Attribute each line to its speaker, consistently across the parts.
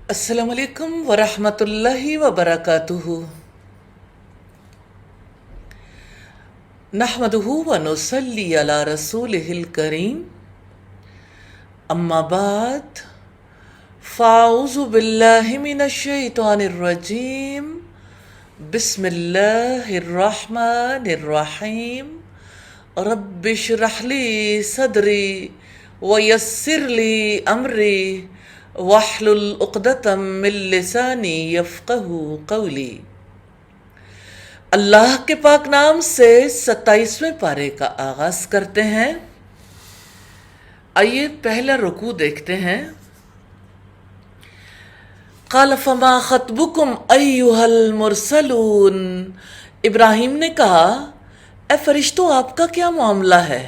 Speaker 1: السلام علیکم ورحمۃ اللہ وبرکاتہ۔ نحمدہ ونصلی علی رسولہ الکریم، اما بعد فاعوذ باللہ من الشیطان الرجیم، بسم اللہ الرحمن الرحیم۔ رب اشرح لی صدری ویسر لی امری واحلل عقدۃ من لسانی یفقہوا قولی۔ اللہ کے پاک نام سے 27ویں پارے کا آغاز کرتے ہیں۔ آئیے پہلا رکوع دیکھتے ہیں۔ قال فما خطبکم ایھا المرسلون، ابراہیم نے کہا اے فرشتوں آپ کا کیا معاملہ ہے۔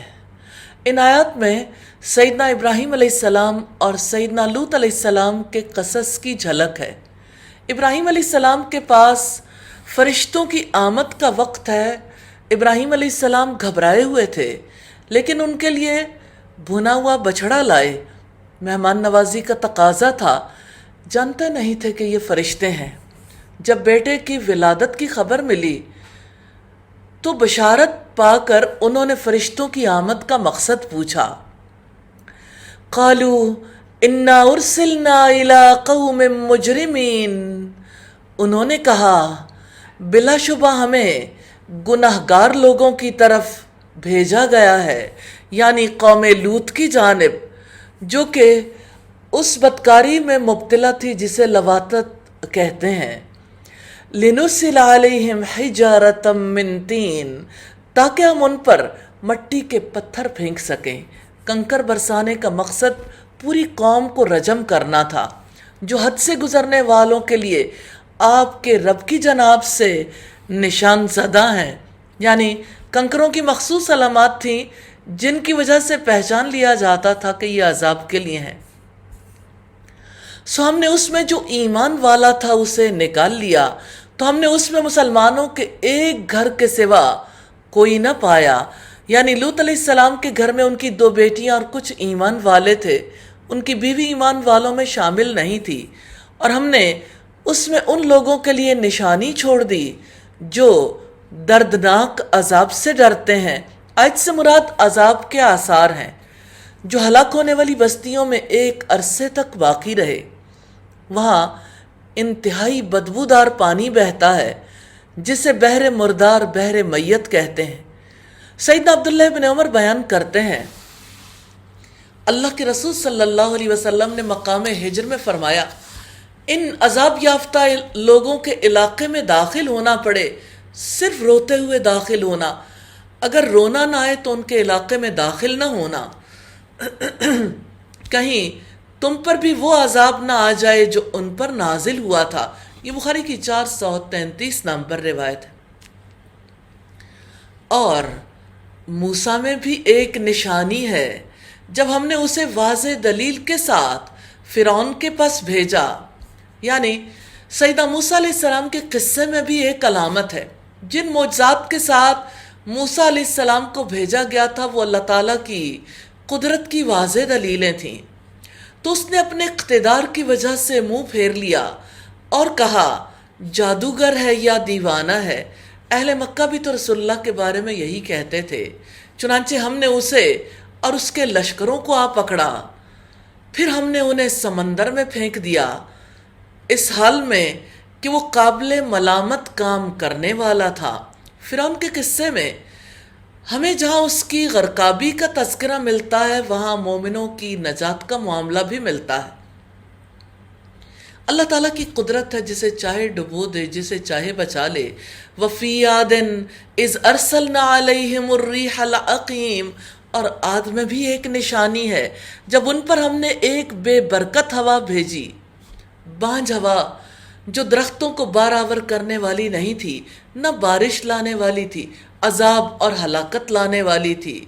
Speaker 1: ان آیات میں سیدنا ابراہیم علیہ السلام اور سیدنا لوط علیہ السلام کے قصص کی جھلک ہے۔ ابراہیم علیہ السلام کے پاس فرشتوں کی آمد کا وقت ہے۔ ابراہیم علیہ السلام گھبرائے ہوئے تھے، لیکن ان کے لیے بھنا ہوا بچھڑا لائے۔ مہمان نوازی کا تقاضا تھا، جانتے نہیں تھے کہ یہ فرشتے ہیں۔ جب بیٹے کی ولادت کی خبر ملی تو بشارت پا کر انہوں نے فرشتوں کی آمد کا مقصد پوچھا۔ قالوا انا ارسلنا الى قوم مجرمین، انہوں نے کہا بلا شبہ ہمیں گناہگار لوگوں کی طرف بھیجا گیا ہے، یعنی قوم لوط کی جانب، جو کہ اس بدکاری میں مبتلا تھی جسے لواطت کہتے ہیں۔ لنرسل علیہم حجارۃ من طین، تاکہ ہم ان پر مٹی کے پتھر پھینک سکیں۔ کنکر برسانے کا مقصد پوری قوم کو رجم کرنا تھا، جو حد سے گزرنے والوں کے لیے آپ کے رب کی جناب سے نشان زدہ ہیں، یعنی کنکروں کی مخصوص علامات تھیں جن کی وجہ سے پہچان لیا جاتا تھا کہ یہ عذاب کے لیے ہیں۔ سو ہم نے اس میں جو ایمان والا تھا اسے نکال لیا، تو ہم نے اس میں مسلمانوں کے ایک گھر کے سوا کوئی نہ پایا، یعنی لوط علیہ السلام کے گھر میں ان کی 2 بیٹیاں اور کچھ ایمان والے تھے، ان کی بیوی ایمان والوں میں شامل نہیں تھی، اور ہم نے اس میں ان لوگوں کے لیے نشانی چھوڑ دی جو دردناک عذاب سے ڈرتے ہیں۔ آیت سے مراد عذاب کے آثار ہیں جو ہلاک ہونے والی بستیوں میں ایک عرصے تک باقی رہے۔ وہاں انتہائی بدبودار پانی بہتا ہے جسے بحر مردار، بحر میت کہتے ہیں۔ سیدنا عبداللہ بن عمر بیان کرتے ہیں اللہ کے رسول صلی اللہ علیہ وسلم نے مقام ہجر میں فرمایا ان عذاب یافتہ لوگوں کے علاقے میں داخل ہونا پڑے، صرف روتے ہوئے داخل ہونا، اگر رونا نہ آئے تو ان کے علاقے میں داخل نہ ہونا، کہیں تم پر بھی وہ عذاب نہ آ جائے جو ان پر نازل ہوا تھا۔ یہ بخاری کی 433 نمبر روایت ہے۔ اور موسیٰ میں بھی ایک نشانی ہے، جب ہم نے اسے واضح دلیل کے ساتھ فرعون کے پاس بھیجا، یعنی سیدنا موسیٰ علیہ السلام کے قصے میں بھی ایک علامت ہے۔ جن معجزات کے ساتھ موسیٰ علیہ السلام کو بھیجا گیا تھا وہ اللہ تعالیٰ کی قدرت کی واضح دلیلیں تھیں، تو اس نے اپنے اقتدار کی وجہ سے منہ پھیر لیا اور کہا جادوگر ہے یا دیوانہ ہے۔ اہل مکہ بھی تو رسول اللہ کے بارے میں یہی کہتے تھے۔ چنانچہ ہم نے اسے اور اس کے لشکروں کو آ پکڑا، پھر ہم نے انہیں سمندر میں پھینک دیا، اس حال میں کہ وہ قابل ملامت کام کرنے والا تھا۔ فرعون کے قصے میں ہمیں جہاں اس کی غرقابی کا تذکرہ ملتا ہے، وہاں مومنوں کی نجات کا معاملہ بھی ملتا ہے۔ اللہ تعالیٰ کی قدرت ہے، جسے چاہے ڈبو دے، جسے چاہے بچا لے۔ وَفِي عَادٍ إِذْ أَرْسَلْنَا عَلَيْهِمُ الرِّيحَ الْعَقِيمَ، اور عاد میں بھی ایک نشانی ہے جب ان پر ہم نے ایک بے برکت ہوا بھیجی، بانجھ ہوا جو درختوں کو بارآور کرنے والی نہیں تھی، نہ بارش لانے والی تھی، عذاب اور ہلاکت لانے والی تھی،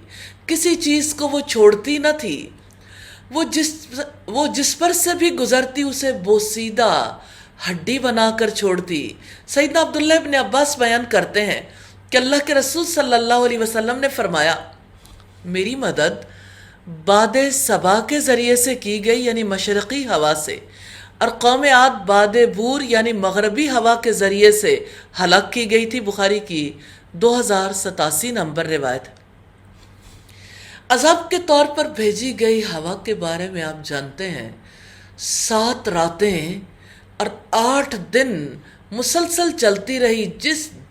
Speaker 1: کسی چیز کو وہ چھوڑتی نہ تھی، وہ جس پر سے بھی گزرتی اسے بوسیدہ ہڈی بنا کر چھوڑتی۔ سیدنا عبداللہ ابن عباس بیان کرتے ہیں کہ اللہ کے رسول صلی اللہ علیہ وسلم نے فرمایا میری مدد باد صبا کے ذریعے سے کی گئی، یعنی مشرقی ہوا سے۔ اور قوم عاد باد بور یعنی مغربی ہوا کے ذریعے سے ہلاک کی گئی تھی۔ بخاری کی 2087 نمبر روایت۔ عذاب کے طور پر بھیجی گئی ہوا کے بارے میں آپ جانتے ہیں، 7 راتیں اور 8 دن مسلسل چلتی رہی،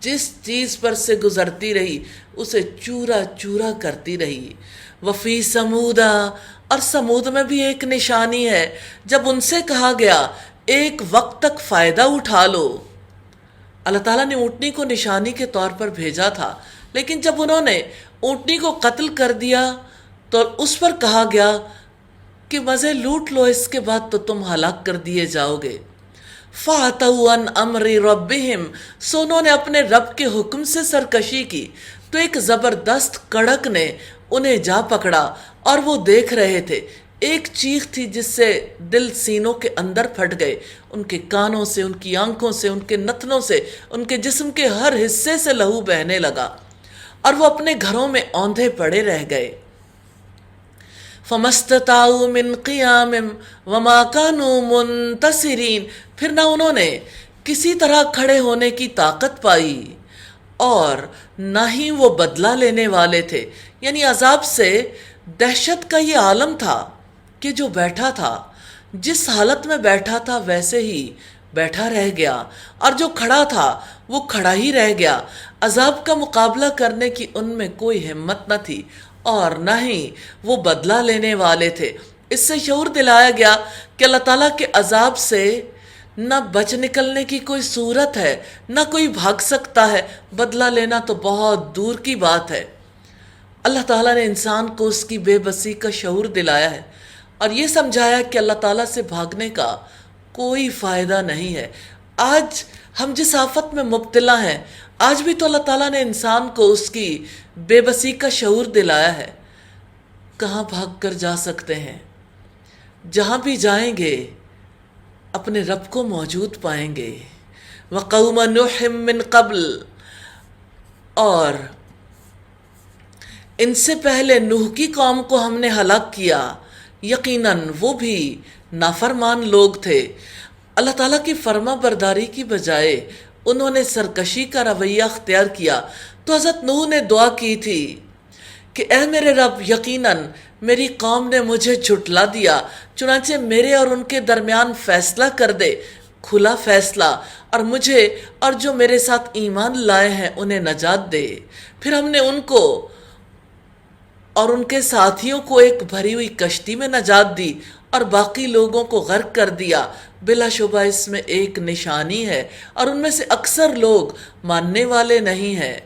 Speaker 1: جس چیز پر سے گزرتی رہی اسے چورا چورا کرتی رہی۔ وفی سمودا، اور سمود میں بھی ایک نشانی ہے، جب ان سے کہا گیا ایک وقت تک فائدہ اٹھا لو۔ اللہ تعالیٰ نے اونٹنی کو نشانی کے طور پر بھیجا تھا، لیکن جب انہوں نے اونٹنی کو قتل کر دیا تو اس پر کہا گیا کہ مزے لوٹ لو، اس کے بعد تو تم ہلاک کر دیے جاؤ گے۔ فَعَتَوْا عَنْ أَمْرِ رَبِّهِمْ، سو انہوں نے اپنے رب کے حکم سے سرکشی کی تو ایک زبردست کڑک نے انہیں جا پکڑا اور وہ دیکھ رہے تھے۔ ایک چیخ تھی جس سے دل سینوں کے اندر پھٹ گئے، ان کے کانوں سے، ان کی آنکھوں سے، ان کے نتنوں سے، ان کے جسم کے ہر حصے سے لہو بہنے لگا اور وہ اپنے گھروں میں اوندھے پڑے رہ گئے۔ فَمَسْتَطَاعُوا مِنْ قِيَامٍ وَمَا كَانُوا مُنْتَصِرِينَ، پھر نہ انہوں نے کسی طرح کھڑے ہونے کی طاقت پائی اور نہ ہی وہ بدلہ لینے والے تھے۔ یعنی عذاب سے دہشت کا یہ عالم تھا کہ جو بیٹھا تھا، جس حالت میں بیٹھا تھا ویسے ہی بیٹھا رہ گیا، اور جو کھڑا تھا وہ کھڑا ہی رہ گیا۔ عذاب کا مقابلہ کرنے کی ان میں کوئی ہمت نہ تھی اور نہ ہی وہ بدلہ لینے والے تھے۔ اس سے شعور دلایا گیا کہ اللہ تعالیٰ کے عذاب سے نہ بچ نکلنے کی کوئی صورت ہے، نہ کوئی بھاگ سکتا ہے، بدلہ لینا تو بہت دور کی بات ہے۔ اللہ تعالیٰ نے انسان کو اس کی بے بسی کا شعور دلایا ہے اور یہ سمجھایا کہ اللہ تعالیٰ سے بھاگنے کا کوئی فائدہ نہیں ہے۔ آج ہم جس آفت میں مبتلا ہیں، آج بھی تو اللہ تعالیٰ نے انسان کو اس کی بے بسی کا شعور دلایا ہے۔ کہاں بھاگ کر جا سکتے ہیں؟ جہاں بھی جائیں گے اپنے رب کو موجود پائیں گے۔ وَقَوْمَ نُوحٍ مِّن قَبْلِ، اور ان سے پہلے نوح کی قوم کو ہم نے ہلاک کیا، یقیناً وہ بھی نافرمان لوگ تھے۔ اللہ تعالیٰ کی فرما برداری کی بجائے انہوں نے سرکشی کا رویہ اختیار کیا، تو حضرت نوح نے دعا کی تھی کہ اے میرے رب، یقیناً میری قوم نے مجھے جھٹلا دیا، چنانچہ میرے اور ان کے درمیان فیصلہ کر دے، کھلا فیصلہ، اور مجھے اور جو میرے ساتھ ایمان لائے ہیں انہیں نجات دے۔ پھر ہم نے ان کو اور ان کے ساتھیوں کو ایک بھری ہوئی کشتی میں نجات دی اور باقی لوگوں کو غرق کر دیا۔ بلا شبہ اس میں ایک نشانی ہے اور ان میں سے اکثر لوگ ماننے والے نہیں ہیں۔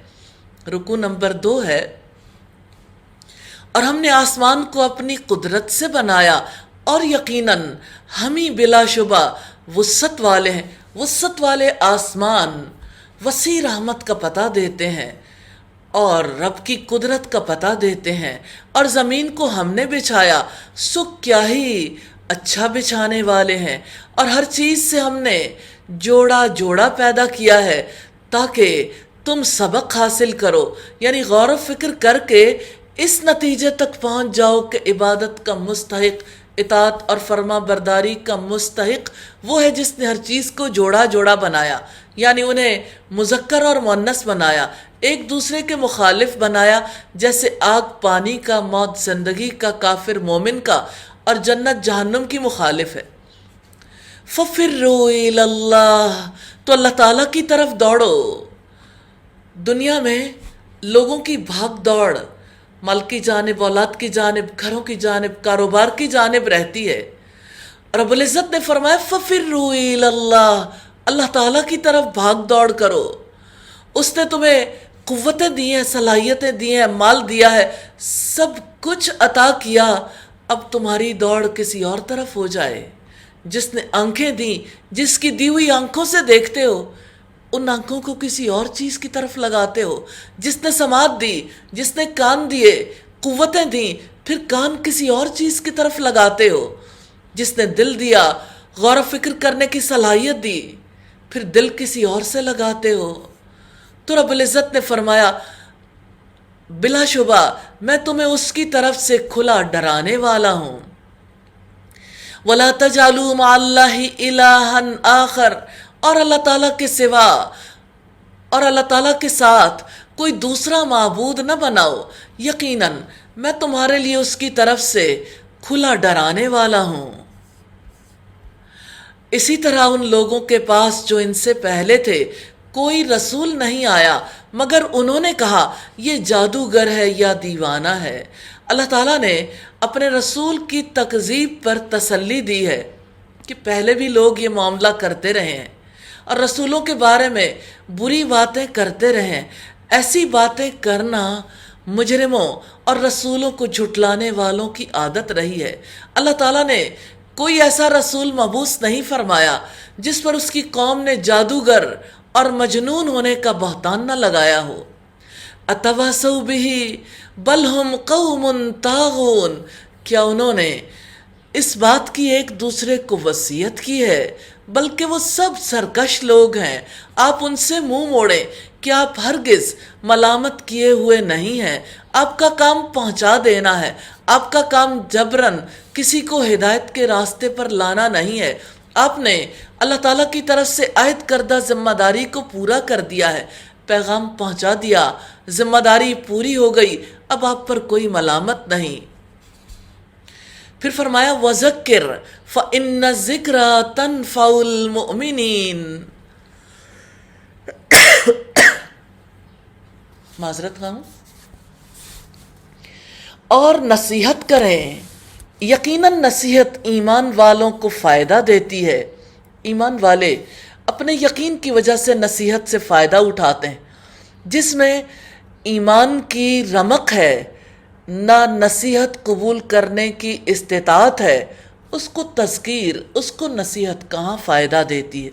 Speaker 1: رکوع نمبر 2 ہے، اور ہم نے آسمان کو اپنی قدرت سے بنایا اور یقیناً ہم ہی بلا شبہ وسعت والے ہیں۔ وسعت والے آسمان وسیع رحمت کا پتہ دیتے ہیں اور رب کی قدرت کا پتہ دیتے ہیں، اور زمین کو ہم نے بچھایا، سو کیا ہی اچھا بچھانے والے ہیں، اور ہر چیز سے ہم نے جوڑا جوڑا پیدا کیا ہے تاکہ تم سبق حاصل کرو، یعنی غور و فکر کر کے اس نتیجے تک پہنچ جاؤ کہ عبادت کا مستحق، اطاعت اور فرما برداری کا مستحق وہ ہے جس نے ہر چیز کو جوڑا جوڑا بنایا، یعنی انہیں مذکر اور مؤنث بنایا، ایک دوسرے کے مخالف بنایا، جیسے آگ پانی کا، موت زندگی کا، کافر مومن کا، اور جنت جہنم کی مخالف ہے۔ فَفِرُّوا إِلَى اللَّهِ، تو اللہ تعالیٰ کی طرف دوڑو۔ دنیا میں لوگوں کی بھاگ دوڑ مال کی جانب، اولاد کی جانب، گھروں کی جانب، کاروبار کی جانب رہتی ہے۔ رب العزت نے فرمایا فَفِرُّوا إِلَى اللَّهِ، اللہ تعالیٰ کی طرف بھاگ دوڑ کرو۔ اس نے تمہیں قوتیں دی ہیں، صلاحیتیں دی ہیں، مال دیا ہے، سب کچھ عطا کیا، اب تمہاری دوڑ کسی اور طرف ہو جائے۔ جس نے آنکھیں دیں، جس کی دی ہوئی آنکھوں سے دیکھتے ہو، ان آنکھوں کو کسی اور چیز کی طرف لگاتے ہو۔ جس نے سماعت دی، جس نے کان دیے، قوتیں دیں، پھر کان کسی اور چیز کی طرف لگاتے ہو۔ جس نے دل دیا، غور و فکر کرنے کی صلاحیت دی، پھر دل کسی اور سے لگاتے ہو۔ تو رب العزت نے فرمایا بلا شبہ میں تمہیں اس کی طرف سے کھلا ڈرانے والا ہوں۔ وَلَا تَجْعَلُوا مَعَ اللَّهِ إِلَٰهًا آخر، اور اللہ تعالیٰ کے سوا اور اللہ تعالیٰ کے ساتھ کوئی دوسرا معبود نہ بناؤ، یقیناً میں تمہارے لیے اس کی طرف سے کھلا ڈرانے والا ہوں۔ اسی طرح ان لوگوں کے پاس جو ان سے پہلے تھے کوئی رسول نہیں آیا مگر انہوں نے کہا یہ جادوگر ہے یا دیوانہ ہے۔ اللہ تعالیٰ نے اپنے رسول کی تکذیب پر تسلی دی ہے کہ پہلے بھی لوگ یہ معاملہ کرتے رہے ہیں اور رسولوں کے بارے میں بری باتیں کرتے رہے ہیں۔ ایسی باتیں کرنا مجرموں اور رسولوں کو جھٹلانے والوں کی عادت رہی ہے۔ اللہ تعالیٰ نے کوئی ایسا رسول مبعوث نہیں فرمایا جس پر اس کی قوم نے جادوگر اور مجنون ہونے کا بہتان نہ لگایا ہو۔ اتواصوا بہ بل ہم قوم طاغون، کیا انہوں نے اس بات کی ایک دوسرے کو وصیت کی ہے؟ بلکہ وہ سب سرکش لوگ ہیں۔ آپ ان سے منہ موڑیں کہ آپ ہرگز ملامت کیے ہوئے نہیں ہیں۔ آپ کا کام پہنچا دینا ہے، آپ کا کام جبراً کسی کو ہدایت کے راستے پر لانا نہیں ہے۔ آپ نے اللہ تعالیٰ کی طرف سے عہد کردہ ذمہ داری کو پورا کر دیا ہے، پیغام پہنچا دیا، ذمہ داری پوری ہو گئی، اب آپ پر کوئی ملامت نہیں۔ پھر فرمایا وَذَكِّرْ فَإِنَّ الذِّكْرَىٰ تَنفَعُ الْمُؤْمِنِينَ، معذرت خواہ، اور نصیحت کریں، یقیناً نصیحت ایمان والوں کو فائدہ دیتی ہے۔ ایمان والے اپنے یقین کی وجہ سے نصیحت سے فائدہ اٹھاتے ہیں۔ جس میں ایمان کی رمق ہے، نہ نصیحت قبول کرنے کی استطاعت ہے، اس کو تذکیر، اس کو نصیحت کہاں فائدہ دیتی ہے۔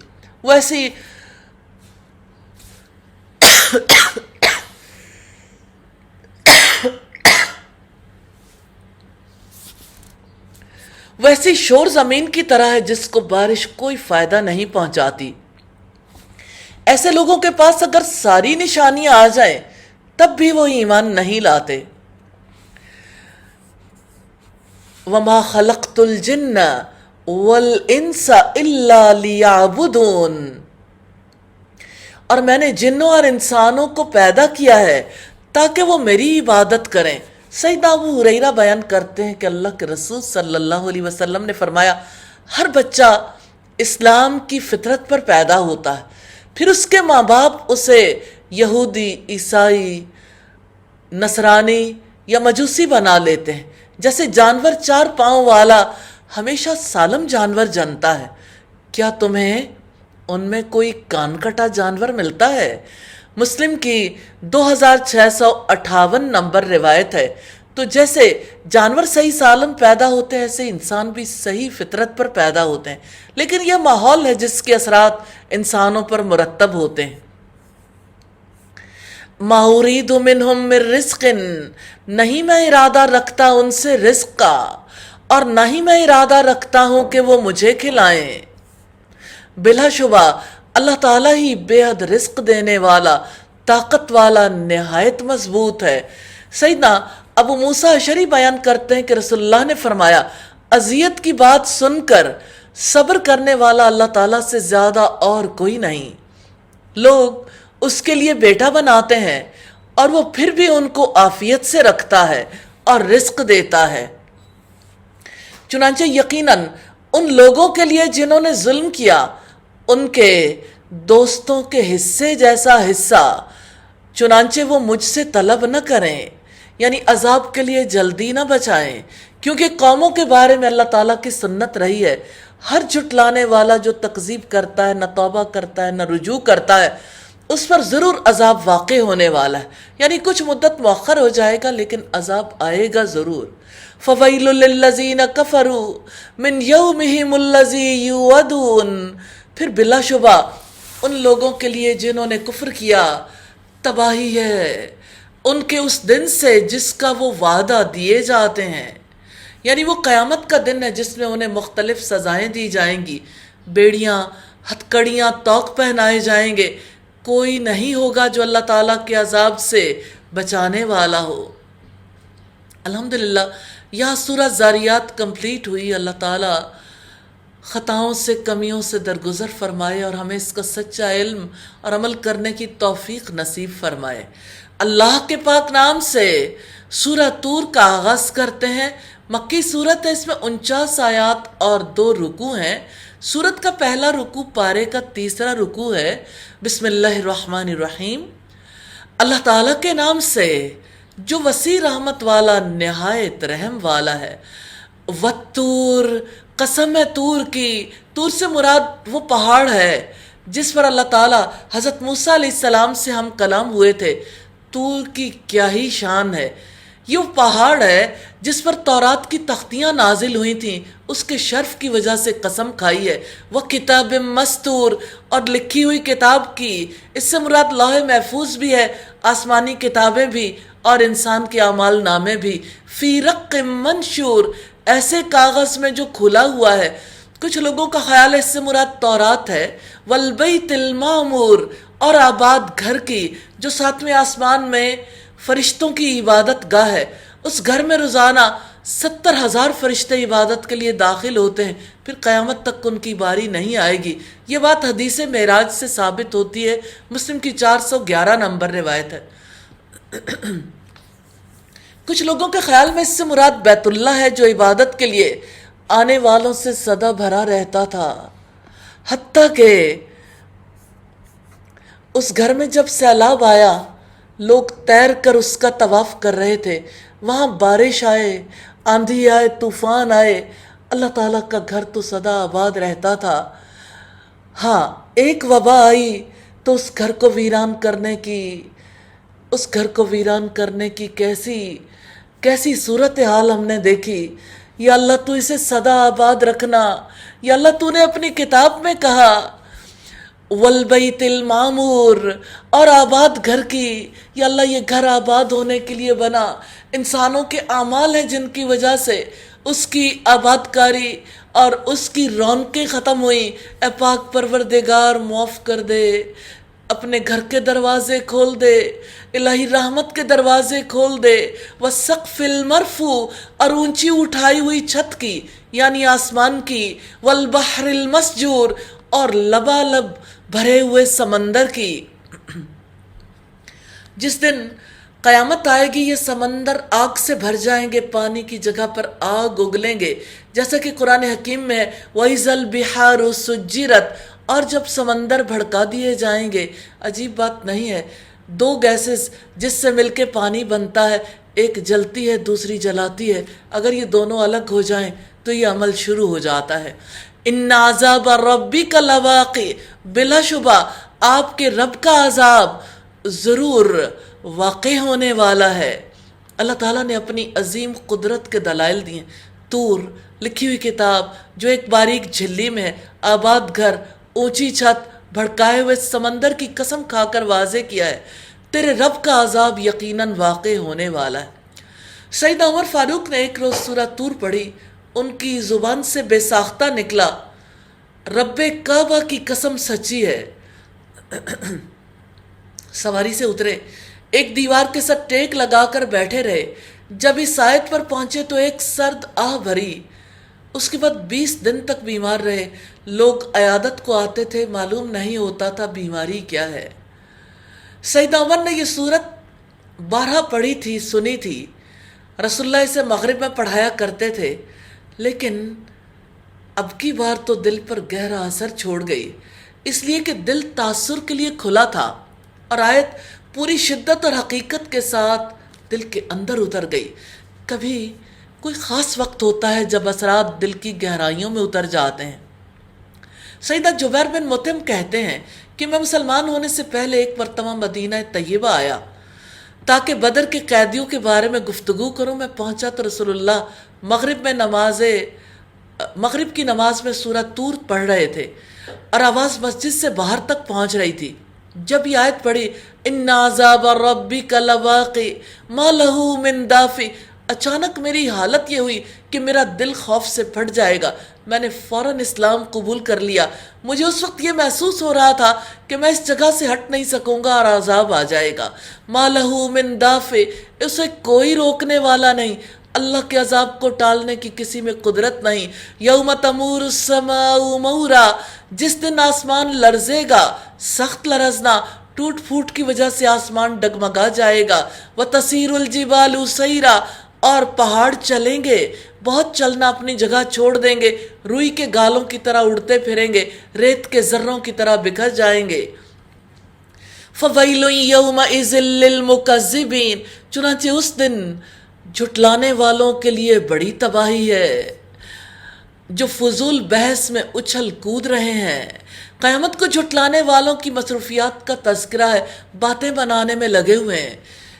Speaker 1: ویسی شور زمین کی طرح ہے جس کو بارش کوئی فائدہ نہیں پہنچاتی۔ ایسے لوگوں کے پاس اگر ساری نشانیاں آ جائیں تب بھی وہ ایمان نہیں لاتے۔ وَمَا خَلَقْتُ الْجِنَّ وَالْإِنسَ إِلَّا لِيَعْبُدُونَ، اور میں نے جنوں اور انسانوں کو پیدا کیا ہے تاکہ وہ میری عبادت کریں۔ سیدنا ابو ہریرہ بیان کرتے ہیں کہ اللہ کے رسول صلی اللہ علیہ وسلم نے فرمایا ہر بچہ اسلام کی فطرت پر پیدا ہوتا ہے، پھر اس کے ماں باپ اسے یہودی، عیسائی، نصرانی یا مجوسی بنا لیتے ہیں۔ جیسے جانور 4 پاؤں والا ہمیشہ سالم جانور جنتا ہے، کیا تمہیں ان میں کوئی کان کٹا جانور ملتا ہے؟ مسلم کی 2658 نمبر روایت ہے۔ تو جیسے جانور صحیح سالم پیدا ہوتے ہیں ایسے انسان بھی صحیح فطرت پر پیدا ہوتے ہیں، لیکن یہ ماحول ہے جس کے اثرات انسانوں پر مرتب ہوتے ہیں۔ مَا أُرِيدُ مِنْهُمْ مِنْ رِزْقٍ، نہیں میں ارادہ رکھتا ان سے رزق کا، اور نہ ہی میں ارادہ رکھتا ہوں کہ وہ مجھے کھلائیں۔ بلا شبہ اللہ تعالیٰ ہی بے حد رزق دینے والا، طاقت والا، نہایت مضبوط ہے۔ سیدنا ابو موسیٰ اشعری بیان کرتے ہیں کہ رسول اللہ نے فرمایا اذیت کی بات سن کر صبر کرنے والا اللہ تعالیٰ سے زیادہ اور کوئی نہیں۔ لوگ اس کے لیے بیٹا بناتے ہیں اور وہ پھر بھی ان کو عافیت سے رکھتا ہے اور رزق دیتا ہے۔ چنانچہ یقیناً ان لوگوں کے لیے جنہوں نے ظلم کیا، ان کے دوستوں کے حصے جیسا حصہ، چنانچہ وہ مجھ سے طلب نہ کریں، یعنی عذاب کے لیے جلدی نہ بچائیں، کیونکہ قوموں کے بارے میں اللہ تعالیٰ کی سنت رہی ہے ہر جھٹلانے والا جو تکذیب کرتا ہے، نہ توبہ کرتا ہے، نہ رجوع کرتا ہے، اس پر ضرور عذاب واقع ہونے والا ہے، یعنی کچھ مدت مؤخر ہو جائے گا لیکن عذاب آئے گا ضرور۔ فَوَيْلٌ لِّلَّذِينَ كَفَرُوا مِنْ يَوْمِهِمُ الَّذِي يُوعَدُونَ، پھر بلا شبہ ان لوگوں کے لیے جنہوں نے کفر کیا تباہی ہے ان کے اس دن سے جس کا وہ وعدہ دیے جاتے ہیں، یعنی وہ قیامت کا دن ہے جس میں انہیں مختلف سزائیں دی جائیں گی، بیڑیاں، ہتھکڑیاں، طوق پہنائے جائیں گے، کوئی نہیں ہوگا جو اللہ تعالیٰ کے عذاب سے بچانے والا ہو۔ الحمدللہ یہاں سورہ زاریات کمپلیٹ ہوئی۔ اللہ تعالیٰ خطاؤں سے کمیوں سے درگزر فرمائے اور ہمیں اس کا سچا علم اور عمل کرنے کی توفیق نصیب فرمائے۔ اللہ کے پاک نام سے سورہ طور کا آغاز کرتے ہیں۔ مکی سورت ہے، اس میں 49 آیات اور 2 رکوع ہیں۔ سورت کا پہلا رکوع پارے کا 3 رکوع ہے۔ بسم اللہ الرحمن الرحیم۔ اللہ تعالیٰ کے نام سے جو وسیع رحمت والا نہایت رحم والا ہے۔ والطور، قسم ہے طور کی۔ طور سے مراد وہ پہاڑ ہے جس پر اللہ تعالیٰ حضرت موسیٰ علیہ السلام سے ہم کلام ہوئے تھے۔ طور کی کیا ہی شان ہے، یہ وہ پہاڑ ہے جس پر تورات کی تختیاں نازل ہوئی تھیں، اس کے شرف کی وجہ سے قسم کھائی ہے۔ وہ کتاب مستور، اور لکھی ہوئی کتاب کی، اس سے مراد لوح محفوظ بھی ہے، آسمانی کتابیں بھی اور انسان کے اعمال نامے بھی۔ فی رق منشور، ایسے کاغذ میں جو کھلا ہوا ہے۔ کچھ لوگوں کا خیال ہے اس سے مراد تورات ہے۔ والبیت المعمور، اور آباد گھر کی جو 7ویں آسمان میں فرشتوں کی عبادت گاہ ہے۔ اس گھر میں روزانہ 70,000 فرشتے عبادت کے لیے داخل ہوتے ہیں، پھر قیامت تک ان کی باری نہیں آئے گی۔ یہ بات حدیث معراج سے ثابت ہوتی ہے، مسلم کی 411 نمبر روایت ہے۔ کچھ لوگوں کے خیال میں اس سے مراد بیت اللہ ہے جو عبادت کے لیے آنے والوں سے سدا بھرا رہتا تھا، حتیٰ کہ اس گھر میں جب سیلاب آیا، لوگ تیر کر اس کا طواف کر رہے تھے، وہاں بارش آئے، آندھی آئے، طوفان آئے، اللہ تعالیٰ کا گھر تو سدا آباد رہتا تھا۔ ہاں، ایک وبا آئی تو اس گھر کو ویران کرنے کی کیسی صورتحال ہم نے دیکھی۔ یا اللہ تو اسے سدا آباد رکھنا۔ یا اللہ تو نے اپنی کتاب میں کہا والبیت المعمور، اور آباد گھر کی۔ یا اللہ یہ گھر آباد ہونے کے لیے بنا، انسانوں کے اعمال ہیں جن کی وجہ سے اس کی آباد کاری اور اس کی رونقیں ختم ہوئی۔ اے پاک پروردگار معاف کر دے، اپنے گھر کے دروازے کھول دے، الہی رحمت کے دروازے کھول دے۔ والسقف المرفوع، اور اونچی اٹھائی ہوئی چھت کی یعنی آسمان کی۔ والبحر المسجور، اور لبالب بھرے ہوئے سمندر کی۔ جس دن قیامت آئے گی یہ سمندر آگ سے بھر جائیں گے، پانی کی جگہ پر آگ اگلیں گے، جیسا کہ قرآن حکیم میں ہے وَإِذَا الْبِحَارُ سُجِّرَتْ، اور جب سمندر بھڑکا دیے جائیں گے۔ عجیب بات نہیں ہے، 2 گیسز جس سے مل کے پانی بنتا ہے، ایک جلتی ہے دوسری جلاتی ہے، اگر یہ دونوں الگ ہو جائیں تو یہ عمل شروع ہو جاتا ہے۔ ان عذاب ربک لواقع، بلا شبہ آپ کے رب کا عذاب ضرور واقع ہونے والا ہے۔ اللہ تعالیٰ نے اپنی عظیم قدرت کے دلائل دیے۔ طور، لکھی ہوئی کتاب جو ایک باریک جھلی میں ہے، آباد گھر، اونچی چھت، بھڑکائے ہوئے سمندر کی قسم کھا کر واضح کیا ہے تیرے رب کا عذاب یقیناً واقع ہونے والا ہے۔ سیدنا عمر فاروق نے ایک روز سورہ طور پڑھی، ان کی زبان سے بے ساختہ نکلا رب کعبہ کی قسم سچی ہے۔ سواری سے اترے، ایک دیوار کے ساتھ ٹیک لگا کر بیٹھے رہے۔ جب اس آیت پر پہنچے تو ایک سرد آہ بھری۔ اس کے بعد 20 دن تک بیمار رہے۔ لوگ عیادت کو آتے تھے، معلوم نہیں ہوتا تھا بیماری کیا ہے۔ سیدنا عمر نے یہ سورت 12 پڑھی تھی، سنی تھی، رسول اللہ اسے مغرب میں پڑھایا کرتے تھے، لیکن اب کی بار تو دل پر گہرا اثر چھوڑ گئی، اس لیے کہ دل تاثر کے لیے کھلا تھا، اور آیت پوری شدت اور حقیقت کے ساتھ دل کے اندر اتر گئی۔ کبھی کوئی خاص وقت ہوتا ہے جب اثرات دل کی گہرائیوں میں اتر جاتے ہیں۔ سیدنا جبیر بن مطعم کہتے ہیں کہ میں مسلمان ہونے سے پہلے ایک مرتبہ مدینہ طیبہ آیا تاکہ بدر کے قیدیوں کے بارے میں گفتگو کروں۔ میں پہنچا تو رسول اللہ مغرب کی نماز میں سورہ طور پڑھ رہے تھے اور آواز مسجد سے باہر تک پہنچ رہی تھی۔ جب یہ آیت پڑھی ان عذاب ربک لواقع ما لہ من دافع، اچانک میری حالت یہ ہوئی کہ میرا دل خوف سے پھٹ جائے گا۔ میں نے فوراً اسلام قبول کر لیا۔ مجھے اس وقت یہ محسوس ہو رہا تھا کہ میں اس جگہ سے ہٹ نہیں سکوں گا اور عذاب آ جائے گا۔ ما لہ من دافع، اسے کوئی روکنے والا نہیں۔ اللہ کے عذاب کو ٹالنے کی کسی میں قدرت نہیں۔ یوم تمور السماء مورا، جس دن آسمان لرزے گا، سخت لرزنا، ٹوٹ پھوٹ کی وجہ سے آسمان ڈگمگا جائے گا۔ وَتَسِيرُ الْجِبَالُ سَيْرًا، اور پہاڑ چلیں گے، بہت چلنا، اپنی جگہ چھوڑ دیں گے، روئی کے گالوں کی طرح اڑتے پھریں گے، ریت کے ذروں کی طرح بکھر جائیں گے۔ فَوَيْلٌ يَوْمَئِذٍ لِّلْمُكَذِّبِينَ، چنانچہ اس دن جھٹلانے والوں کے لیے بڑی تباہی ہے، جو فضول بحث میں اچھل کود رہے ہیں۔ قیامت کو جھٹلانے والوں کی مصروفیات کا تذکرہ ہے، باتیں بنانے میں لگے ہوئے ہیں۔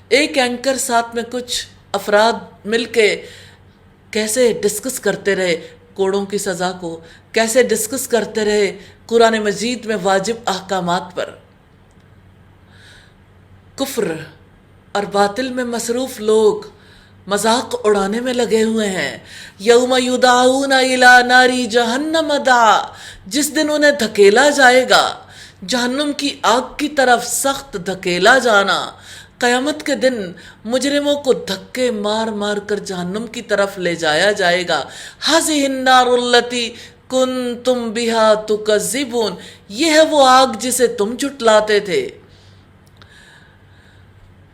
Speaker 1: ایک اینکر ساتھ میں کچھ افراد مل کے کیسے ڈسکس کرتے رہے کوڑوں کی سزا کو، کیسے ڈسکس کرتے رہے قرآن مجید میں واجب احکامات پر۔ کفر اور باطل میں مصروف لوگ مذاق اڑانے میں لگے ہوئے ہیں۔ یوم یدعون الی نار جہنم دعا، جس دن انہیں دھکیلا جائے گا جہنم کی آگ کی طرف، سخت دھکیلا جانا۔ قیامت کے دن مجرموں کو دھکے مار مار کر جہنم کی طرف لے جایا جائے گا۔ ھذہ النار التی کنتم بہا تکذبون، یہ ہے وہ آگ جسے تم جھٹلاتے تھے۔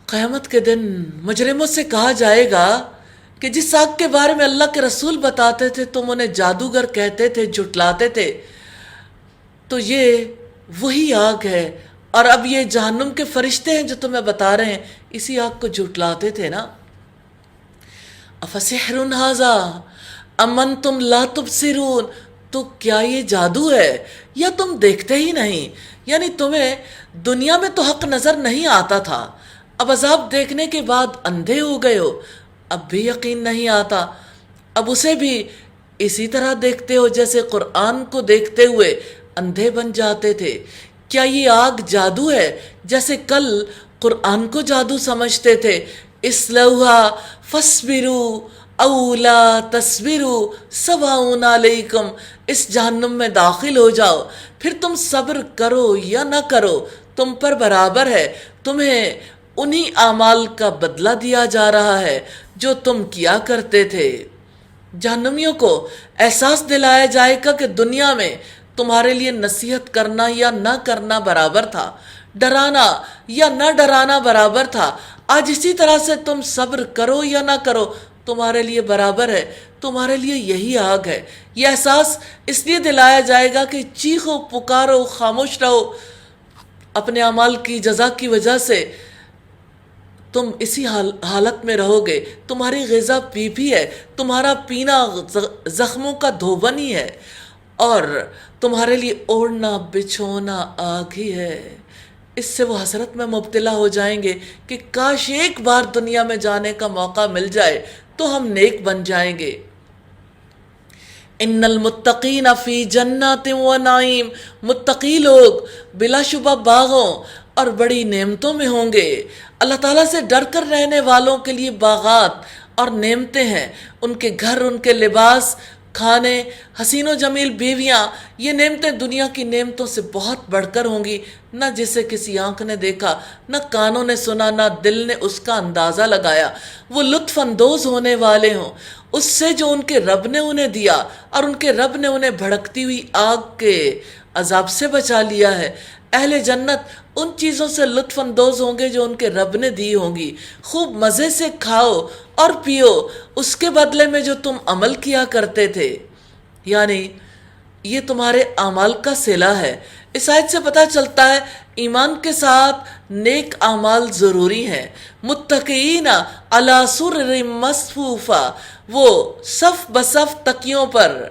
Speaker 1: قیامت کے دن مجرموں سے کہا جائے گا کہ جس آگ کے بارے میں اللہ کے رسول بتاتے تھے تم انہیں جادوگر کہتے تھے، جھٹلاتے تھے، تو یہ وہی آگ ہے، اور اب یہ جہنم کے فرشتے ہیں جو تمہیں بتا رہے ہیں، اسی آگ کو جھٹلاتے تھے نا۔ افسحر ھذا ام انتم لا تبصرون، تو کیا یہ جادو ہے یا تم دیکھتے ہی نہیں؟ یعنی تمہیں دنیا میں تو حق نظر نہیں آتا تھا، اب عذاب دیکھنے کے بعد اندھے ہو گئے ہو، اب بھی یقین نہیں آتا، اب اسے بھی اسی طرح دیکھتے ہو جیسے قرآن کو دیکھتے ہوئے اندھے بن جاتے تھے۔ کیا یہ آگ جادو ہے جیسے کل قرآن کو جادو سمجھتے تھے؟ اصلوہا فاصبروا او لا تصبروا سواء علیکم، اس جہنم میں داخل ہو جاؤ، پھر تم صبر کرو یا نہ کرو، تم پر برابر ہے، تمہیں انہی اعمال کا بدلہ دیا جا رہا ہے جو تم کیا کرتے تھے۔ جہنمیوں کو احساس دلایا جائے گا کہ دنیا میں تمہارے لیے نصیحت کرنا یا نہ کرنا برابر تھا، ڈرانا یا نہ ڈرانا برابر تھا، آج اسی طرح سے تم صبر کرو یا نہ کرو، تمہارے لیے برابر ہے، تمہارے لیے یہی آگ ہے۔ یہ احساس اس لیے دلایا جائے گا کہ چیخو، پکارو، خاموش رہو، اپنے اعمال کی جزا کی وجہ سے تم اسی حالت میں رہو گے، تمہاری غذا پی بھی ہے، تمہارا پینا زخموں کا دھوبن ہی ہے، اور تمہارے لیے اوڑھنا بچھونا آگ ہی ہے۔ اس سے وہ حسرت میں مبتلا ہو جائیں گے کہ کاش ایک بار دنیا میں جانے کا موقع مل جائے تو ہم نیک بن جائیں گے۔ ان المتقین فی جنات و نعیم، متقی لوگ بلا شبہ باغوں اور بڑی نعمتوں میں ہوں گے۔ اللہ تعالیٰ سے ڈر کر رہنے والوں کے لیے باغات اور نعمتیں ہیں، ان کے گھر، ان کے لباس، کھانے، حسین و جمیل بیویاں، یہ نعمتیں دنیا کی نعمتوں سے بہت بڑھ کر ہوں گی، نہ جسے کسی آنکھ نے دیکھا، نہ کانوں نے سنا، نہ دل نے اس کا اندازہ لگایا۔ وہ لطف اندوز ہونے والے ہوں اس سے جو ان کے رب نے انہیں دیا، اور ان کے رب نے انہیں بھڑکتی ہوئی آگ کے عذاب سے بچا لیا ہے۔ اہل جنت ان چیزوں سے لطف اندوز ہوں گے جو ان کے رب نے دی ہوں گی۔ خوب مزے سے کھاؤ اور پیو اس کے بدلے میں جو تم عمل کیا کرتے تھے، یعنی یہ تمہارے اعمال کا صلہ ہے۔ اس آیت سے پتہ چلتا ہے ایمان کے ساتھ نیک اعمال ضروری ہیں۔ متقین علی سرر مصفوفہ، وہ صف بصف تکیوں پر،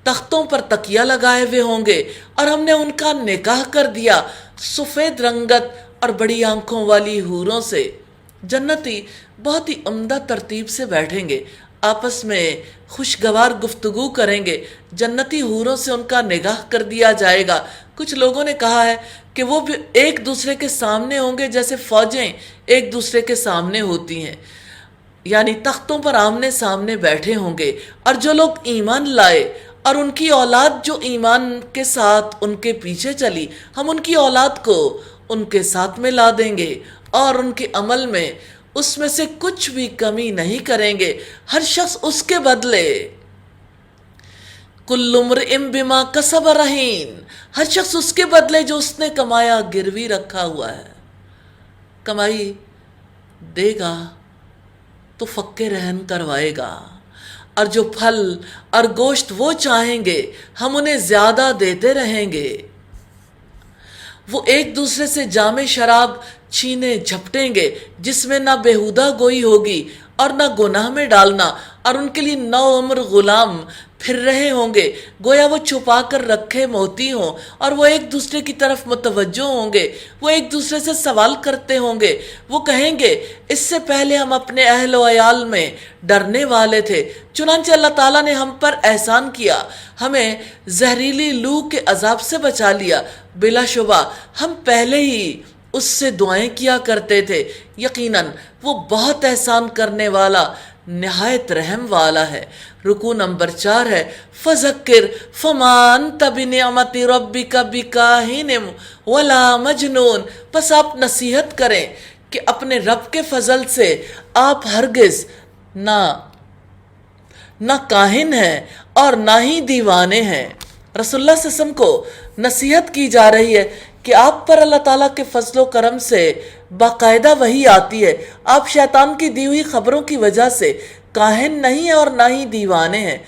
Speaker 1: تختوں پر تکیہ لگائے ہوئے ہوں گے، اور ہم نے ان کا نکاح کر دیا سفید رنگت اور بڑی آنکھوں والی حوروں سے۔ جنتی بہت ہی عمدہ ترتیب سے بیٹھیں گے، آپس میں خوشگوار گفتگو کریں گے، جنتی حوروں سے ان کا نکاح کر دیا جائے گا۔ کچھ لوگوں نے کہا ہے کہ وہ بھی ایک دوسرے کے سامنے ہوں گے جیسے فوجیں ایک دوسرے کے سامنے ہوتی ہیں، یعنی تختوں پر آمنے سامنے بیٹھے ہوں گے۔ اور جو لوگ ایمان لائے اور ان کی اولاد جو ایمان کے ساتھ ان کے پیچھے چلی، ہم ان کی اولاد کو ان کے ساتھ میں لا دیں گے، اور ان کے عمل میں اس میں سے کچھ بھی کمی نہیں کریں گے، ہر شخص اس کے بدلے۔ کل امرئ بما کسب رہین، ہر شخص اس کے بدلے جو اس نے کمایا گروی رکھا ہوا ہے۔ کمائی دے گا تو فکے رہن کروائے گا، اور جو پھل اور گوشت وہ چاہیں گے ہم انہیں زیادہ دیتے رہیں گے۔ وہ ایک دوسرے سے جام شراب چھینے جھپٹیں گے جس میں نہ بیہودہ گوئی ہوگی اور نہ گناہ میں ڈالنا، اور ان کے لیے نو عمر غلام پھر رہے ہوں گے گویا وہ چھپا کر رکھے موتی ہوں، اور وہ ایک دوسرے کی طرف متوجہ ہوں گے، وہ ایک دوسرے سے سوال کرتے ہوں گے، وہ کہیں گے اس سے پہلے ہم اپنے اہل و عیال میں ڈرنے والے تھے، چنانچہ اللہ تعالیٰ نے ہم پر احسان کیا، ہمیں زہریلی لو کے عذاب سے بچا لیا، بلا شبہ ہم پہلے ہی اس سے دعائیں کیا کرتے تھے، یقیناً وہ بہت احسان کرنے والا نہایت رحم والا ہے۔ رکوع نمبر 4 ہے، فَذَكِّرْ فَمَا أَنْتَ بِنِعْمَةِ رَبِّكَ بِكَاهِنٍ وَلَا مَجْنُونٍ، پس آپ نصیحت کریں کہ اپنے رب کے فضل سے آپ ہرگز نہ کاہن ہیں اور نہ ہی دیوانے ہیں۔ رسول اللہ صلی اللہ علیہ وسلم کو نصیحت کی جا رہی ہے کہ آپ پر اللہ تعالیٰ کے فضل و کرم سے باقاعدہ وحی آتی ہے، آپ شیطان کی دی ہوئی خبروں کی وجہ سے کاہن نہیں ہیں اور نہ ہی دیوانے ہیں۔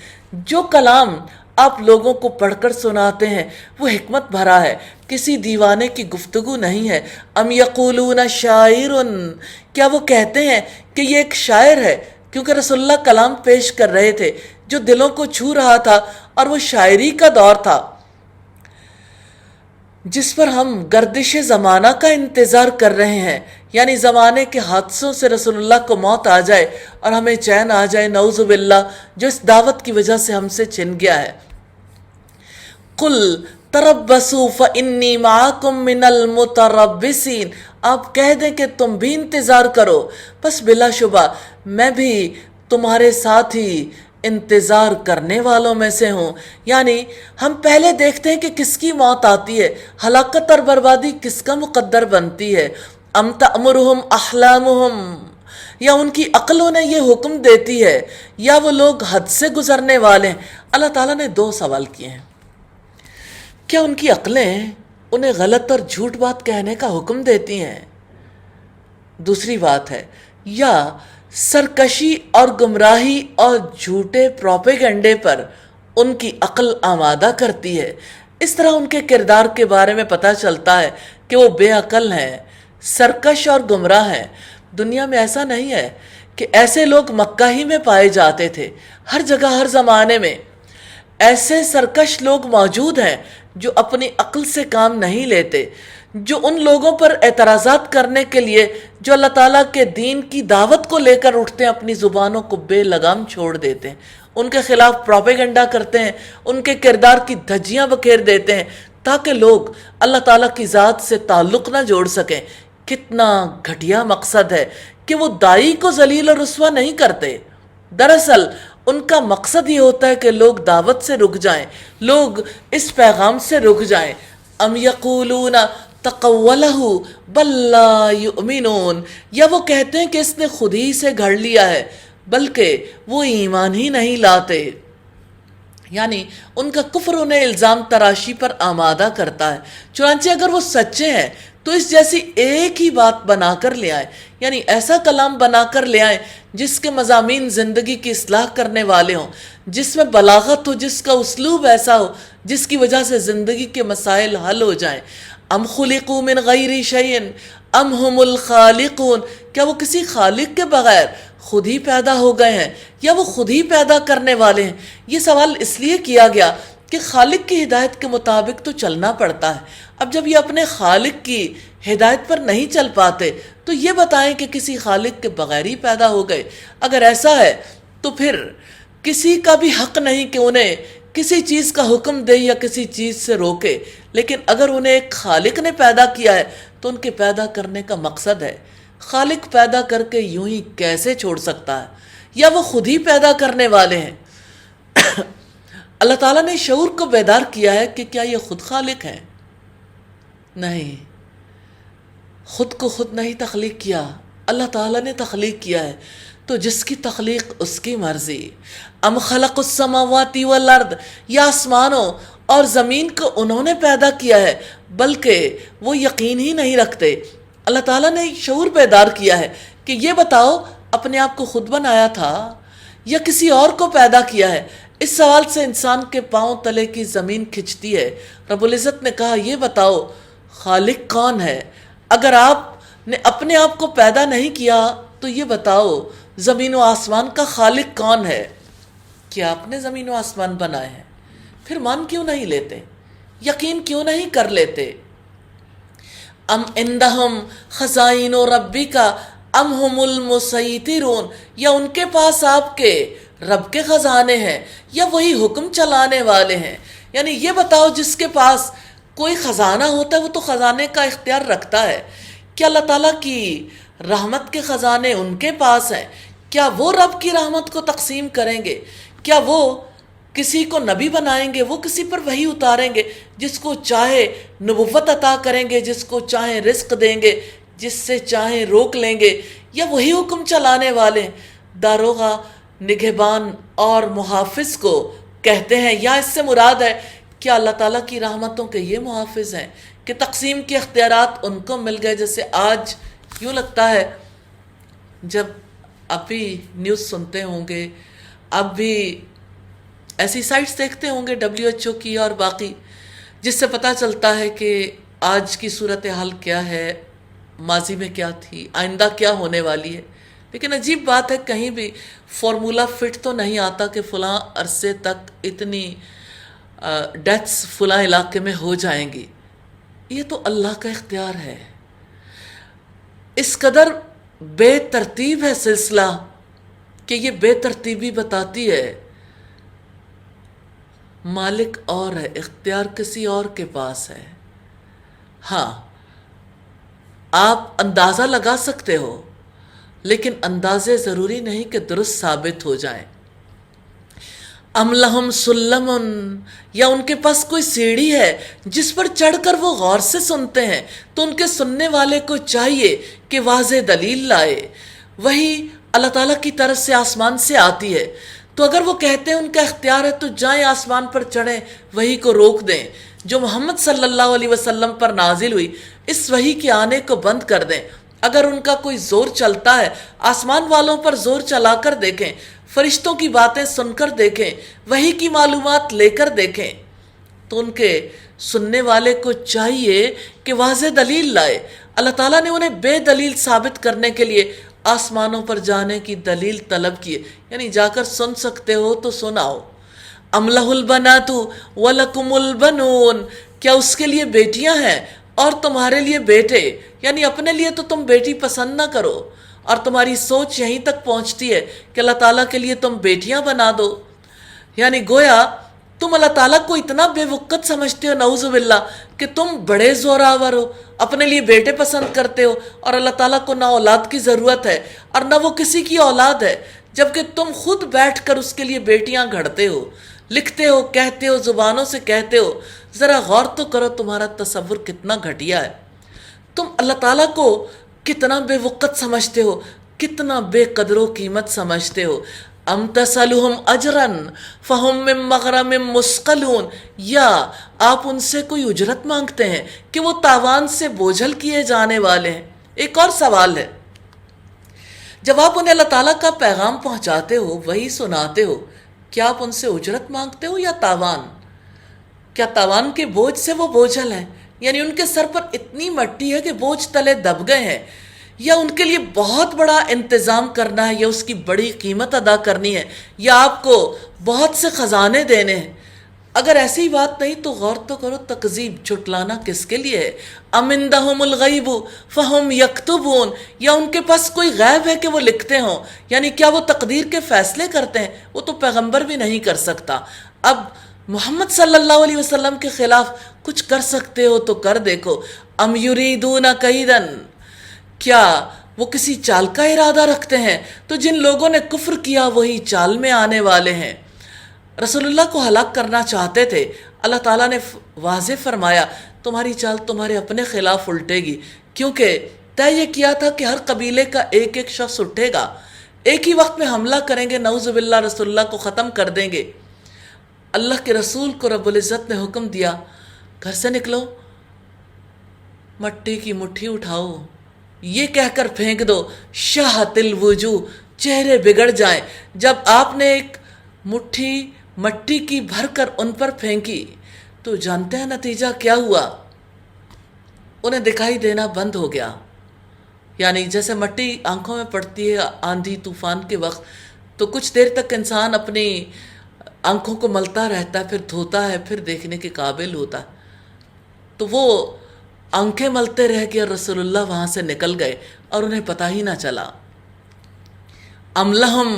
Speaker 1: جو کلام آپ لوگوں کو پڑھ کر سناتے ہیں وہ حکمت بھرا ہے، کسی دیوانے کی گفتگو نہیں ہے۔ ام یقولون شاعر، کیا وہ کہتے ہیں کہ یہ ایک شاعر ہے؟ کیونکہ رسول اللہ کلام پیش کر رہے تھے جو دلوں کو چھو رہا تھا، اور وہ شاعری کا دور تھا جس پر ہم گردش زمانہ کا انتظار کر رہے ہیں، یعنی زمانے کے حادثوں سے رسول اللہ کو موت آ جائے اور ہمیں چین آ جائے، نعوذ باللہ، جو اس دعوت کی وجہ سے ہم سے چھن گیا ہے۔ قُلْ تَرَبَّصُوا فَإِنِّي مَعَكُمْ مِنَ الْمُتَرَبِّصِينَ، آپ کہہ دیں کہ تم بھی انتظار کرو، بس بلا شبہ میں بھی تمہارے ساتھ ہی انتظار کرنے والوں میں سے ہوں۔ یعنی ہم پہلے دیکھتے ہیں کہ کس کی موت آتی ہے، ہلاکت اور بربادی کس کا مقدر بنتی ہے۔ ام تأمرہم احلامہم، یا ان کی عقل انہیں یہ حکم دیتی ہے، یا وہ لوگ حد سے گزرنے والے ہیں۔ اللہ تعالیٰ نے 2 سوال کیے ہیں، کیا ان کی عقلیں انہیں غلط اور جھوٹ بات کہنے کا حکم دیتی ہیں؟ دوسری بات ہے، یا سرکشی اور گمراہی اور جھوٹے پروپیگنڈے پر ان کی عقل آمادہ کرتی ہے۔ اس طرح ان کے کردار کے بارے میں پتہ چلتا ہے کہ وہ بے عقل ہیں، سرکش اور گمراہ ہیں۔ دنیا میں ایسا نہیں ہے کہ ایسے لوگ مکہ ہی میں پائے جاتے تھے، ہر جگہ ہر زمانے میں ایسے سرکش لوگ موجود ہیں جو اپنی عقل سے کام نہیں لیتے، جو ان لوگوں پر اعتراضات کرنے کے لیے جو اللہ تعالیٰ کے دین کی دعوت کو لے کر اٹھتے ہیں اپنی زبانوں کو بے لگام چھوڑ دیتے ہیں، ان کے خلاف پروپیگنڈا کرتے ہیں، ان کے کردار کی دھجیاں بکھیر دیتے ہیں تاکہ لوگ اللہ تعالیٰ کی ذات سے تعلق نہ جوڑ سکیں۔ کتنا گھٹیا مقصد ہے کہ وہ داعی کو ذلیل اور رسوا نہیں کرتے، دراصل ان کا مقصد یہ ہوتا ہے کہ لوگ دعوت سے رک جائیں، لوگ اس پیغام سے رک جائیں۔ ام یقولون تقولہ بل لا یؤمنون، یا وہ کہتے ہیں کہ اس نے خود ہی سے گھڑ لیا ہے بلکہ وہ ایمان ہی نہیں لاتے۔ یعنی ان کا کفر انہیں الزام تراشی پر آمادہ کرتا ہے، چنانچہ اگر وہ سچے ہیں تو اس جیسی ایک ہی بات بنا کر لے آئیں، یعنی ایسا کلام بنا کر لے آئیں جس کے مضامین زندگی کی اصلاح کرنے والے ہوں، جس میں بلاغت ہو، جس کا اسلوب ایسا ہو جس کی وجہ سے زندگی کے مسائل حل ہو جائیں۔ ام خلقوا من غیر شیء ام هم الخالقون، کیا وہ کسی خالق کے بغیر خود ہی پیدا ہو گئے ہیں یا وہ خود ہی پیدا کرنے والے ہیں؟ یہ سوال اس لیے کیا گیا کہ خالق کی ہدایت کے مطابق تو چلنا پڑتا ہے۔ اب جب یہ اپنے خالق کی ہدایت پر نہیں چل پاتے تو یہ بتائیں کہ کسی خالق کے بغیر ہی پیدا ہو گئے۔ اگر ایسا ہے تو پھر کسی کا بھی حق نہیں کہ انہیں کسی چیز کا حکم دے یا کسی چیز سے روکے، لیکن اگر انہیں ایک خالق نے پیدا کیا ہے تو ان کے پیدا کرنے کا مقصد ہے۔ خالق پیدا کر کے یوں ہی کیسے چھوڑ سکتا ہے؟ یا وہ خود ہی پیدا کرنے والے ہیں؟ اللہ تعالیٰ نے شعور کو بیدار کیا ہے کہ کیا یہ خود خالق ہیں؟ نہیں، خود کو خود نہیں تخلیق کیا، اللہ تعالیٰ نے تخلیق کیا ہے، تو جس کی تخلیق اس کی مرضی۔ ام خلق السماوات والارض، یا آسمانوں اور زمین کو انہوں نے پیدا کیا ہے، بلکہ وہ یقین ہی نہیں رکھتے۔ اللہ تعالیٰ نے شعور بیدار کیا ہے کہ یہ بتاؤ اپنے آپ کو خود بنایا تھا یا کسی اور کو پیدا کیا ہے؟ اس سوال سے انسان کے پاؤں تلے کی زمین کھنچتی ہے۔ رب العزت نے کہا یہ بتاؤ خالق کون ہے؟ اگر آپ نے اپنے آپ کو پیدا نہیں کیا تو یہ بتاؤ زمین و آسمان کا خالق کون ہے؟ کیا آپ نے زمین و آسمان بنائے ہیں؟ پھر مان کیوں نہیں لیتے؟ یقین کیوں نہیں کر لیتے؟ ام عندہم خزائن ربک ام ہم المسیطرون، یا ان کے پاس آپ کے رب کے خزانے ہیں یا وہی حکم چلانے والے ہیں؟ یعنی یہ بتاؤ جس کے پاس کوئی خزانہ ہوتا ہے وہ تو خزانے کا اختیار رکھتا ہے، کیا اللہ تعالیٰ کی رحمت کے خزانے ان کے پاس ہیں؟ کیا وہ رب کی رحمت کو تقسیم کریں گے؟ کیا وہ کسی کو نبی بنائیں گے؟ وہ کسی پر وحی اتاریں گے؟ جس کو چاہے نبوت عطا کریں گے، جس کو چاہے رزق دیں گے، جس سے چاہے روک لیں گے، یا وہی حکم چلانے والے داروغہ، نگہبان اور محافظ کو کہتے ہیں؟ یا اس سے مراد ہے کیا اللہ تعالیٰ کی رحمتوں کے یہ محافظ ہیں کہ تقسیم کے اختیارات ان کو مل گئے؟ جیسے آج یوں لگتا ہے، جب اب بھی نیوز سنتے ہوں گے، اب بھی ایسی سائٹس دیکھتے ہوں گے WHO کی اور باقی، جس سے پتہ چلتا ہے کہ آج کی صورتحال کیا ہے، ماضی میں کیا تھی، آئندہ کیا ہونے والی ہے۔ لیکن عجیب بات ہے، کہیں بھی فارمولا فٹ تو نہیں آتا کہ فلاں عرصے تک اتنی ڈیتھس فلاں علاقے میں ہو جائیں گی۔ یہ تو اللہ کا اختیار ہے۔ اس قدر بے ترتیب ہے سلسلہ کہ یہ بے ترتیبی بتاتی ہے مالک اور ہے، اختیار کسی اور کے پاس ہے۔ ہاں، آپ اندازہ لگا سکتے ہو، لیکن اندازے ضروری نہیں کہ درست ثابت ہو جائیں۔ ام لہم سلم، یا ان کے پاس کوئی سیڑھی ہے جس پر چڑھ کر وہ غور سے سنتے ہیں، تو ان کے سننے والے کو چاہیے کہ واضح دلیل لائے۔ وہی اللہ تعالیٰ کی طرف سے آسمان سے آتی ہے، تو اگر وہ کہتے ہیں ان کا اختیار ہے تو جائیں آسمان پر چڑھیں، وہی کو روک دیں جو محمد صلی اللہ علیہ وسلم پر نازل ہوئی، اس وحی کے آنے کو بند کر دیں۔ اگر ان کا کوئی زور چلتا ہے، آسمان والوں پر زور چلا کر دیکھیں، فرشتوں کی باتیں سن کر دیکھیں، وحی کی معلومات لے کر دیکھیں، تو ان کے سننے والے کو چاہیے کہ واضح دلیل لائے۔ اللہ تعالیٰ نے انہیں بے دلیل ثابت کرنے کے لیے آسمانوں پر جانے کی دلیل طلب کی، یعنی جا کر سن سکتے ہو تو سناؤ۔ ام لہ البنات ولکم البنون، کیا اس کے لیے بیٹیاں ہیں اور تمہارے لیے بیٹے؟ یعنی اپنے لیے تو تم بیٹی پسند نہ کرو، اور تمہاری سوچ یہیں تک پہنچتی ہے کہ اللہ تعالیٰ کے لیے تم بیٹیاں بنا دو۔ یعنی گویا تم اللہ تعالیٰ کو اتنا بے وقت سمجھتے ہو، نعوذ باللہ، کہ تم بڑے زوراور ہو، اپنے لیے بیٹے پسند کرتے ہو، اور اللہ تعالیٰ کو نہ اولاد کی ضرورت ہے اور نہ وہ کسی کی اولاد ہے، جبکہ تم خود بیٹھ کر اس کے لیے بیٹیاں گھڑتے ہو، لکھتے ہو، کہتے ہو، زبانوں سے کہتے ہو۔ ذرا غور تو کرو تمہارا تصور کتنا گھٹیا ہے، تم اللہ تعالیٰ کو کتنا بے وقت سمجھتے ہو، کتنا بے قدر و قیمت سمجھتے ہو۔ ام تسألہم اجرا فہم من مغرم مثقلون، یا آپ ان سے کوئی اجرت مانگتے ہیں کہ وہ تاوان سے بوجھل کیے جانے والے ہیں؟ ایک اور سوال ہے، جب آپ انہیں اللہ تعالیٰ کا پیغام پہنچاتے ہو، وہی سناتے ہو، کیا آپ ان سے اجرت مانگتے ہو یا تاوان؟ کیا تاوان کے بوجھ سے وہ بوجھل ہیں؟ یعنی ان کے سر پر اتنی مٹی ہے کہ بوجھ تلے دب گئے ہیں، یا ان کے لیے بہت بڑا انتظام کرنا ہے، یا اس کی بڑی قیمت ادا کرنی ہے، یا آپ کو بہت سے خزانے دینے ہیں؟ اگر ایسی بات نہیں تو غور تو کرو، تکذیب، جھٹلانا کس کے لیے ہے؟ ام عندہم الغیب فہم یکتبون، یا ان کے پاس کوئی غیب ہے کہ وہ لکھتے ہوں؟ یعنی کیا وہ تقدیر کے فیصلے کرتے ہیں؟ وہ تو پیغمبر بھی نہیں کر سکتا۔ اب محمد صلی اللہ علیہ وسلم کے خلاف کچھ کر سکتے ہو تو کر دیکھو۔ ام یریدون کیدن، کیا وہ کسی چال کا ارادہ رکھتے ہیں؟ تو جن لوگوں نے کفر کیا وہی چال میں آنے والے ہیں۔ رسول اللہ کو ہلاک کرنا چاہتے تھے، اللہ تعالیٰ نے واضح فرمایا تمہاری چال تمہارے اپنے خلاف الٹے گی، کیونکہ طے یہ کیا تھا کہ ہر قبیلے کا ایک ایک شخص اٹھے گا، ایک ہی وقت میں حملہ کریں گے، نعوذ باللہ رسول اللہ کو ختم کر دیں گے۔ اللہ کے رسول کو رب العزت نے حکم دیا، گھر سے نکلو، مٹی کی مٹھی اٹھاؤ، یہ کہہ کر پھینک دو، شاہت الوجوہ، چہرے بگڑ جائیں۔ جب آپ نے ایک مٹھی مٹی کی بھر کر ان پر پھینکی تو جانتے ہیں نتیجہ کیا ہوا؟ انہیں دکھائی دینا بند ہو گیا، یعنی جیسے مٹی آنکھوں میں پڑتی ہے آندھی طوفان کے وقت تو کچھ دیر تک انسان اپنی آنکھوں کو ملتا رہتا ہے، پھر دھوتا ہے، پھر دیکھنے کے قابل ہوتا ہے، تو وہ آنکھیں ملتے رہ گئے اور رسول اللہ وہاں سے نکل گئے اور انہیں پتہ ہی نہ چلا۔ ام لہم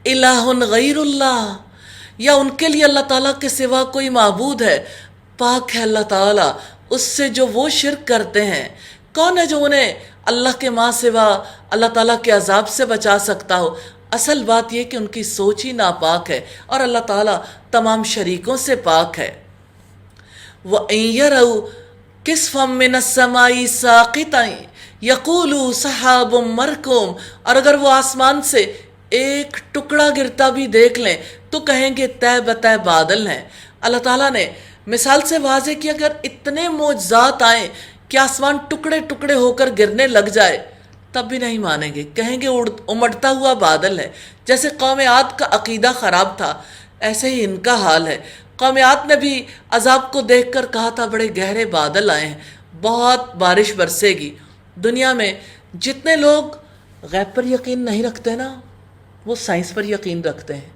Speaker 1: الہ غیر اللہ، یا ان کے لیے اللہ تعالیٰ کے سوا کوئی معبود ہے؟ پاک ہے اللہ تعالیٰ اس سے جو وہ شرک کرتے ہیں۔ کون ہے جو انہیں اللہ کے ماں سوا اللہ تعالیٰ کے عذاب سے بچا سکتا ہو؟ اصل بات یہ کہ ان کی سوچ ہی ناپاک ہے اور اللہ تعالیٰ تمام شریکوں سے پاک ہے۔ وَإِن يَرَوْا كِسْفًا مِّنَ السَّمَاءِ سَاقِطًا يَقُولُوا سَحَابٌ مَّرْكُومٌ، اور اگر وہ آسمان سے ایک ٹکڑا گرتا بھی دیکھ لیں تو کہیں گے طے بطے بادل ہیں۔ اللہ تعالیٰ نے مثال سے واضح کیا، اگر اتنے معجزات آئیں کہ آسمان ٹکڑے ٹکڑے ہو کر گرنے لگ جائے تب بھی نہیں مانیں گے، کہیں گے امڑتا ہوا بادل ہے۔ جیسے قوم عاد کا عقیدہ خراب تھا، ایسے ہی ان کا حال ہے۔ قوم عاد نے بھی عذاب کو دیکھ کر کہا تھا بڑے گہرے بادل آئے ہیں، بہت بارش برسے گی۔ دنیا میں جتنے لوگ غیب پر یقین نہیں رکھتے نا، وہ سائنس پر یقین رکھتے ہیں۔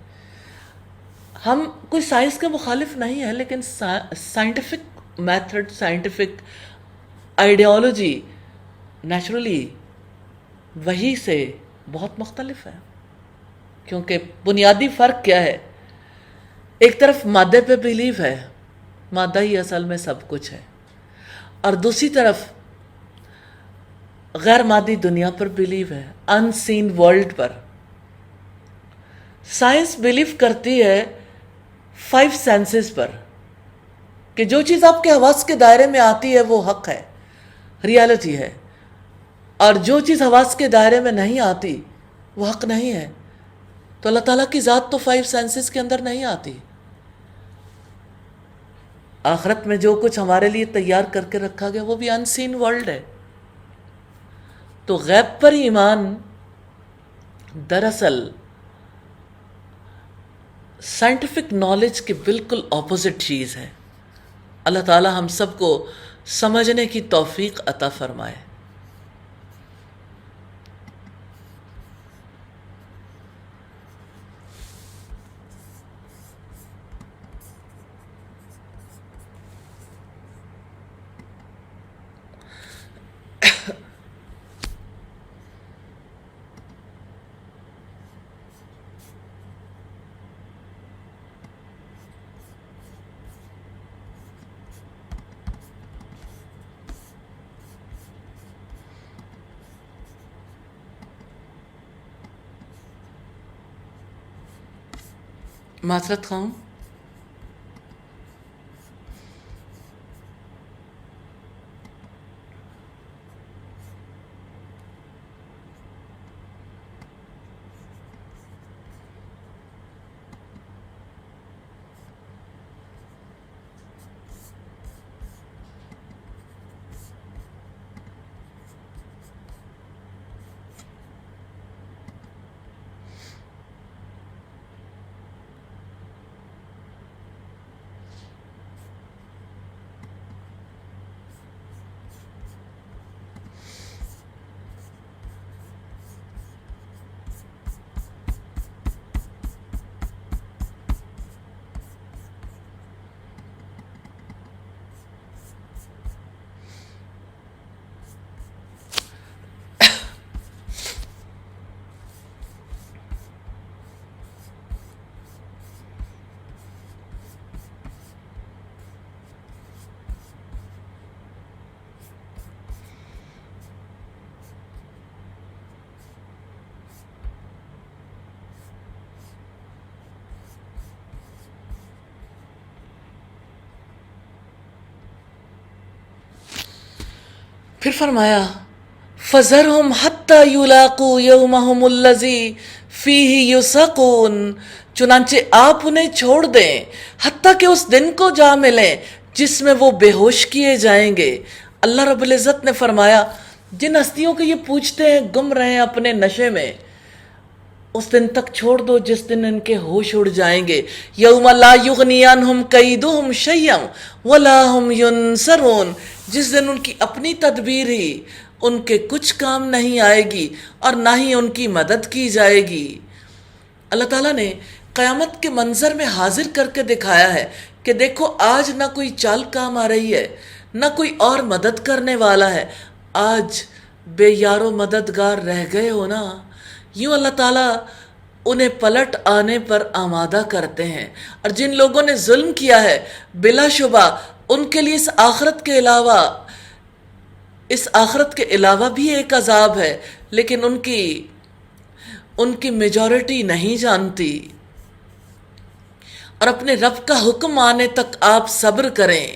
Speaker 1: ہم کوئی سائنس کے مخالف نہیں ہیں، لیکن scientific method, scientific ideology naturally وہی سے بہت مختلف ہے، کیونکہ بنیادی فرق کیا ہے؟ ایک طرف مادے پہ بیلیو ہے، مادہ ہی اصل میں سب کچھ ہے، اور دوسری طرف غیر مادی دنیا پر بیلیو ہے، ان سین ورلڈ پر۔ سائنس بیلیو کرتی ہے 5 سینسز پر، کہ جو چیز آپ کے حواس کے دائرے میں آتی ہے وہ حق ہے، ریالٹی ہے، اور جو چیز حواس کے دائرے میں نہیں آتی وہ حق نہیں ہے۔ تو اللہ تعالیٰ کی ذات تو 5 سینسز کے اندر نہیں آتی۔ آخرت میں جو کچھ ہمارے لیے تیار کر کے رکھا گیا وہ بھی ان سین ورلڈ ہے۔ تو غیب پر ایمان دراصل سائنٹیفک نالج کے بالکل اپوزٹ چیز ہے۔ اللہ تعالیٰ ہم سب کو سمجھنے کی توفیق عطا فرمائے۔ معذرت خواہوں، پھر فرمایا فَذَرْهُمْ حَتَّى يُلَاقُوا يَوْمَهُمُ الَّذِي فِيهِ يُسَقُونَ، چنانچہ آپ انہیں چھوڑ دیں حتیٰ کہ اس دن کو جا ملیں جس میں وہ بے ہوش کیے جائیں گے۔ اللہ رب العزت نے فرمایا جن ہستیوں کو یہ پوچھتے ہیں گم رہے ہیں اپنے نشے میں، اس دن تک چھوڑ دو جس دن ان کے ہوش اڑ جائیں گے۔ یوم لا یغنی عنہم کیدہم شیئا ولا ہم ینصرون، جس دن ان کی اپنی تدبیر ہی ان کے کچھ کام نہیں آئے گی اور نہ ہی ان کی مدد کی جائے گی۔ اللہ تعالیٰ نے قیامت کے منظر میں حاضر کر کے دکھایا ہے کہ دیکھو آج نہ کوئی چال کام آ رہی ہے، نہ کوئی اور مدد کرنے والا ہے، آج بے یار و مددگار رہ گئے ہو نا۔ یوں اللہ تعالیٰ انہیں پلٹ آنے پر آمادہ کرتے ہیں، اور جن لوگوں نے ظلم کیا ہے بلا شبہ ان کے لیے اس آخرت کے علاوہ بھی ایک عذاب ہے، لیکن ان کی میجورٹی نہیں جانتی۔ اور اپنے رب کا حکم آنے تک آپ صبر کریں۔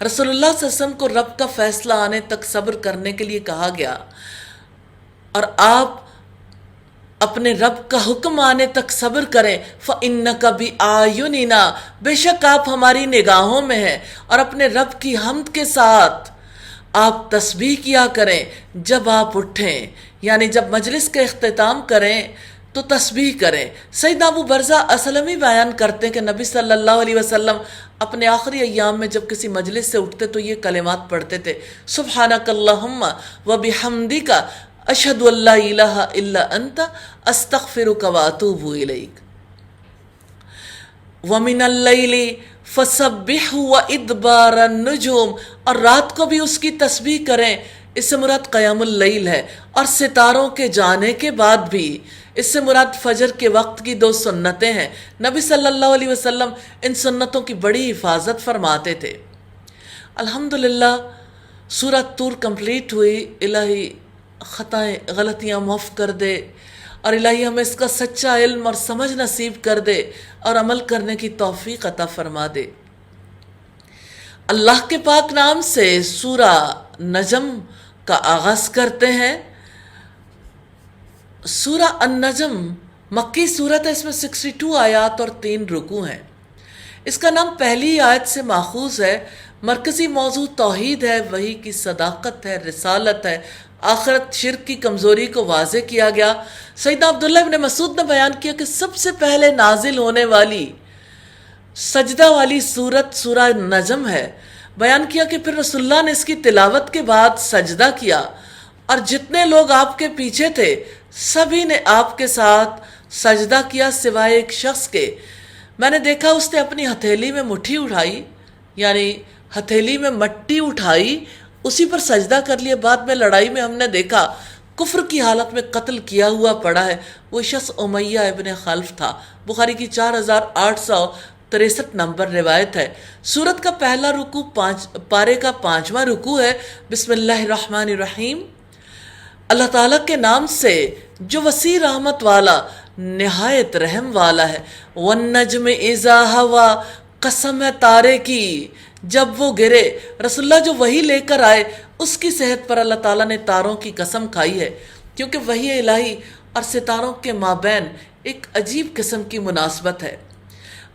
Speaker 1: رسول اللہ صلی اللہ علیہ وسلم کو رب کا فیصلہ آنے تک صبر کرنے کے لیے کہا گیا، اور آپ اپنے رب کا حکم آنے تک صبر کریں۔ فَإِنَّكَ بِأَعْيُنِنَا، بے شک آپ ہماری نگاہوں میں ہیں۔ اور اپنے رب کی حمد کے ساتھ آپ تسبیح کیا کریں جب آپ اٹھیں، یعنی جب مجلس کا اختتام کریں تو تسبیح کریں۔ سیدنا ابو برزہ اسلمی بیان کرتے ہیں کہ نبی صلی اللہ علیہ وسلم اپنے آخری ایام میں جب کسی مجلس سے اٹھتے تو یہ کلمات پڑھتے تھے، سبحانک اللہم وبحمدک اشہد ان لا الہ الا انت استغفرک واتوب الیک۔ وَمِنَ اللَّيْلِ فَسَبِّحْهُ وَإِدْبَارَ النُّجُومِ، اور رات کو بھی اس کی تسبیح کریں، اس سے مراد قیام اللیل ہے، اور ستاروں کے جانے کے بعد بھی، اس سے مراد فجر کے وقت کی 2 سنتیں ہیں۔ نبی صلی اللہ علیہ وسلم ان سنتوں کی بڑی حفاظت فرماتے تھے۔ الحمدللہ سورہ طور کمپلیٹ ہوئی۔ الہی خطائیں غلطیاں معاف کر دے، اور الہی ہمیں اس کا سچا علم اور سمجھ نصیب کر دے اور عمل کرنے کی توفیق عطا فرما دے۔ اللہ کے پاک نام سے سورہ نجم کا آغاز کرتے ہیں۔ سورہ النجم مکی سورت ہے، اس میں 62 آیات اور 3 رکوع ہیں۔ اس کا نام پہلی آیت سے ماخوذ ہے۔ مرکزی موضوع توحید ہے، وحی کی صداقت ہے، رسالت ہے، آخرت شرک کی کمزوری کو واضح کیا گیا۔ سیدنا عبداللہ ابن مسعود نے بیان کیا کہ سب سے پہلے نازل ہونے والی سجدہ والی سورت سورہ نجم ہے۔ بیان کیا کہ پھر رسول اللہ نے اس کی تلاوت کے بعد سجدہ کیا، اور جتنے لوگ آپ کے پیچھے تھے سبھی نے آپ کے ساتھ سجدہ کیا سوائے ایک شخص کے۔ میں نے دیکھا اس نے اپنی ہتھیلی میں مٹھی اٹھائی، یعنی ہتھیلی میں مٹی اٹھائی، اسی پر سجدہ کر لیا۔ بعد میں لڑائی میں ہم نے دیکھا کفر کی حالت میں قتل کیا ہوا پڑا ہے، وہ شخص امیہ ابن خلف تھا۔ بخاری کی 4863 نمبر روایت ہے۔ سورت کا پہلا رکوع پارے کا 5واں رکوع ہے۔ بسم اللہ الرحمن الرحیم، اللہ تعالیٰ کے نام سے جو وسیع رحمت والا نہایت رحم والا ہے۔ والنجم اذا ہوا، قسم ہے تارے کی جب وہ گرے۔ رسول اللہ جو وحی لے کر آئے اس کی صحت پر اللہ تعالیٰ نے تاروں کی قسم کھائی ہے، کیونکہ وحی الہی اور ستاروں کے مابین ایک عجیب قسم کی مناسبت ہے۔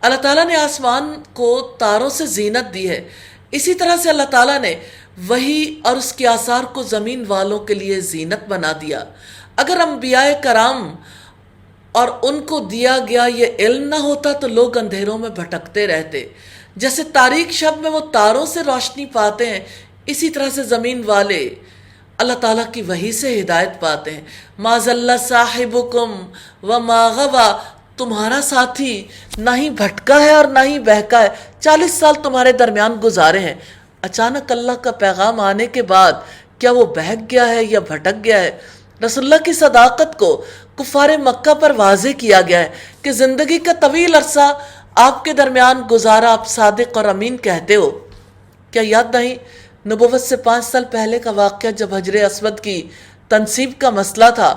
Speaker 1: اللہ تعالیٰ نے آسمان کو تاروں سے زینت دی ہے، اسی طرح سے اللہ تعالیٰ نے وحی اور اس کے آثار کو زمین والوں کے لیے زینت بنا دیا۔ اگر انبیاء کرام اور ان کو دیا گیا یہ علم نہ ہوتا تو لوگ اندھیروں میں بھٹکتے رہتے۔ جیسے تاریک شب میں وہ تاروں سے روشنی پاتے ہیں، اسی طرح سے زمین والے اللہ تعالیٰ کی وحی سے ہدایت پاتے ہیں۔ ما ضل صاحبکم وما غوی، تمہارا ساتھی نہ ہی بھٹکا ہے اور نہ ہی بہکا ہے۔ 40 سال تمہارے درمیان گزارے ہیں، اچانک اللہ کا پیغام آنے کے بعد کیا وہ بہک گیا ہے یا بھٹک گیا ہے؟ رسول اللہ کی صداقت کو کفار مکہ پر واضح کیا گیا ہے کہ زندگی کا طویل عرصہ آپ کے درمیان گزارا، آپ صادق اور امین کہتے ہو۔ کیا یاد نہیں نبوت سے 5 سال پہلے کا واقعہ، جب حجر اسود کی تنصیب کا مسئلہ تھا،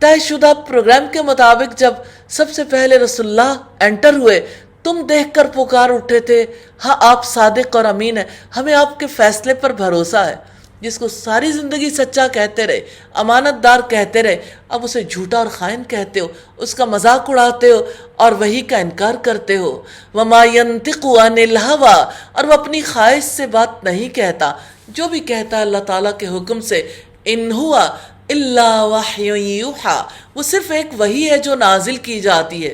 Speaker 1: طے شدہ پروگرام کے مطابق جب سب سے پہلے رسول اللہ انٹر ہوئے، تم دیکھ کر پکار اٹھے تھے، ہاں آپ صادق اور امین ہیں، ہمیں آپ کے فیصلے پر بھروسہ ہے۔ جس کو ساری زندگی سچا کہتے رہے، امانت دار کہتے رہے، اب اسے جھوٹا اور خائن کہتے ہو، اس کا مذاق اڑاتے ہو اور وحی کا انکار کرتے ہو۔ وَمَا يَنطِقُ عَنِ الْهَوَىٰ، اور وہ اپنی خواہش سے بات نہیں کہتا، جو بھی کہتا ہے اللہ تعالیٰ کے حکم سے۔ إِنْ هُوَ إِلَّا وَحْيٌ يُوحَىٰ، وہ صرف ایک وحی ہے جو نازل کی جاتی ہے۔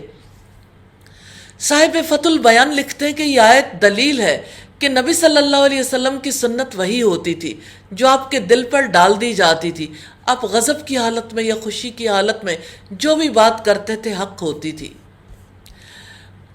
Speaker 1: صاحب فتح البیان لکھتے ہیں کہ یہ آیت دلیل ہے کہ نبی صلی اللہ علیہ وسلم کی سنت وہی ہوتی تھی جو آپ کے دل پر ڈال دی جاتی تھی۔ آپ غضب کی حالت میں یا خوشی کی حالت میں جو بھی بات کرتے تھے حق ہوتی تھی۔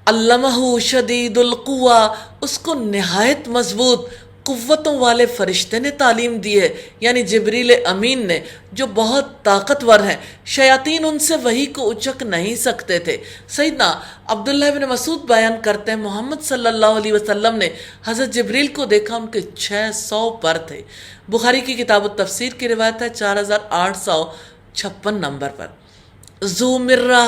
Speaker 1: علمہ شدید القوہ، اس کو نہایت مضبوط قوتوں والے فرشتے نے تعلیم دی ہے، یعنی جبریل امین نے، جو بہت طاقتور ہیں، شیاطین ان سے وحی کو اچک نہیں سکتے تھے۔ سیدنا عبداللہ بن مسعود بیان کرتے ہیں محمد صلی اللہ علیہ وسلم نے حضرت جبریل کو دیکھا، ان کے 600 پر تھے۔ بخاری کی کتاب التفسیر کی روایت ہے 4856 نمبر پر۔ ذو مرہ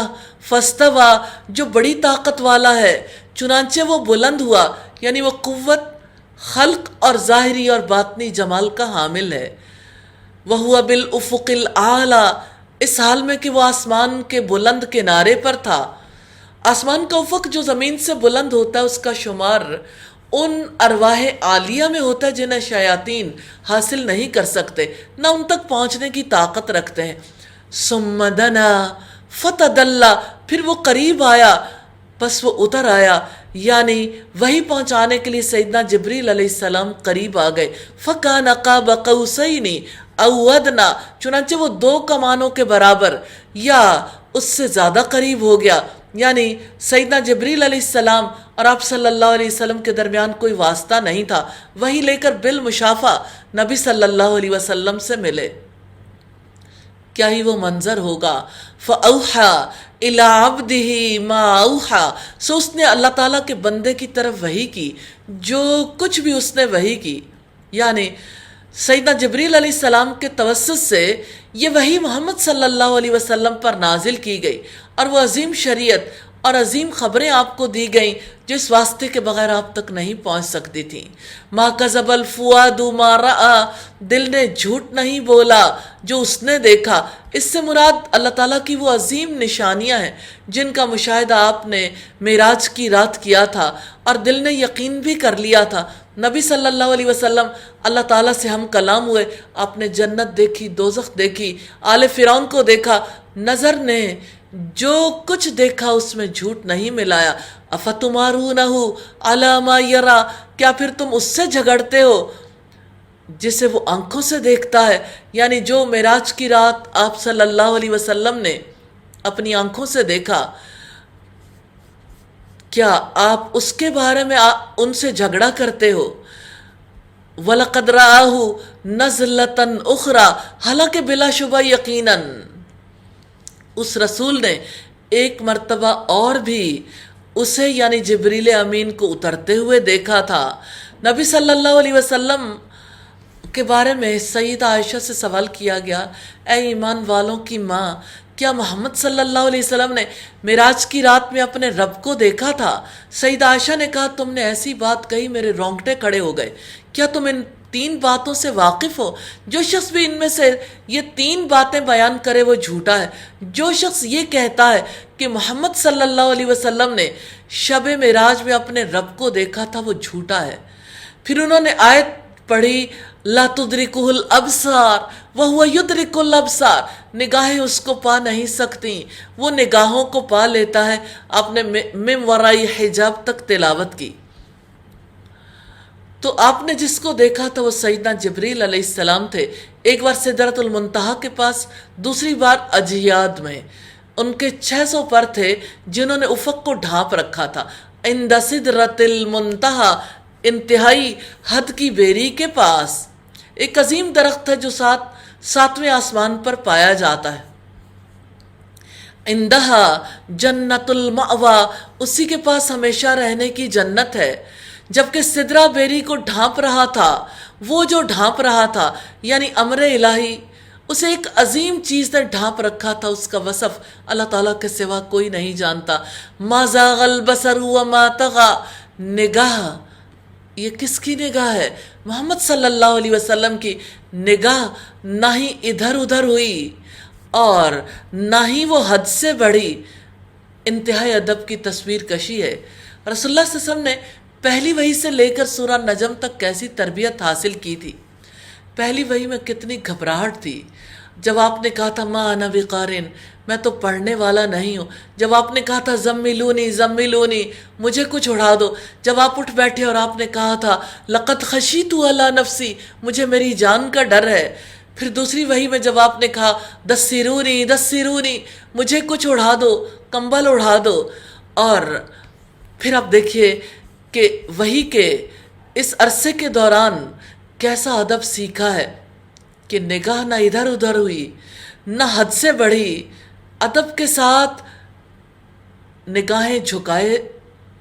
Speaker 1: فاستویٰ، جو بڑی طاقت والا ہے چنانچہ وہ بلند ہوا، یعنی وہ قوت خلق اور ظاہری اور باطنی جمال کا حامل ہے۔ وَهُوَ بِالْأُفُقِ الْأَعْلَىٰ، اس حال میں کہ وہ آسمان کے بلند کنارے پر تھا۔ آسمان کا افق جو زمین سے بلند ہوتا ہے، اس کا شمار ان ارواح عالیہ میں ہوتا ہے جنہیں شیاطین حاصل نہیں کر سکتے، نہ ان تک پہنچنے کی طاقت رکھتے ہیں۔ ثُمَّ دَنَا فَتَدَلَّىٰ، پھر وہ قریب آیا بس وہ اتر آیا، یعنی وہی پہنچانے کے لیے سیدنا جبریل علیہ السلام قریب آ گئے۔ فَكَانَ قَابَ قَوْسَيْنِ أَوْ أَدْنَىٰ، چنانچہ وہ 2 کمانوں کے برابر یا اس سے زیادہ قریب ہو گیا، یعنی سیدنا جبریل علیہ السلام اور آپ صلی اللہ علیہ وسلم کے درمیان کوئی واسطہ نہیں تھا، وہی لے کر بالمشافہ نبی صلی اللہ علیہ وسلم سے ملے۔ کیا ہی وہ منظر ہوگا۔ فَأَوْحَىٰ إِلَىٰ عَبْدِهِ مَا أَوْحَىٰ، سو اس نے اللہ تعالیٰ کے بندے کی طرف وحی کی جو کچھ بھی اس نے وحی کی، یعنی سیدنا جبریل علیہ السلام کے توسط سے یہ وحی محمد صلی اللہ علیہ وسلم پر نازل کی گئی، اور وہ عظیم شریعت اور عظیم خبریں آپ کو دی گئیں جو اس واسطے کے بغیر آپ تک نہیں پہنچ سکتی تھیں۔ ما کذب الفؤاد ما رأى، دل نے جھوٹ نہیں بولا جو اس نے دیکھا۔ اس سے مراد اللہ تعالیٰ کی وہ عظیم نشانیاں ہیں جن کا مشاہدہ آپ نے معراج کی رات کیا تھا اور دل نے یقین بھی کر لیا تھا۔ نبی صلی اللہ علیہ وسلم اللہ تعالیٰ سے ہم کلام ہوئے، آپ نے جنت دیکھی، دوزخ دیکھی، آل فرعون کو دیکھا، نظر نے جو کچھ دیکھا اس میں جھوٹ نہیں ملایا۔ افتمارونہ علی ما یری، کیا پھر تم اس سے جھگڑتے ہو جسے وہ آنکھوں سے دیکھتا ہے، یعنی جو معراج کی رات آپ صلی اللہ علیہ وسلم نے اپنی آنکھوں سے دیکھا، کیا آپ اس کے بارے میں ان سے جھگڑا کرتے ہو؟ وَلَقَدْ رَآهُ نَزْلَةً أُخْرَىٰ، حالانکہ بلا شبہ یقیناً اس رسول نے ایک مرتبہ اور بھی اسے یعنی جبریل امین کو اترتے ہوئے دیکھا تھا۔ نبی صلی اللہ علیہ وسلم کے بارے میں سیدہ عائشہ سے سوال کیا گیا، اے ایمان والوں کی ماں، کیا محمد صلی اللہ علیہ وسلم نے معراج کی رات میں اپنے رب کو دیکھا تھا؟ سیدہ عائشہ نے کہا، تم نے ایسی بات کہی میرے رونگٹے کھڑے ہو گئے۔ کیا تم ان 3 باتوں سے واقف ہو؟ جو شخص بھی ان میں سے یہ 3 باتیں بیان کرے وہ جھوٹا ہے۔ جو شخص یہ کہتا ہے کہ محمد صلی اللہ علیہ وسلم نے شب معراج میں اپنے رب کو دیکھا تھا وہ جھوٹا ہے۔ پھر انہوں نے آیت پڑھی، لا تدرکہ الابصار وہو یدرک الابصار، نگاہیں اس کو پا نہیں سکتی، وہ نگاہوں کو پا لیتا ہے۔ آپ نے من ورائی حجاب تک تلاوت کی۔ تو آپ نے جس کو دیکھا تھا وہ سیدنا جبریل علیہ السلام تھے، ایک بار سدرۃ المنتہا کے پاس، دوسری بار اجیاد میں۔ ان کے 600 پر تھے جنہوں نے افق کو ڈھانپ رکھا تھا۔ عند سدرۃ المنتہا، انتہائی حد کی بیری کے پاس ایک عظیم درخت ہے جو 7ویں آسمان پر پایا جاتا ہے۔ عندہا جنت المأویٰ، اسی کے پاس ہمیشہ رہنے کی جنت ہے۔ جبکہ سدرہ بیری کو ڈھانپ رہا تھا، وہ جو ڈھانپ رہا تھا یعنی امر الہی، اسے ایک عظیم چیز نے ڈھانپ رکھا تھا، اس کا وصف اللہ تعالیٰ کے سوا کوئی نہیں جانتا۔ ما زاغ البصر وما طغیٰ، نگاہ یہ کس کی نگاہ ہے؟ محمد صلی اللہ علیہ وسلم کی نگاہ نہ ہی ادھر ادھر ہوئی اور نہ ہی وہ حد سے بڑھی، انتہائی ادب کی تصویر کشی ہے۔ رسول اللہ صلی اللہ علیہ وسلم نے پہلی وحی سے لے کر سورہ نجم تک کیسی تربیت حاصل کی تھی۔ پہلی وحی میں کتنی گھبراہٹ تھی، جب آپ نے کہا تھا ما انا بقارن، میں تو پڑھنے والا نہیں ہوں، جب آپ نے کہا تھا زملونی زملونی، مجھے کچھ اڑا دو، جب آپ اٹھ بیٹھے اور آپ نے کہا تھا لقد خشیت علی نفسی، مجھے میری جان کا ڈر ہے، پھر دوسری وحی میں جب آپ نے کہا دسرونی دسرونی، مجھے کچھ اڑا دو، کمبل اڑا دو، اور پھر آپ دیکھیے کہ وحی کے اس عرصے کے دوران کیسا ادب سیکھا ہے کہ نگاہ نہ ادھر ادھر ہوئی نہ حد سے بڑھی، ادب کے ساتھ نگاہیں جھکائے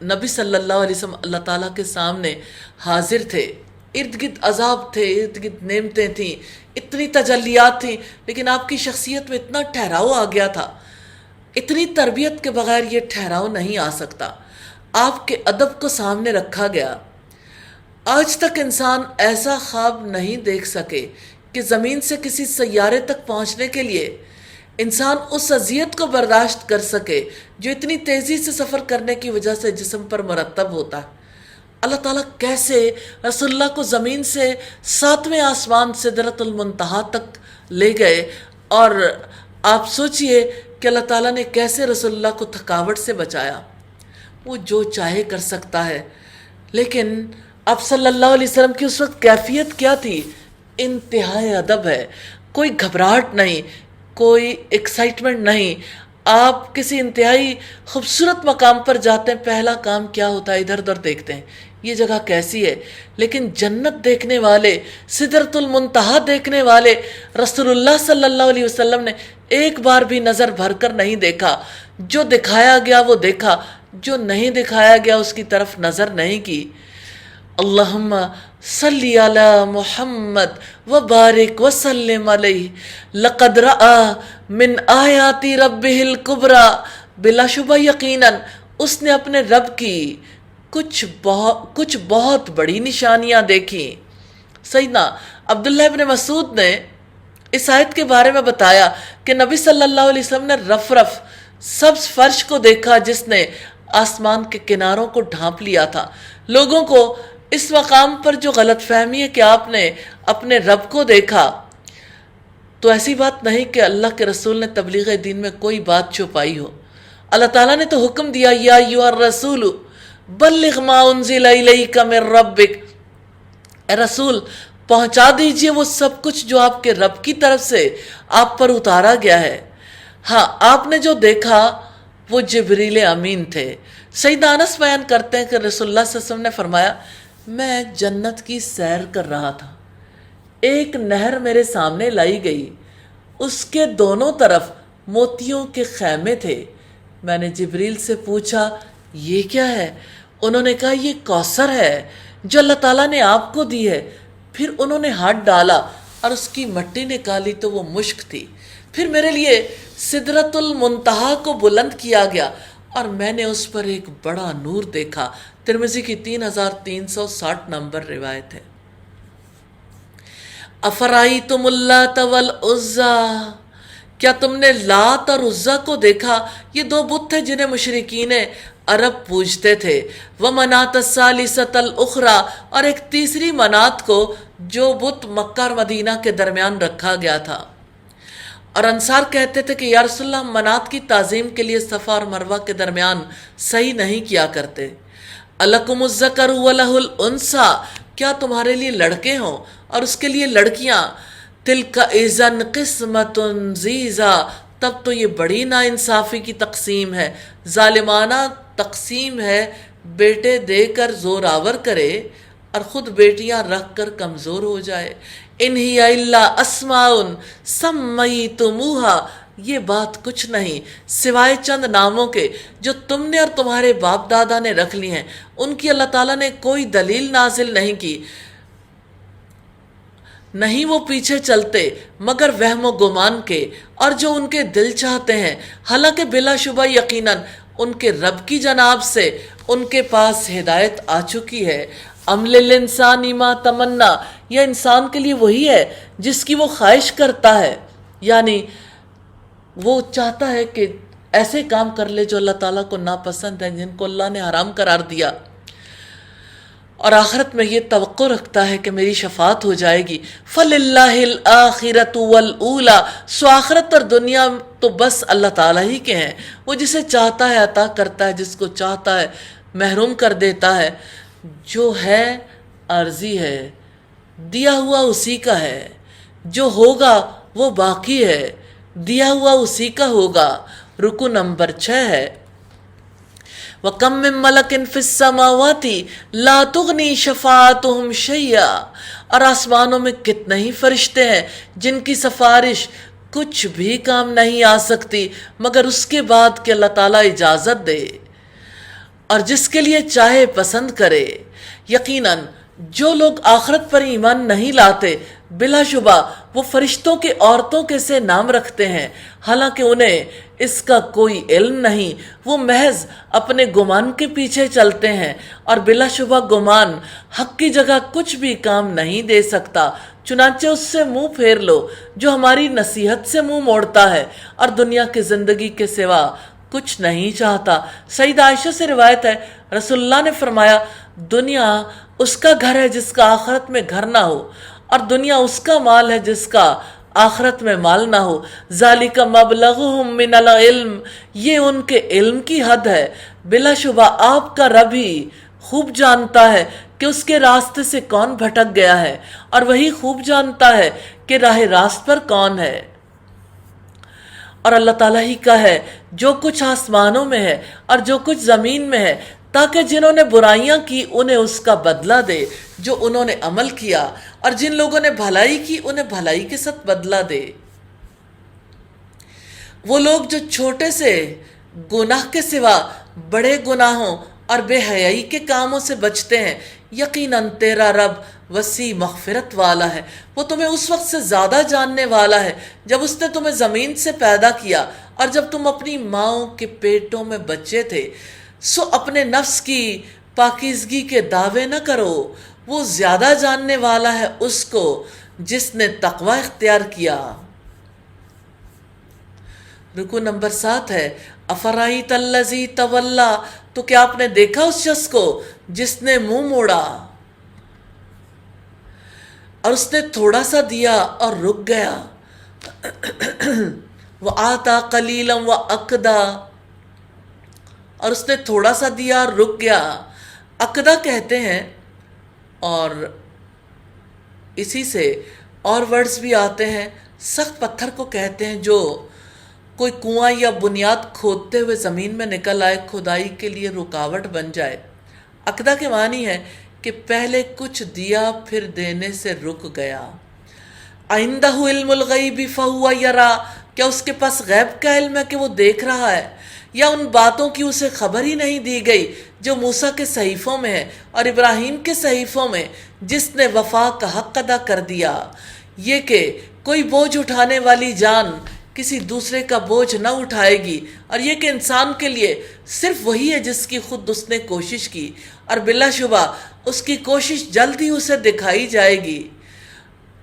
Speaker 1: نبی صلی اللہ علیہ وسلم اللہ تعالیٰ کے سامنے حاضر تھے۔ ارد گرد عذاب تھے، ارد گرد نعمتیں تھیں، اتنی تجلیات تھیں، لیکن آپ کی شخصیت میں اتنا ٹھہراؤ آ گیا تھا، اتنی تربیت کے بغیر یہ ٹھہراؤ نہیں آ سکتا۔ آپ کے ادب کو سامنے رکھا گیا۔ آج تک انسان ایسا خواب نہیں دیکھ سکے کہ زمین سے کسی سیارے تک پہنچنے کے لیے انسان اس اذیت کو برداشت کر سکے جو اتنی تیزی سے سفر کرنے کی وجہ سے جسم پر مرتب ہوتا ہے۔ اللہ تعالیٰ کیسے رسول اللہ کو زمین سے 7ویں آسمان سدرۃ المنتہا تک لے گئے، اور آپ سوچئے کہ اللہ تعالیٰ نے کیسے رسول اللہ کو تھکاوٹ سے بچایا۔ وہ جو چاہے کر سکتا ہے، لیکن اب صلی اللہ علیہ وسلم کی اس وقت کیفیت کیا تھی؟ انتہائی ادب ہے، کوئی گھبراہٹ نہیں، کوئی ایکسائٹمنٹ نہیں۔ آپ کسی انتہائی خوبصورت مقام پر جاتے ہیں، پہلا کام کیا ہوتا ہے؟ ادھر ادھر دیکھتے ہیں یہ جگہ کیسی ہے، لیکن جنت دیکھنے والے، سدرۃ المنتہا دیکھنے والے رسول اللہ صلی اللہ علیہ وسلم نے ایک بار بھی نظر بھر کر نہیں دیکھا۔ جو دکھایا گیا وہ دیکھا، جو نہیں دکھایا گیا اس کی طرف نظر نہیں کی۔ اللہم صلی علی محمد وبارک وسلم علیہ لقد رآ من آیات ربہ الکبریٰ، بلا شبہ یقیناً اس نے اپنے رب کی کچھ بہت بڑی نشانیاں دیکھی۔ سیدنا عبداللہ ابن مسعود نے اس آیت کے بارے میں بتایا کہ نبی صلی اللہ علیہ وسلم نے رف رف سبز فرش کو دیکھا جس نے آسمان کے کناروں کو ڈھانپ لیا تھا۔ لوگوں کو اس مقام پر جو غلط فہمی ہے کہ آپ نے اپنے رب کو دیکھا، تو ایسی بات نہیں کہ اللہ کے رسول نے تبلیغ دین میں کوئی بات چھپائی ہو۔ اللہ تعالیٰ نے تو حکم دیا یا ایھا الرسول بلغ ما انزل الیک من ربک، اے رسول پہنچا دیجئے وہ سب کچھ جو آپ کے رب کی طرف سے آپ پر اتارا گیا ہے۔ ہاں، آپ نے جو دیکھا وہ جبریل امین تھے۔ سیدنا انس بیان کرتے ہیں کہ رسول اللہ صلی اللہ علیہ وسلم نے فرمایا، میں جنت کی سیر کر رہا تھا، ایک نہر میرے سامنے لائی گئی، اس کے دونوں طرف موتیوں کے خیمے تھے۔ میں نے جبریل سے پوچھا یہ کیا ہے؟ انہوں نے کہا یہ کوثر ہے جو اللہ تعالیٰ نے آپ کو دی ہے۔ پھر انہوں نے ہاتھ ڈالا اور اس کی مٹی نکالی تو وہ مشک تھی۔ پھر میرے لیے سدرۃ المنتہا کو بلند کیا گیا اور میں نے اس پر ایک بڑا نور دیکھا۔ ترمذی کی 3360 نمبر روایت ہے۔ افرائیتم اللات والعزیٰ، کیا تم نے لات اور عزیٰ کو دیکھا؟ یہ دو بت تھے جنہیں مشرکین عرب پوجتے تھے۔ ومناۃ الثالثۃ الاخریٰ، اور ایک تیسری منات کو جو بت مکہ اور مدینہ کے درمیان رکھا گیا تھا۔ اور انصار کہتے تھے کہ یا رسول اللہ ہم منات کی تعظیم کے لیے صفا اور مروہ کے درمیان صحیح نہیں کیا کرتے۔ الکم الذکر ولہ الانثیٰ، کیا تمہارے لیے لڑکے ہوں اور اس کے لیے لڑکیاں؟ تلک اذن قسمۃ ضیزیٰ، تب تو یہ بڑی ناانصافی کی تقسیم ہے، ظالمانہ تقسیم ہے۔ بیٹے دے کر زور آور کرے اور خود بیٹیاں رکھ کر کمزور ہو جائے۔ ان ہی الا اسماء سمیتموہا، یہ بات کچھ نہیں سوائے چند ناموں کے جو تم نے اور تمہارے باپ دادا نے رکھ لی ہیں، ان کی اللہ تعالیٰ نے کوئی دلیل نازل نہیں کی، نہیں وہ پیچھے چلتے مگر وہم و گمان کے اور جو ان کے دل چاہتے ہیں، حالانکہ بلا شبہ یقیناً ان کے رب کی جناب سے ان کے پاس ہدایت آ چکی ہے۔ ام للانسان ما تمنا، یا انسان کے لیے وہی ہے جس کی وہ خواہش کرتا ہے، یعنی وہ چاہتا ہے کہ ایسے کام کر لے جو اللہ تعالیٰ کو ناپسند ہے، جن کو اللہ نے حرام قرار دیا، اور آخرت میں یہ توقع رکھتا ہے کہ میری شفاعت ہو جائے گی۔ فَلِلَّهِ الْآخِرَةُ وَالْأُولَى، سو آخرت اور دنیا تو بس اللہ تعالیٰ ہی کے ہیں، وہ جسے چاہتا ہے عطا کرتا ہے، جس کو چاہتا ہے محروم کر دیتا ہے۔ جو ہے عارضی ہے، دیا ہوا اسی کا ہے، جو ہوگا وہ باقی ہے، دیا ہوا اسی کا ہوگا۔ رکو نمبر 6 ہے، وَكَم مِّن مَلَكٍ فِي السَّمَاوَاتِ لَا تُغْنِي شَفَاعَتُهُمْ شَيْئًا، اور آسمانوں میں کتنے ہی فرشتے ہیں جن کی سفارش کچھ بھی کام نہیں آ سکتی مگر اس کے بعد کہ اللہ تعالیٰ اجازت دے اور جس کے لیے چاہے پسند کرے۔ یقیناً جو لوگ آخرت پر ایمان نہیں لاتے بلا شبہ وہ فرشتوں کے عورتوں کے سے نام رکھتے ہیں، حالانکہ انہیں اس کا کوئی علم نہیں، وہ محض اپنے گمان کے پیچھے چلتے ہیں، اور بلا شبہ گمان حق کی جگہ کچھ بھی کام نہیں دے سکتا۔ چنانچہ اس سے منہ پھیر لو جو ہماری نصیحت سے منہ موڑتا ہے اور دنیا کی زندگی کے سوا کچھ نہیں چاہتا۔ سیدہ عائشہ سے روایت ہے، رسول اللہ نے فرمایا، دنیا اس کا گھر ہے جس کا آخرت میں گھر نہ ہو، اور دنیا اس کا مال ہے جس کا آخرت میں مال نہ ہو۔ ذالک مبلغہم من العلم، یہ ان کے علم کی حد ہے۔ بلا شبہ آپ کا رب ہی خوب جانتا ہے کہ اس کے راستے سے کون بھٹک گیا ہے، اور وہی خوب جانتا ہے کہ راہ راست پر کون ہے۔ اور اللہ تعالیٰ ہی کا ہے جو کچھ آسمانوں میں ہے اور جو کچھ زمین میں ہے، تاکہ جنہوں نے برائیاں کی انہیں اس کا بدلہ دے جو انہوں نے عمل کیا، اور جن لوگوں نے بھلائی کی انہیں بھلائی کے ساتھ بدلہ دے۔ وہ لوگ جو چھوٹے سے گناہ کے سوا بڑے گناہوں اور بے حیائی کے کاموں سے بچتے ہیں، یقیناً تیرا رب وسیع مغفرت والا ہے، وہ تمہیں اس وقت سے زیادہ جاننے والا ہے جب اس نے تمہیں زمین سے پیدا کیا اور جب تم اپنی ماؤں کے پیٹوں میں بچے تھے۔ سو اپنے نفس کی پاکیزگی کے دعوے نہ کرو، وہ زیادہ جاننے والا ہے اس کو جس نے تقوی اختیار کیا۔ رکو نمبر 7 ہے، افرائیت الذی تولی، تو کیا آپ نے دیکھا اس شخص کو جس نے منہ موڑا اور اس نے تھوڑا سا دیا اور رک گیا۔ وَآتَى قَلِيلًا وَأَكْدَى، اور اس نے تھوڑا سا دیا اور رک گیا۔ عقدہ کہتے ہیں، اور اسی سے اور ورڈز بھی آتے ہیں، سخت پتھر کو کہتے ہیں جو کوئی کنواں یا بنیاد کھودتے ہوئے زمین میں نکل آئے، کھدائی کے لیے رکاوٹ بن جائے۔ عقدہ کے معنی ہے کہ پہلے کچھ دیا پھر دینے سے رک گیا۔ عندہ علم الغیب فہو یرا، کیا اس کے پاس غیب کا علم ہے کہ وہ دیکھ رہا ہے، یا ان باتوں کی اسے خبر ہی نہیں دی گئی جو موسیٰ کے صحیفوں میں ہے اور ابراہیم کے صحیفوں میں، جس نے وفا کا حق ادا کر دیا، یہ کہ کوئی بوجھ اٹھانے والی جان کسی دوسرے کا بوجھ نہ اٹھائے گی، اور یہ کہ انسان کے لیے صرف وہی ہے جس کی خود اس نے کوشش کی، اور بلا شبہ اس کی کوشش جلد ہی اسے دکھائی جائے گی،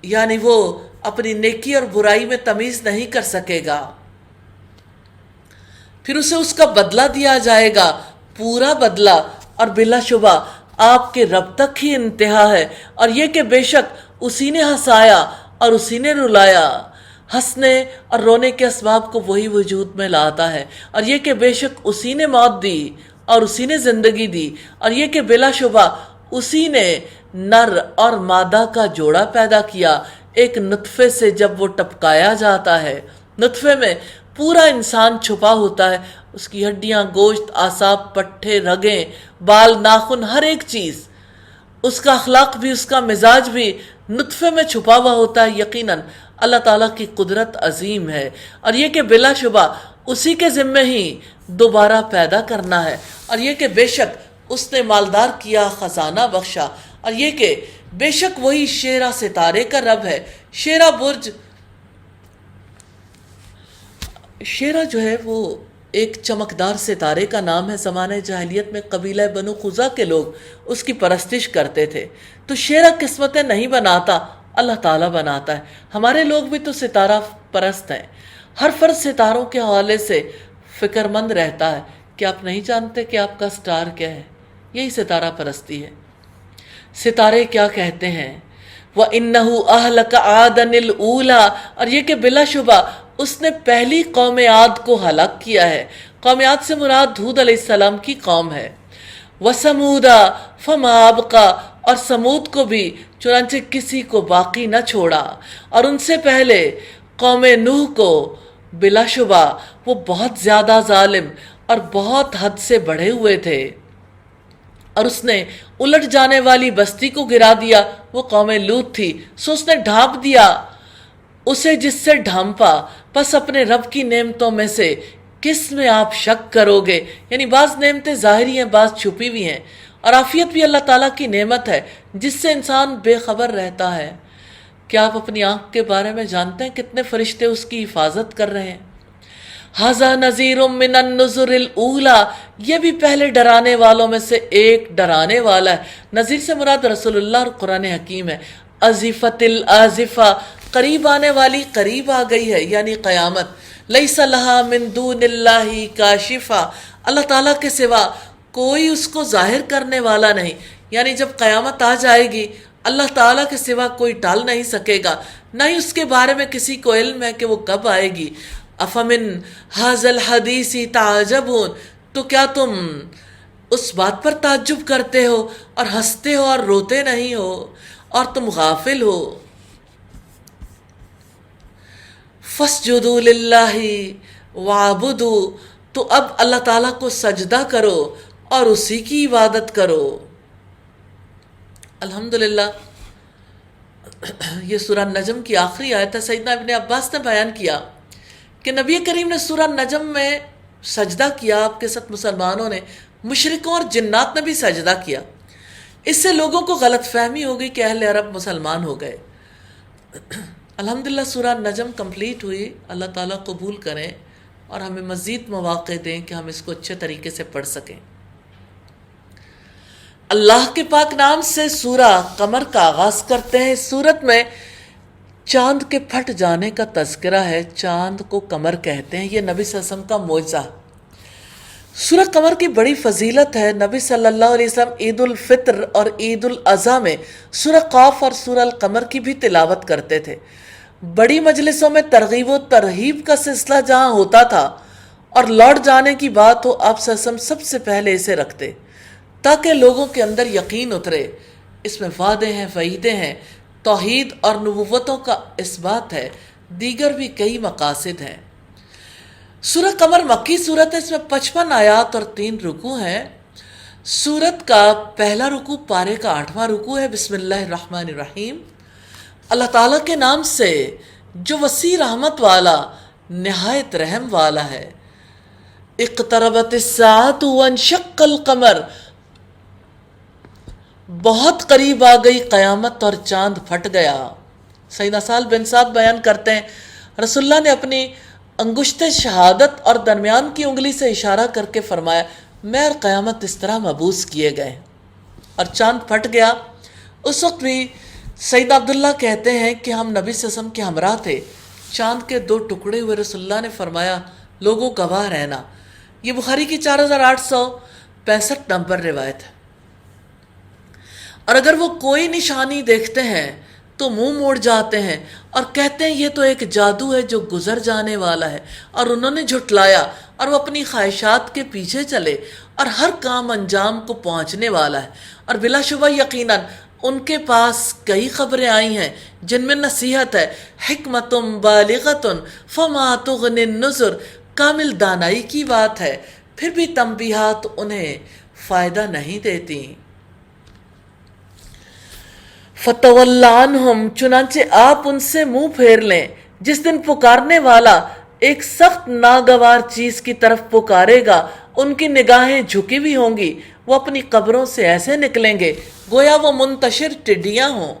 Speaker 1: یعنی وہ اپنی نیکی اور برائی میں تمیز نہیں کر سکے گا، پھر اسے اس کا بدلہ دیا جائے گا، پورا بدلہ، اور بلا شبہ آپ کے رب تک ہی انتہا ہے، اور یہ کہ بے شک اسی نے ہنسایا اور اسی نے رلایا، ہنسنے اور رونے کے اسباب کو وہی وجود میں لاتا ہے، اور یہ کہ بے شک اسی نے موت دی اور اسی نے زندگی دی، اور یہ کہ بلا شبہ اسی نے نر اور مادہ کا جوڑا پیدا کیا، ایک نطفے سے جب وہ ٹپکایا جاتا ہے۔ نطفے میں پورا انسان چھپا ہوتا ہے، اس کی ہڈیاں، گوشت، اعصاب، پٹھے، رگیں، بال، ناخن، ہر ایک چیز، اس کا اخلاق بھی، اس کا مزاج بھی نطفے میں چھپا ہوا ہوتا ہے۔ یقیناً اللہ تعالیٰ کی قدرت عظیم ہے، اور یہ کہ بلا شبہ اسی کے ذمہ ہی دوبارہ پیدا کرنا ہے، اور یہ کہ بے شک اس نے مالدار کیا، خزانہ بخشا، اور یہ کہ بے شک وہی شیرہ ستارے کا رب ہے۔ شیرہ برج، شیرہ جو ہے وہ ایک چمکدار ستارے کا نام ہے، زمانہ جاہلیت میں قبیلہ بنو خزا کے لوگ اس کی پرستش کرتے تھے۔ تو شیرہ قسمتیں نہیں بناتا، اللہ تعالیٰ بناتا ہے۔ ہمارے لوگ بھی تو ستارہ پرست ہیں۔ ہر فرد ستاروں کے حوالے سے فکر مند رہتا ہے کہ آپ نہیں جانتے کہ آپ کا سٹار کیا ہے۔ یہی ستارہ پرستی ہے۔ ستارے کیا کہتے ہیں؟ وَإِنَّهُ أَهْلَكَ عَادًا الْأُولَىٰ، اور یہ کہ بلا شبہ اس نے پہلی قوم عاد کو ہلاک کیا ہے۔ قوم عاد سے مراد ہود علیہ السلام کی قوم ہے۔ وَثَمُودَ فَمَا أَبْقَىٰ، اور سمود کو بھی چنانچہ کسی کو باقی نہ چھوڑا۔ اور ان سے پہلے قوم نوح کو بلا شبہ وہ بہت زیادہ ظالم اور بہت حد سے بڑھے ہوئے تھے، اور اس نے الٹ جانے والی بستی کو گرا دیا، وہ قوم لوط تھی، سو اس نے ڈھانپ دیا اسے جس سے ڈھانپا۔ پس اپنے رب کی نعمتوں میں سے کس میں آپ شک کرو گے؟ یعنی بعض نعمتیں ظاہری ہیں، بعض چھپی بھی ہیں، اور عافیت بھی اللہ تعالیٰ کی نعمت ہے جس سے انسان بے خبر رہتا ہے۔ کیا آپ اپنی آنکھ کے بارے میں جانتے ہیں کتنے فرشتے اس کی حفاظت کر رہے ہیں؟ ھذا نذیر من النذر الاولیٰ، یہ بھی پہلے ڈرانے والوں میں سے ایک ڈرانے والا ہے۔ نذیر سے مراد رسول اللہ اور قرآن حکیم ہے۔ ازفت الازفہ، قریب آنے والی قریب آ گئی ہے، یعنی قیامت۔ لیس لہا من دون اللہ کاشفہ، اللہ تعالیٰ کے سوا کوئی اس کو ظاہر کرنے والا نہیں، یعنی جب قیامت آ جائے گی اللہ تعالیٰ کے سوا کوئی ٹال نہیں سکے گا، نہ ہی اس کے بارے میں کسی کو علم ہے کہ وہ کب آئے گی۔ افمن ھذا الحدیث تعجبون، تو کیا تم اس بات پر تعجب کرتے ہو اور ہنستے ہو اور روتے نہیں ہو، اور تم غافل ہو۔ فاسجدوا للہ وعبدوا، تو اب اللہ تعالیٰ کو سجدہ کرو اور اسی کی عبادت کرو۔ الحمدللہ، یہ سورہ نجم کی آخری آیت ہے۔ سیدنا ابن عباس نے بیان کیا کہ نبی کریم نے سورہ نجم میں سجدہ کیا، آپ کے ساتھ مسلمانوں نے، مشرکوں اور جنات نے بھی سجدہ کیا۔ اس سے لوگوں کو غلط فہمی ہو گئی کہ اہل عرب مسلمان ہو گئے۔ الحمدللہ سورہ نجم کمپلیٹ ہوئی۔ اللہ تعالیٰ قبول کریں اور ہمیں مزید مواقع دیں کہ ہم اس کو اچھے طریقے سے پڑھ سکیں۔ اللہ کے پاک نام سے سورہ قمر کا آغاز کرتے ہیں۔ اس سورت میں چاند کے پھٹ جانے کا تذکرہ ہے۔ چاند کو قمر کہتے ہیں، یہ نبی صلی اللہ علیہ وسلم کا معجزہ۔ سورہ قمر کی بڑی فضیلت ہے۔ نبی صلی اللہ علیہ وسلم عید الفطر اور عید الاضحیٰ میں سورہ قاف اور سورہ القمر کی بھی تلاوت کرتے تھے۔ بڑی مجلسوں میں ترغیب و ترہیب کا سلسلہ جہاں ہوتا تھا اور لوٹ جانے کی بات ہو، آپ صلی اللہ علیہ وسلم سب سے پہلے اسے رکھتے تاکہ لوگوں کے اندر یقین اترے۔ اس میں وعدے ہیں، وعیدیں ہیں، توحید اور نبوتوں کا اثبات ہے، دیگر بھی کئی مقاصد ہیں۔ سورہ قمر مکی سورت ہے، اس میں 55 آیات اور 3 رکوع ہیں۔ سورت کا پہلا رکوع پارے کا 8واں رکوع ہے۔ بسم اللہ الرحمن الرحیم، اللہ تعالیٰ کے نام سے جو وسیع رحمت والا نہایت رحم والا ہے۔ اقتربت الساعۃ وانشق القمر، بہت قریب آ گئی قیامت اور چاند پھٹ گیا۔ سیدنا سہل بن سعد بیان کرتے ہیں رسول اللہ نے اپنی انگشت شہادت اور درمیان کی انگلی سے اشارہ کر کے فرمایا، میں اور قیامت اس طرح مبعوث کیے گئے، اور چاند پھٹ گیا۔ اس وقت بھی سیدنا عبداللہ کہتے ہیں کہ ہم نبی صلی اللہ علیہ وسلم کے ہمراہ تھے، چاند کے 2 ٹکڑے ہوئے۔ رسول اللہ نے فرمایا، لوگوں گواہ رہنا۔ یہ بخاری کی 4865 نمبر روایت ہے۔ اور اگر وہ کوئی نشانی دیکھتے ہیں تو منہ موڑ جاتے ہیں اور کہتے ہیں یہ تو ایک جادو ہے جو گزر جانے والا ہے، اور انہوں نے جھٹلایا اور وہ اپنی خواہشات کے پیچھے چلے، اور ہر کام انجام کو پہنچنے والا ہے۔ اور بلا شبہ یقیناً ان کے پاس کئی خبریں آئی ہیں جن میں نصیحت ہے، حکمت بالغۃ فما تغنی النذر، کامل دانائی کی بات ہے، پھر بھی تنبیہات انہیں فائدہ نہیں دیتی۔ فَتَوَلَّ عَنْهُمْ، چنانچہ آپ ان سے منہ پھیر لیں۔ جس دن پکارنے والا ایک سخت ناگوار چیز کی طرف پکارے گا، ان کی نگاہیں جھکی بھی ہوں گی، وہ اپنی قبروں سے ایسے نکلیں گے گویا وہ منتشر ٹڈیاں ہوں۔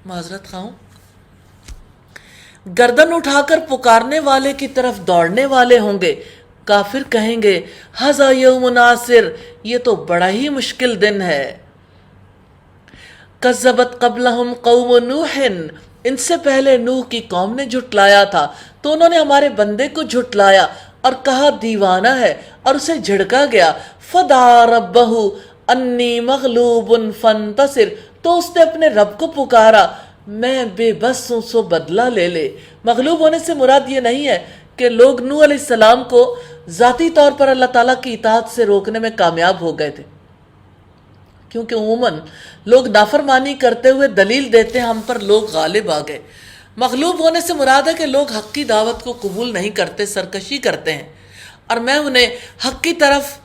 Speaker 1: معذرت خواہوں۔ گردن اٹھا کر پکارنے والے کی طرف دوڑنے والے ہوں گے۔ کافر کہیں گے ھذا یوم عاصر، یہ تو بڑا ہی مشکل دن ہے۔ کذبت قبلہم قوم نوح، ان سے پہلے نوح کی قوم نے جھٹلایا تھا، تو انہوں نے ہمارے بندے کو جھٹلایا اور کہا دیوانہ ہے، اور اسے جھڑکا گیا۔ فدعا ربہ انی مغلوب فانتصر، تو اس نے اپنے رب کو پکارا میں بے بس ہوں سو بدلہ لے لے۔ مغلوب ہونے سے مراد یہ نہیں ہے کہ لوگ نوح علیہ السلام کو ذاتی طور پر اللہ تعالیٰ کی اطاعت سے روکنے میں کامیاب ہو گئے تھے، کیونکہ عموماً لوگ نافرمانی کرتے ہوئے دلیل دیتے ہیں ہم پر لوگ غالب آ گئے۔ مغلوب ہونے سے مراد ہے کہ لوگ حق کی دعوت کو قبول نہیں کرتے، سرکشی کرتے ہیں، اور میں انہیں حق کی طرف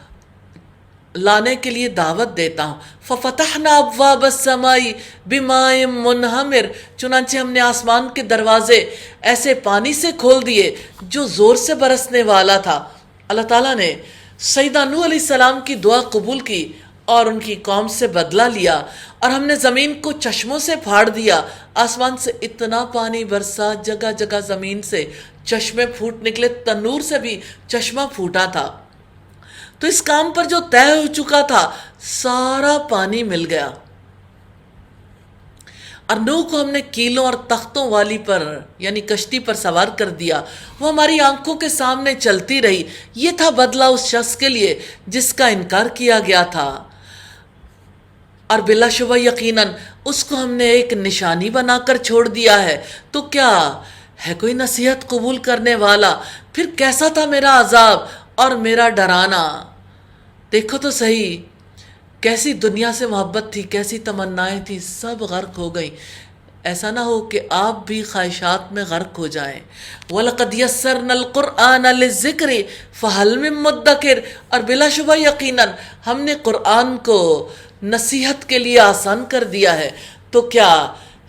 Speaker 1: لانے کے لیے دعوت دیتا ہوں۔ فَفَتَحْنَا أَبْوَابَ السَّمَاءِ بِمَاءٍ مُنْهَمِرٍ، چنانچہ ہم نے آسمان کے دروازے ایسے پانی سے کھول دیے جو زور سے برسنے والا تھا۔ اللہ تعالیٰ نے سیدنا نوح علیہ السلام کی دعا قبول کی اور ان کی قوم سے بدلہ لیا، اور ہم نے زمین کو چشموں سے پھاڑ دیا۔ آسمان سے اتنا پانی برسا، جگہ جگہ زمین سے چشمے پھوٹ نکلے، تنور سے بھی چشمہ پھوٹا تھا۔ تو اس کام پر جو طے ہو چکا تھا سارا پانی مل گیا، اور نوح کو ہم نے کیلوں اور تختوں والی پر یعنی کشتی پر سوار کر دیا، وہ ہماری آنکھوں کے سامنے چلتی رہی۔ یہ تھا بدلہ اس شخص کے لیے جس کا انکار کیا گیا تھا، اور بلا شبہ یقیناً اس کو ہم نے ایک نشانی بنا کر چھوڑ دیا ہے۔ تو کیا ہے کوئی نصیحت قبول کرنے والا؟ پھر کیسا تھا میرا عذاب اور میرا ڈرانا؟ دیکھو تو صحیح، کیسی دنیا سے محبت تھی، کیسی تمنائیں تھی، سب غرق ہو گئیں۔ ایسا نہ ہو کہ آپ بھی خواہشات میں غرق ہو جائیں۔ وَلَقَدْ يَسَّرْنَا الْقُرْآنَ لِلذِّكْرِ فَهَلْ مِن مُدَّكِرٍ، اور بلا شبہ یقیناً ہم نے قرآن کو نصیحت کے لیے آسان کر دیا ہے، تو کیا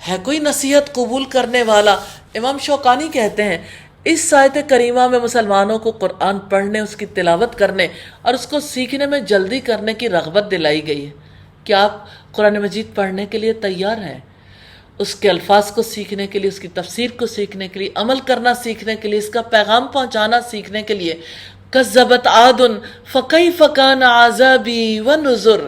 Speaker 1: ہے کوئی نصیحت قبول کرنے والا؟ امام شوکانی کہتے ہیں اس آیت کریمہ میں مسلمانوں کو قرآن پڑھنے، اس کی تلاوت کرنے اور اس کو سیکھنے میں جلدی کرنے کی رغبت دلائی گئی ہے۔ کیا آپ قرآن مجید پڑھنے کے لیے تیار ہیں؟ اس کے الفاظ کو سیکھنے کے لیے، اس کی تفسیر کو سیکھنے کے لیے، عمل کرنا سیکھنے کے لیے، اس کا پیغام پہنچانا سیکھنے کے لیے۔ کذبت عاد فکیف کان عذابی ونذر،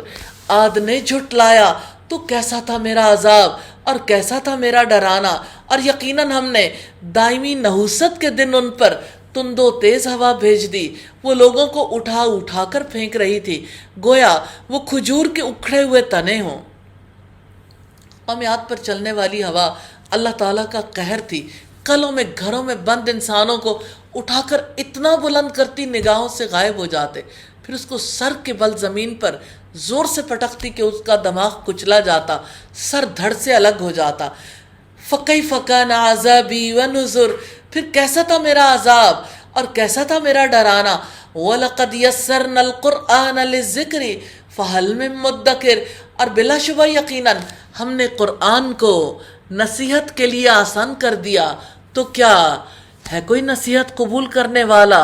Speaker 1: عاد نے جھٹلایا تو کیسا تھا میرا عذاب اور کیسا تھا میرا ڈرانا، اور یقیناً ہم نے دائمی نحوست کے دن ان پر تند و تیز ہوا بھیج دی، وہ لوگوں کو اٹھا اٹھا کر پھینک رہی تھی گویا وہ کھجور کے اکھڑے ہوئے تنے ہوں۔ قومیات پر چلنے والی ہوا اللہ تعالیٰ کا قہر تھی، قلعوں میں گھروں میں بند انسانوں کو اٹھا کر اتنا بلند کرتی نگاہوں سے غائب ہو جاتے، پھر اس کو سر کے بل زمین پر زور سے پٹکتی کہ اس کا دماغ کچلا جاتا، سر دھڑ سے الگ ہو جاتا۔ فَكَيْفَ كَانَ عَذَابِي وَنُذُرِ، پھر کیسا تھا میرا عذاب اور کیسا تھا میرا ڈرانا۔ وَلَقَدْ يَسَّرْنَا الْقُرْآنَ لِلذِّكْرِ فَهَلْ مِن مُدَّكِرٍ، اور بلا شبہ یقیناً ہم نے قرآن کو نصیحت کے لیے آسان کر دیا، تو کیا ہے کوئی نصیحت قبول کرنے والا؟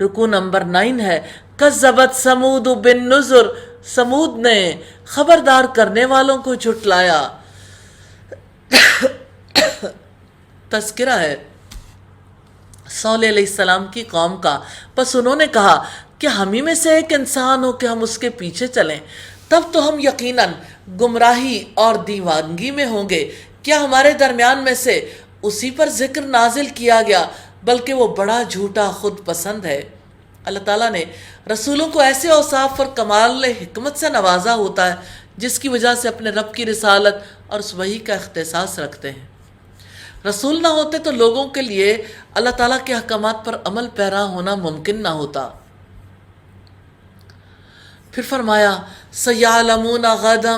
Speaker 1: رکوع نمبر 9 ہے کذبت ثمود بالنذر، سمود نے خبردار کرنے والوں کو جھٹلایا۔ تذکرہ ہے صالح علیہ السلام کی قوم کا، پس انہوں نے کہا کہ ہم ہی میں سے ایک انسان ہو کہ ہم اس کے پیچھے چلیں، تب تو ہم یقیناً گمراہی اور دیوانگی میں ہوں گے۔ کیا ہمارے درمیان میں سے اسی پر ذکر نازل کیا گیا، بلکہ وہ بڑا جھوٹا خود پسند ہے۔ اللہ تعالیٰ نے رسولوں کو ایسے اوصاف اور کمال حکمت سے نوازا ہوتا ہے جس کی وجہ سے اپنے رب کی رسالت اور اس وحی کا اختصاص رکھتے ہیں۔ رسول نہ ہوتے تو لوگوں کے لیے اللہ تعالیٰ کے احکامات پر عمل پیرا ہونا ممکن نہ ہوتا۔ پھر فرمایا سَيَعْلَمُونَ غَدًا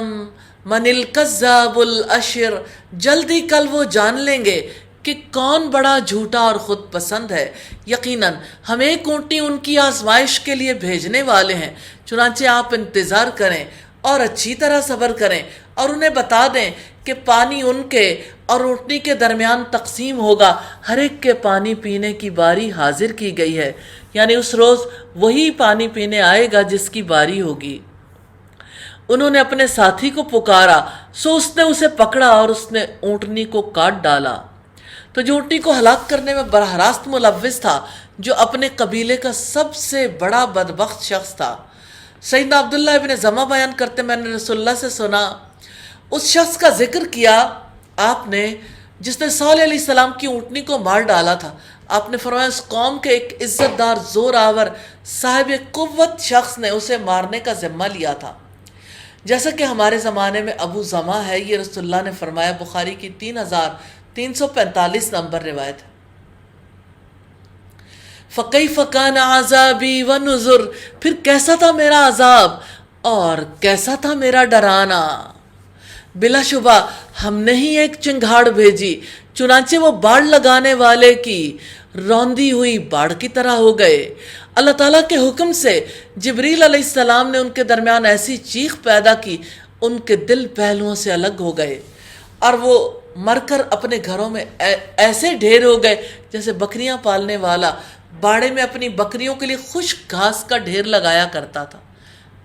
Speaker 1: مَنِ الْكَذَّابُ الْأَشِرُ، جلدی کل وہ جان لیں گے کہ کون بڑا جھوٹا اور خود پسند ہے۔ یقیناً ہم ایک اونٹنی ان کی آزمائش کے لیے بھیجنے والے ہیں، چنانچہ آپ انتظار کریں اور اچھی طرح صبر کریں، اور انہیں بتا دیں کہ پانی ان کے اور اونٹنی کے درمیان تقسیم ہوگا، ہر ایک کے پانی پینے کی باری حاضر کی گئی ہے، یعنی اس روز وہی پانی پینے آئے گا جس کی باری ہوگی۔ انہوں نے اپنے ساتھی کو پکارا، سو اس نے اسے پکڑا اور اس نے اونٹنی کو کاٹ ڈالا۔ تو جو اونٹنی کو ہلاک کرنے میں براہ راست ملوث تھا، جو اپنے قبیلے کا سب سے بڑا بدبخت شخص تھا. سیدنا عبداللہ ابن زمہ بیان کرتے میں نے رسول اللہ سے سنا، اس شخص کا ذکر کیا آپ نے جس نے صالح علیہ السلام کی اونٹنی کو مار ڈالا تھا. آپ نے فرمایا اس قوم کے ایک عزت دار زور آور صاحب قوت شخص نے اسے مارنے کا ذمہ لیا تھا، جیسا کہ ہمارے زمانے میں ابو زمہ ہے. یہ رسول اللہ نے فرمایا. بخاری کی 3345 نمبر روایت ہے. فَكَيْفَ كَانَ عَذَابِي وَنُذُرْ، پھر کیسا تھا میرا عذاب اور کیسا تھا میرا ڈرانا. بلا شبہ ہم نے ہی ایک چنگھاڑ بھیجی، چنانچہ وہ باڑ لگانے والے کی روندی ہوئی باڑ کی طرح ہو گئے. اللہ تعالیٰ کے حکم سے جبریل علیہ السلام نے ان کے درمیان ایسی چیخ پیدا کی، ان کے دل پہلوؤں سے الگ ہو گئے اور وہ مر کر اپنے گھروں میں ایسے ڈھیر ہو گئے جیسے بکریاں پالنے والا باڑے میں اپنی بکریوں کے لیے خشک گھاس کا ڈھیر لگایا کرتا تھا،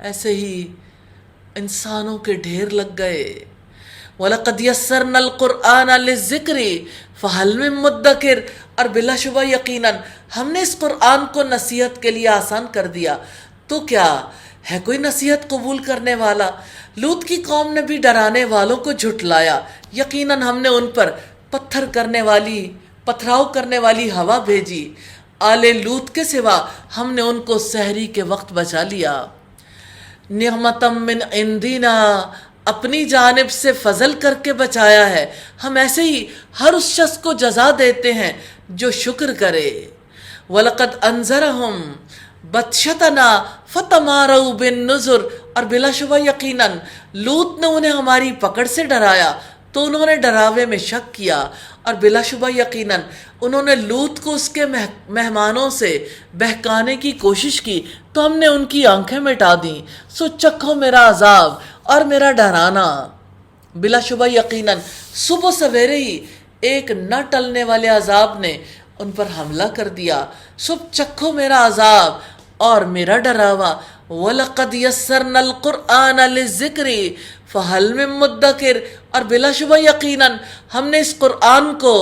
Speaker 1: ایسے ہی انسانوں کے ڈھیر لگ گئے. وَلَقَدْ يَسَّرْنَا الْقُرْآنَ لِلذِّكْرِ فَهَلْ مِن مُدَّكِرٍ، اور بلا شبہ یقیناً ہم نے اس قرآن کو نصیحت کے لیے آسان کر دیا، تو کیا ہے کوئی نصیحت قبول کرنے والا. لوط کی قوم نے بھی ڈرانے والوں کو جھٹلایا، یقیناً ہم نے ان پر پتھراؤ کرنے والی ہوا بھیجی. آل لوط کے سوا ہم نے ان کو سحری کے وقت بچا لیا. نعمتم من عندنا، اپنی جانب سے فضل کر کے بچایا ہے. ہم ایسے ہی ہر اس شخص کو جزا دیتے ہیں جو شکر کرے. وَلَقَدْ أَنذَرَهُمْ بَطْشَتَنَا فَتَمَارَوْا بِالنُّذُرِ، اور بلا شبہ یقیناً لوط نے انہیں ہماری پکڑ سے ڈرایا تو انہوں نے ڈراوے میں شک کیا، اور بلا شبہ یقیناً انہوں نے لوط کو اس کے مہمانوں سے بہکانے کی کوشش کی تو ہم نے ان کی آنکھیں مٹا دیں. سو چکھو میرا عذاب اور میرا ڈرانا. بلا شبہ یقیناً صبح سویرے ہی ایک نہ ٹلنے والے عذاب نے ان پر حملہ کر دیا. سب چکھو میرا عذاب اور میرا ڈراوا. وَلَقَدْ يَسَّرْنَا الْقُرْآنَ لِلذِّكْرِ فَهَلْ مِن مُدَّكِرٍ، اور بلا شبہ یقیناً ہم نے اس قرآن کو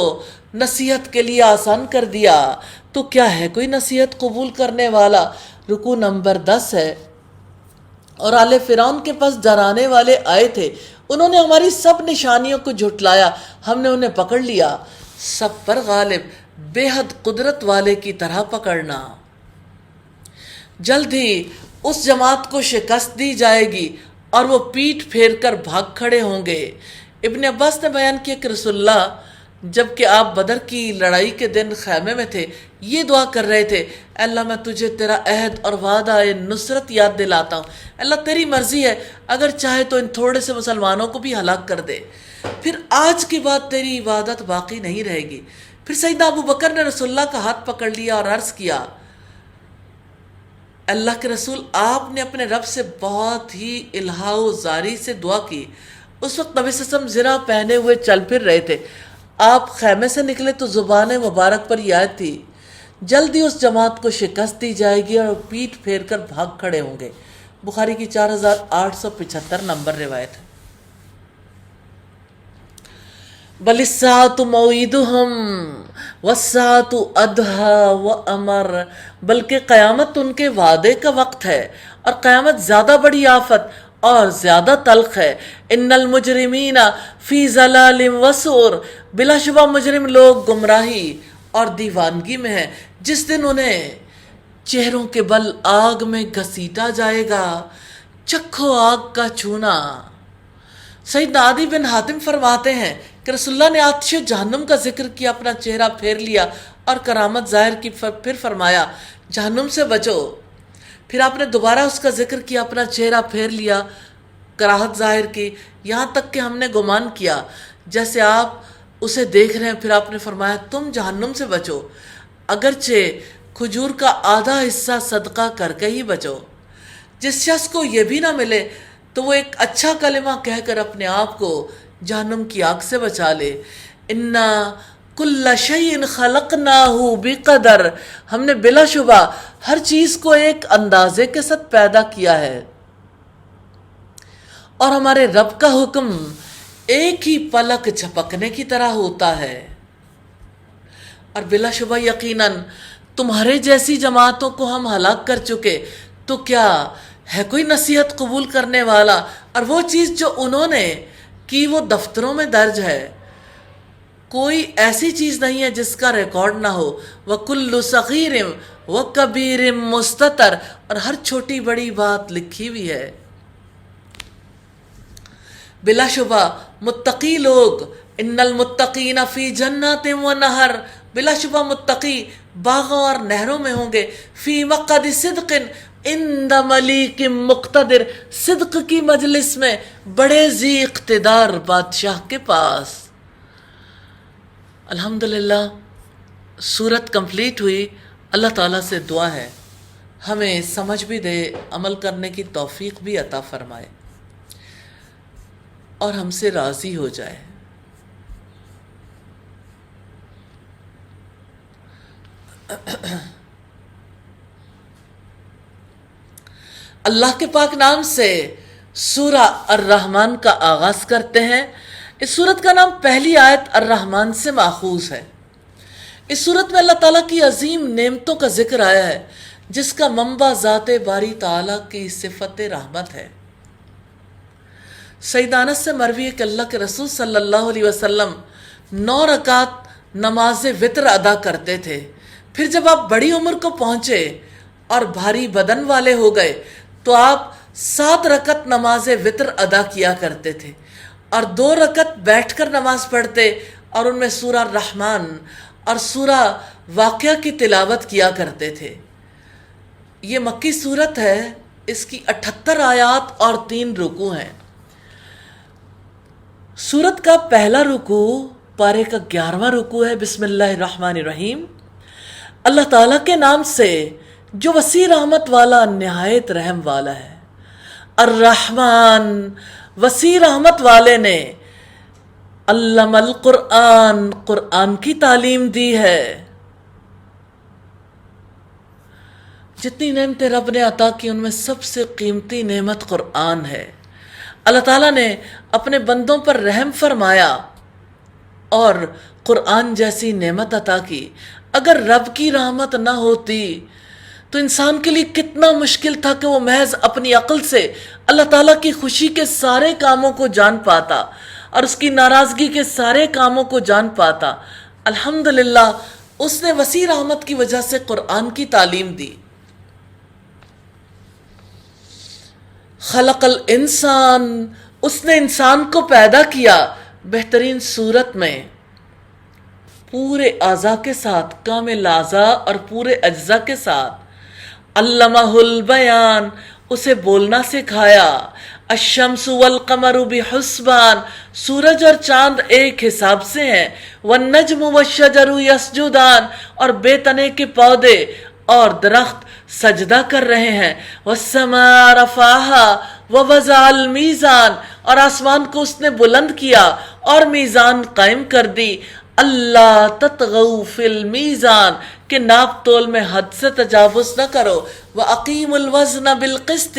Speaker 1: نصیحت کے لیے آسان کر دیا، تو کیا ہے کوئی نصیحت قبول کرنے والا. رکوع نمبر 10 ہے. اور آل فرعون کے پاس ڈرانے والے آئے تھے، انہوں نے ہماری سب نشانیوں کو جھٹلایا، ہم نے انہیں پکڑ لیا. سب پر غالب بے حد قدرت والے کی طرح پکڑنا. جلد ہی اس جماعت کو شکست دی جائے گی اور وہ پیٹھ پھیر کر بھاگ کھڑے ہوں گے. ابن عباس نے بیان کیا کہ رسول اللہ جب کہ آپ بدر کی لڑائی کے دن خیمے میں تھے یہ دعا کر رہے تھے، اے اللہ میں تجھے تیرا عہد اور وعدہ نصرت یاد دلاتا ہوں. اللہ تیری مرضی ہے، اگر چاہے تو ان تھوڑے سے مسلمانوں کو بھی ہلاک کر دے، پھر آج کی بعد تیری عبادت باقی نہیں رہے گی. پھر سیدنا ابو بکر نے رسول اللہ کا ہاتھ پکڑ لیا اور عرض کیا، اللہ کے رسول آپ نے اپنے رب سے بہت ہی الہا و زاری سے دعا کی. اس وقت نبی صلی اللہ علیہ وسلم زرہ پہنے ہوئے چل پھر رہے تھے. آپ خیمے سے نکلے تو زبان مبارک پر یہ آیت تھی، جلدی اس جماعت کو شکست دی جائے گی اور پیٹھ پھیر کر بھاگ کھڑے ہوں گے. بخاری کی 4875 نمبر روایت ہے. بل الساعۃ موعدہم والساعۃ ادہی وامر، بلکہ قیامت ان کے وعدے کا وقت ہے اور قیامت زیادہ بڑی آفت اور زیادہ تلخ ہے. ان المجرمین فی ضلال وسعر، بلا شبہ مجرم لوگ گمراہی اور دیوانگی میں ہیں جس دن انہیں چہروں کے بل آگ میں گھسیٹا جائے گا. چکھو آگ کا چھونا. سیدنا عدی بن حاتم فرماتے ہیں کہ رسول اللہ نے آتش جہنم کا ذکر کیا، اپنا چہرہ پھیر لیا اور کرامت ظاہر کی، پھر فرمایا جہنم سے بچو. پھر آپ نے دوبارہ اس کا ذکر کیا، اپنا چہرہ پھیر لیا، کراہت ظاہر کی، یہاں تک کہ ہم نے گمان کیا جیسے آپ اسے دیکھ رہے ہیں. پھر آپ نے فرمایا تم جہنم سے بچو، اگرچہ کھجور کا آدھا حصہ صدقہ کر کے ہی بچو. جس شخص کو یہ بھی نہ ملے تو وہ ایک اچھا کلمہ کہہ کر اپنے آپ کو جہنم کی آگ سے بچا لے. اِنَّا کُلَّ شَيْءٍ خَلَقْنَاهُ بِقَدَرٍ، ہم نے بلا شبہ ہر چیز کو ایک اندازے کے ساتھ پیدا کیا ہے اور ہمارے رب کا حکم ایک ہی پلک جھپکنے کی طرح ہوتا ہے. اور بلا شبہ یقیناً تمہارے جیسی جماعتوں کو ہم ہلاک کر چکے، تو کیا ہے کوئی نصیحت قبول کرنے والا؟ اور وہ چیز جو انہوں نے کی وہ دفتروں میں درج ہے، کوئی ایسی چیز نہیں ہے جس کا ریکارڈ نہ ہو۔ وَكُلُّ صَغِيرٍ وَكَبِيرٍ مُسْتَطَرٍ، اور ہر چھوٹی بڑی بات لکھی ہوئی ہے۔ بلا شبہ متقی لوگ، ان المتقین فی جنات و نہر، بلا شبہ متقی باغوں اور نہروں میں ہوں گے، فی مقعد صدق عند ملیک مقتدر، صدق کی مجلس میں بڑے ذی اقتدار بادشاہ کے پاس۔ الحمدللہ سورت کمپلیٹ ہوئی۔ اللہ تعالیٰ سے دعا ہے ہمیں سمجھ بھی دے، عمل کرنے کی توفیق بھی عطا فرمائے اور ہم سے راضی ہو جائے۔ اللہ کے پاک نام سے سورہ الرحمن کا آغاز کرتے ہیں۔ اس سورت کا نام پہلی آیت الرحمن سے ماخوذ ہے۔ اس سورت میں اللہ تعالیٰ کی عظیم نعمتوں کا ذکر آیا ہے، جس کا منبع ذات باری تعالیٰ کی صفت رحمت ہے۔ سیدنا انس سے مروی ہے کہ اللہ کے رسول صلی اللہ علیہ وسلم 9 رکعت نماز وتر ادا کرتے تھے، پھر جب آپ بڑی عمر کو پہنچے اور بھاری بدن والے ہو گئے تو آپ 7 رکعت نماز وتر ادا کیا کرتے تھے، اور 2 رکعت بیٹھ کر نماز پڑھتے اور ان میں سورہ الرحمن اور سورہ واقعہ کی تلاوت کیا کرتے تھے۔ یہ مکی سورت ہے، اس کی 78 آیات اور 3 رکوع ہیں۔ سورت کا پہلا رکوع پارے کا 11واں رکوع ہے۔ بسم اللہ الرحمن الرحیم، اللہ تعالیٰ کے نام سے جو وسیع رحمت والا نہایت رحم والا ہے۔ الرحمن، وسیع رحمت والے نے علم القرآن، قرآن کی تعلیم دی ہے۔ جتنی نعمتیں رب نے عطا کی ان میں سب سے قیمتی نعمت قرآن ہے۔ اللہ تعالیٰ نے اپنے بندوں پر رحم فرمایا اور قرآن جیسی نعمت عطا کی۔ اگر رب کی رحمت نہ ہوتی تو انسان کے لیے کتنا مشکل تھا کہ وہ محض اپنی عقل سے اللہ تعالیٰ کی خوشی کے سارے کاموں کو جان پاتا اور اس کی ناراضگی کے سارے کاموں کو جان پاتا۔ الحمدللہ اس نے وسیع رحمت کی وجہ سے قرآن کی تعلیم دی۔ خلق الانسان، اس نے انسان کو پیدا کیا بہترین صورت میں، پورے اعضاء کے ساتھ، کامل اعضاء اور پورے اجزاء کے ساتھ۔ علمہ البیان، اسے بولنا سکھایا۔ الشمس والقمر بحسبان، سورج اور چاند ایک حساب سے ہیں۔ والنجم والشجر یسجدان، اور بے تنے کے پودے اور درخت سجدہ کر رہے ہیں۔ والسماء رفعها ووضع المیزان، اور آسمان کو اس نے بلند کیا اور میزان قائم کر دی۔ اللہ تطغوا فی المیزان، کہ ناپ تول میں حد سے تجاوز نہ کرو۔ وَأَقِيمُوا الْوَزْنَ بِالْقِسْطِ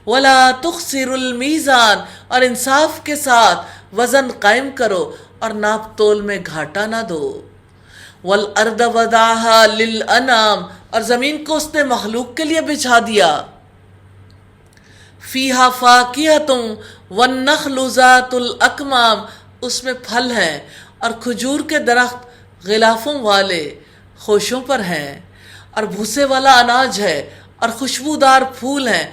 Speaker 1: وَلَا تُخْسِرُوا الْمِيزَانَ، اور انصاف کے ساتھ وزن قائم کرو اور ناپ تول میں گھاٹا نہ دو۔ وَالْأَرْضَ وَضَعَهَا لِلْأَنَامِ، اور زمین کو اس نے مخلوق کے لیے بچھا دیا۔ فِيهَا فَاكِهَةٌ وَالنَّخْلُ ذَاتُ الْأَكْمَامِ، اس میں پھل ہیں اور کھجور کے درخت غلافوں والے خوشوں پر ہیں، اور بھوسے والا اناج ہے اور خوشبودار پھول ہیں۔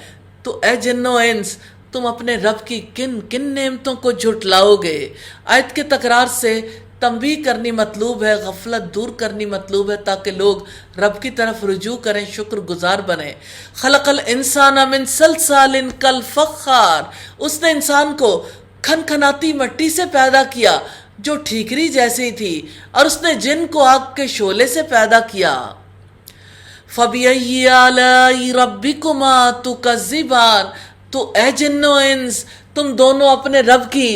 Speaker 1: تو اے جن و انس، تم اپنے رب کی کن کن نعمتوں کو جھٹلاؤ گے؟ آیت کے تکرار سے تنبیہ کرنی مطلوب ہے، غفلت دور کرنی مطلوب ہے، تاکہ لوگ رب کی طرف رجوع کریں، شکر گزار بنیں۔ خلق الانسان من صلصال کالفخار، اس نے انسان کو کھن کھناتی مٹی سے پیدا کیا جو ٹھیکری جیسی تھی، اور اس نے جن کو آگ کے شعلے سے پیدا کیا۔ فَبِأَيِّ آلَاءِ رَبِّكُمَا تُكَذِّبَانِ، تو اے جن و انس، تم دونوں اپنے رب کی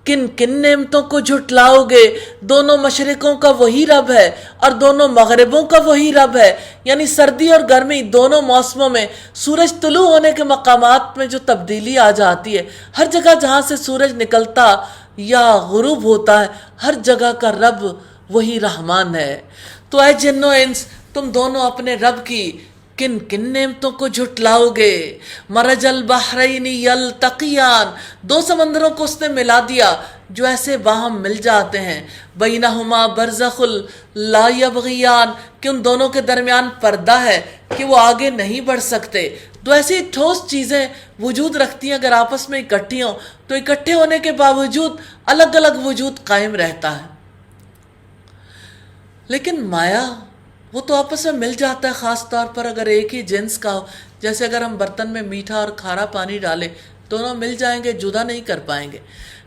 Speaker 1: کن کن نعمتوں کو جھٹلاؤ گے؟ دونوں مشرقوں کا وہی رب ہے اور دونوں مغربوں کا وہی رب ہے، یعنی سردی اور گرمی دونوں موسموں میں سورج طلوع ہونے کے مقامات میں جو تبدیلی آ جاتی ہے، ہر جگہ جہاں سے سورج نکلتا یا غروب ہوتا ہے، ہر جگہ کا رب وہی رحمان ہے۔ تو اے جن و انس تم دونوں اپنے رب کی کن کن نعمتوں کو جھٹلاؤ گے؟ مرج البحرین یلتقیان، دو سمندروں کو اس نے ملا دیا جو ایسے باہم مل جاتے ہیں، بینہما برزخ لا یبغیان، کہ ان دونوں کے درمیان پردہ ہے کہ وہ آگے نہیں بڑھ سکتے۔ تو ایسی ٹھوس چیزیں وجود رکھتی ہیں، اگر آپس میں اکٹھی ہوں تو اکٹھے ہونے کے باوجود الگ الگ وجود قائم رہتا ہے۔ لیکن مایا وہ تو آپس میں مل جاتا ہے، خاص طور پر اگر ایک ہی جنس کا ہو، جیسے اگر ہم برتن میں میٹھا اور کھارا پانی ڈالیں دونوں مل جائیں گے، جدا نہیں کر پائیں گے۔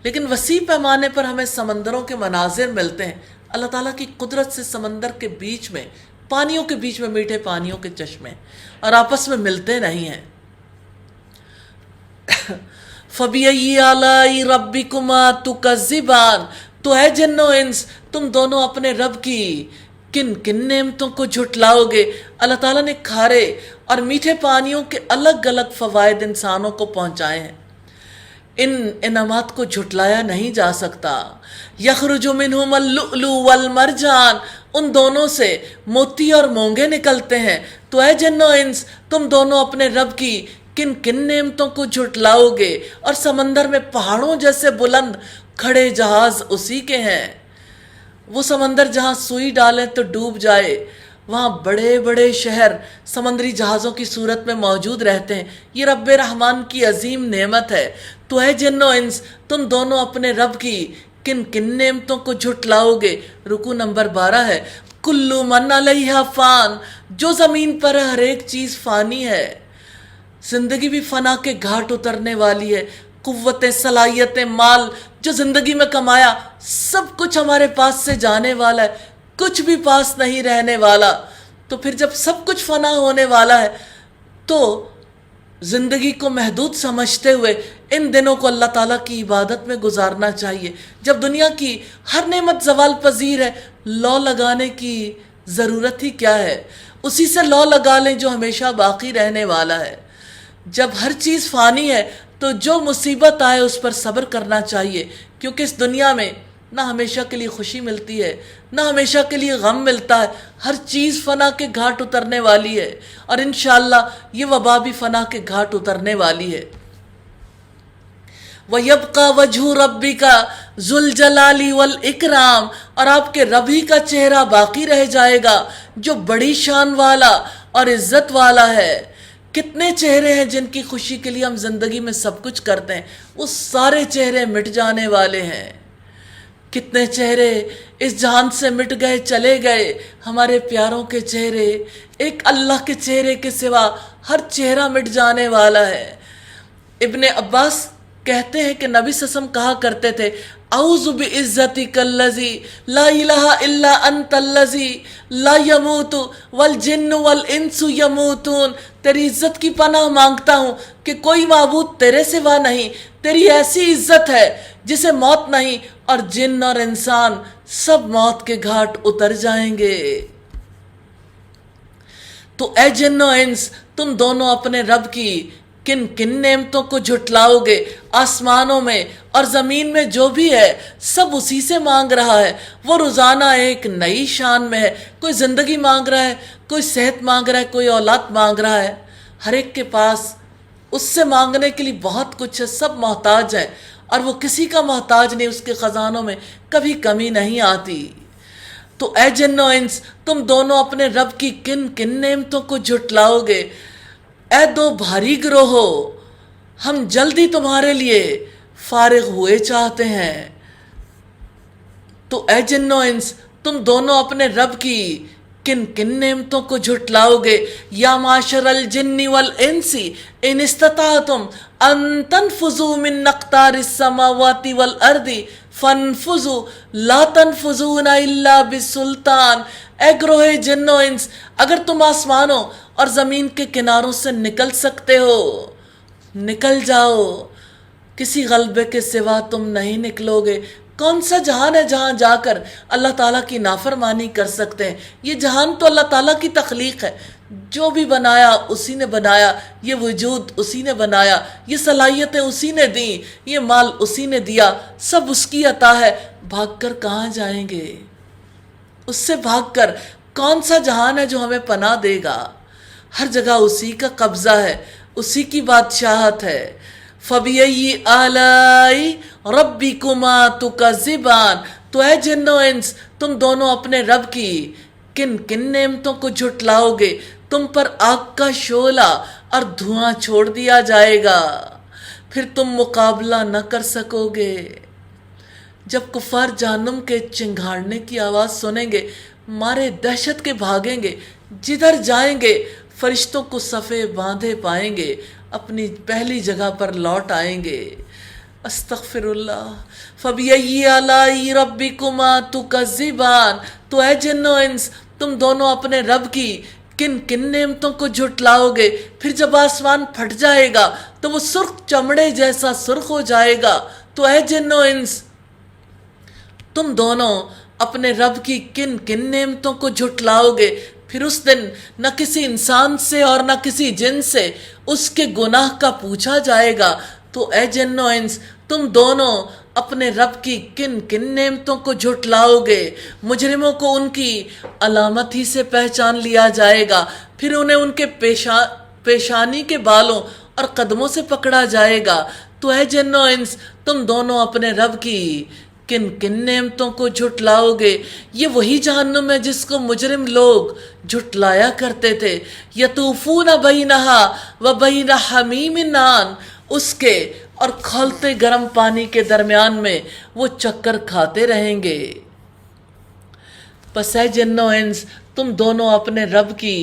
Speaker 1: لیکن وسیع پیمانے پر ہمیں سمندروں کے مناظر ملتے ہیں، اللہ تعالیٰ کی قدرت سے سمندر کے بیچ میں، پانیوں کے بیچ میں میٹھے پانیوں کے چشمے، اور آپس میں ملتے نہیں ہیں۔ فَبِأَيِّ آلَاءِ رَبِّكُمَا تُكَذِّبَانِ، تو اے جن و انس تم دونوں اپنے رب کی کن کن نعمتوں کو جھٹلاؤ گے؟ اللہ تعالیٰ نے کھارے اور میٹھے پانیوں کے الگ الگ فوائد انسانوں کو پہنچائے ہیں، ان انعامات کو جھٹلایا نہیں جا سکتا۔ یخرج منہم اللؤلؤ والمرجان، ان دونوں سے موتی اور مونگے نکلتے ہیں۔ تو اے جن و انس تم دونوں اپنے رب کی کن کن نعمتوں کو جھٹلاؤ گے؟ اور سمندر میں پہاڑوں جیسے بلند کھڑے جہاز اسی کے ہیں۔ وہ سمندر جہاں سوئی ڈالیں تو ڈوب جائے، وہاں بڑے بڑے شہر سمندری جہازوں کی صورت میں موجود رہتے ہیں۔ یہ رب رحمان کی عظیم نعمت ہے۔ تو اے جن و انس تم دونوں اپنے رب کی کن کن نعمتوں کو جھٹلاؤ گے؟ رکوع نمبر 12 ہے۔ کل من علیہا فان، جو زمین پر ہر ایک چیز فانی ہے، زندگی بھی فنا کے گھاٹ اترنے والی ہے۔ قوتیں، صلاحیتیں، مال جو زندگی میں کمایا سب کچھ ہمارے پاس سے جانے والا ہے، کچھ بھی پاس نہیں رہنے والا۔ تو پھر جب سب کچھ فنا ہونے والا ہے تو زندگی کو محدود سمجھتے ہوئے ان دنوں کو اللہ تعالیٰ کی عبادت میں گزارنا چاہیے۔ جب دنیا کی ہر نعمت زوال پذیر ہے، لو لگانے کی ضرورت ہی کیا ہے؟ اسی سے لو لگا لیں جو ہمیشہ باقی رہنے والا ہے۔ جب ہر چیز فانی ہے تو جو مصیبت آئے اس پر صبر کرنا چاہیے، کیونکہ اس دنیا میں نہ ہمیشہ کے لیے خوشی ملتی ہے، نہ ہمیشہ کے لیے غم ملتا ہے۔ ہر چیز فنا کے گھاٹ اترنے والی ہے، اور انشاءاللہ یہ وبا بھی فنا کے گھاٹ اترنے والی ہے۔ وَيَبْقَى وَجْهُ رَبِّكَ ذُو الْجَلَالِ وَالْإِكْرَامِ، اور آپ کے رب ہی کا چہرہ باقی رہ جائے گا جو بڑی شان والا اور عزت والا ہے۔ کتنے چہرے ہیں جن کی خوشی کے لیے ہم زندگی میں سب کچھ کرتے ہیں، وہ سارے چہرے مٹ جانے والے ہیں۔ کتنے چہرے اس جہان سے مٹ گئے، چلے گئے، ہمارے پیاروں کے چہرے، ایک اللہ کے چہرے کے سوا ہر چہرہ مٹ جانے والا ہے۔ ابن عباس کہتے ہیں کہ نبی صلی اللہ علیہ وسلم کہا کرتے تھے، اعوذ بعزتک الذی لا الہ الا انت الذی لا یموت والجن والانس یموتون، تیری عزت کی پناہ مانگتا ہوں کہ کوئی معبود تیرے سوا نہیں، تیری ایسی عزت ہے جسے موت نہیں، اور جن اور انسان سب موت کے گھاٹ اتر جائیں گے۔ تو اے جن و انس تم دونوں اپنے رب کی کن کن نعمتوں کو جھٹلاؤ گے؟ آسمانوں میں اور زمین میں جو بھی ہے سب اسی سے مانگ رہا ہے۔ وہ روزانہ ایک نئی شان میں ہے، کوئی زندگی مانگ رہا ہے، کوئی صحت مانگ رہا ہے، کوئی اولاد مانگ رہا ہے۔ ہر ایک کے پاس اس سے مانگنے کے لیے بہت کچھ ہے، سب محتاج ہیں، اور وہ کسی کا محتاج نہیں، اس کے خزانوں میں کبھی کمی نہیں آتی۔ تو اے جن و انس تم دونوں اپنے رب کی کن کن نعمتوں کو جھٹلاؤ گے؟ اے دو بھاری گروہو، ہم جلدی تمہارے لیے فارغ ہوئے چاہتے ہیں۔ تو اے جن و انس تم دونوں اپنے رب کی کن کن نعمتوں کو جھٹلاؤ گے؟ یا معاشر الجن والانس ان استطعتم ان تنفذوا من اقطار السماوات والارض فانفذوا لا تنفذون الا بسلطان۔ اے گروہ جن و انس، اگر تم آسمانوں اور زمین کے کناروں سے نکل سکتے ہو نکل جاؤ، کسی غلبے کے سوا تم نہیں نکلو گے۔ کون سا جہان ہے جہاں جا کر اللہ تعالیٰ کی نافرمانی کر سکتے ہیں؟ یہ جہان تو اللہ تعالیٰ کی تخلیق ہے، جو بھی بنایا اسی نے بنایا، یہ وجود اسی نے بنایا، یہ صلاحیتیں اسی نے دیں، یہ مال اسی نے دیا، سب اس کی عطا ہے۔ بھاگ کر کہاں جائیں گے؟ اس سے بھاگ کر کون سا جہان ہے جو ہمیں پناہ دے گا؟ ہر جگہ اسی کا قبضہ ہے، اسی کی بادشاہت ہے۔ فَبِأَيِّ آلَاءِ رَبِّكُمَا تُكَذِّبَانِ، تو اے جن و انس تم دونوں اپنے رب کی کن کن نعمتوں کو جھٹلاؤ گے؟ تم پر آگ کا شعلہ اور دھواں چھوڑ دیا جائے گا، پھر تم مقابلہ نہ کر سکو گے۔ جب کفار جہنم کے چنگھاڑنے کی آواز سنیں گے، مارے دہشت کے بھاگیں گے، جدھر جائیں گے فرشتوں کو صفے باندھے پائیں گے، اپنی پہلی جگہ پر لوٹ آئیں گے۔ استغفر اللہ۔ فَبِأَيِّ آلَاءِ رَبِّكُمَا تُكَذِّبَانِ، تو اے جن و انس تم دونوں اپنے رب کی کن کن نعمتوں کو جھٹلاؤ گے؟ پھر جب آسمان پھٹ جائے گا تو وہ سرخ چمڑے جیسا سرخ ہو جائے گا۔ تو اے جن و انس تم دونوں اپنے رب کی کن کن نعمتوں کو جھٹلاؤ گے؟ پھر اس دن نہ کسی انسان سے اور نہ کسی جن سے اس کے گناہ کا پوچھا جائے گا۔ تو اے جن و انس تم دونوں اپنے رب کی کن کن نعمتوں کو جھٹلاؤ گے؟ مجرموں کو ان کی علامت ہی سے پہچان لیا جائے گا، پھر انہیں ان کے پیشانی کے بالوں اور قدموں سے پکڑا جائے گا۔ تو اے جن و انس تم دونوں اپنے رب کی کن کن نعمتوں کو جھٹلاؤ گے؟ یہ وہی جہنم ہے جس کو مجرم لوگ جھٹلایا کرتے تھے۔ یطوفون بینہا و بین حمیم آن، اس کے اور کھولتے گرم پانی کے درمیان میں وہ چکر کھاتے رہیں گے۔ پس اے جن و انس تم دونوں اپنے رب کی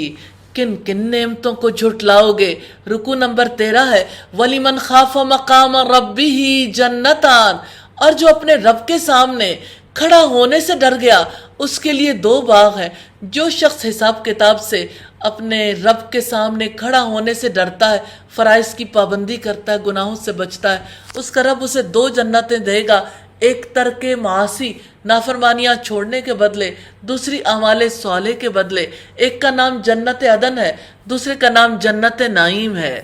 Speaker 1: کن کن نعمتوں کو جھٹلاؤ گے؟ رکوع نمبر 13 ہے۔ وَلِمَنْ خَافَ مَقَامَ رَبِّهِ جَنَّتَانِ، اور جو اپنے رب کے سامنے کھڑا ہونے سے ڈر گیا اس کے لیے 2 باغ ہیں۔ جو شخص حساب کتاب سے اپنے رب کے سامنے کھڑا ہونے سے ڈرتا ہے، فرائض کی پابندی کرتا ہے، گناہوں سے بچتا ہے، اس کا رب اسے 2 جنتیں دے گا، ایک ترک معاصی نافرمانیاں چھوڑنے کے بدلے، دوسری اعمال صالح کے بدلے۔ ایک کا نام جنت عدن ہے، دوسرے کا نام جنت نعیم ہے۔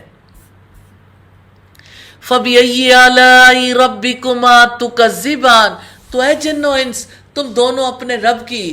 Speaker 1: فَبِأَيِّ آلَاءِ رَبِّكُمَا تُكَذِّبَانِ، تو اے جن و انس تم دونوں اپنے رب کی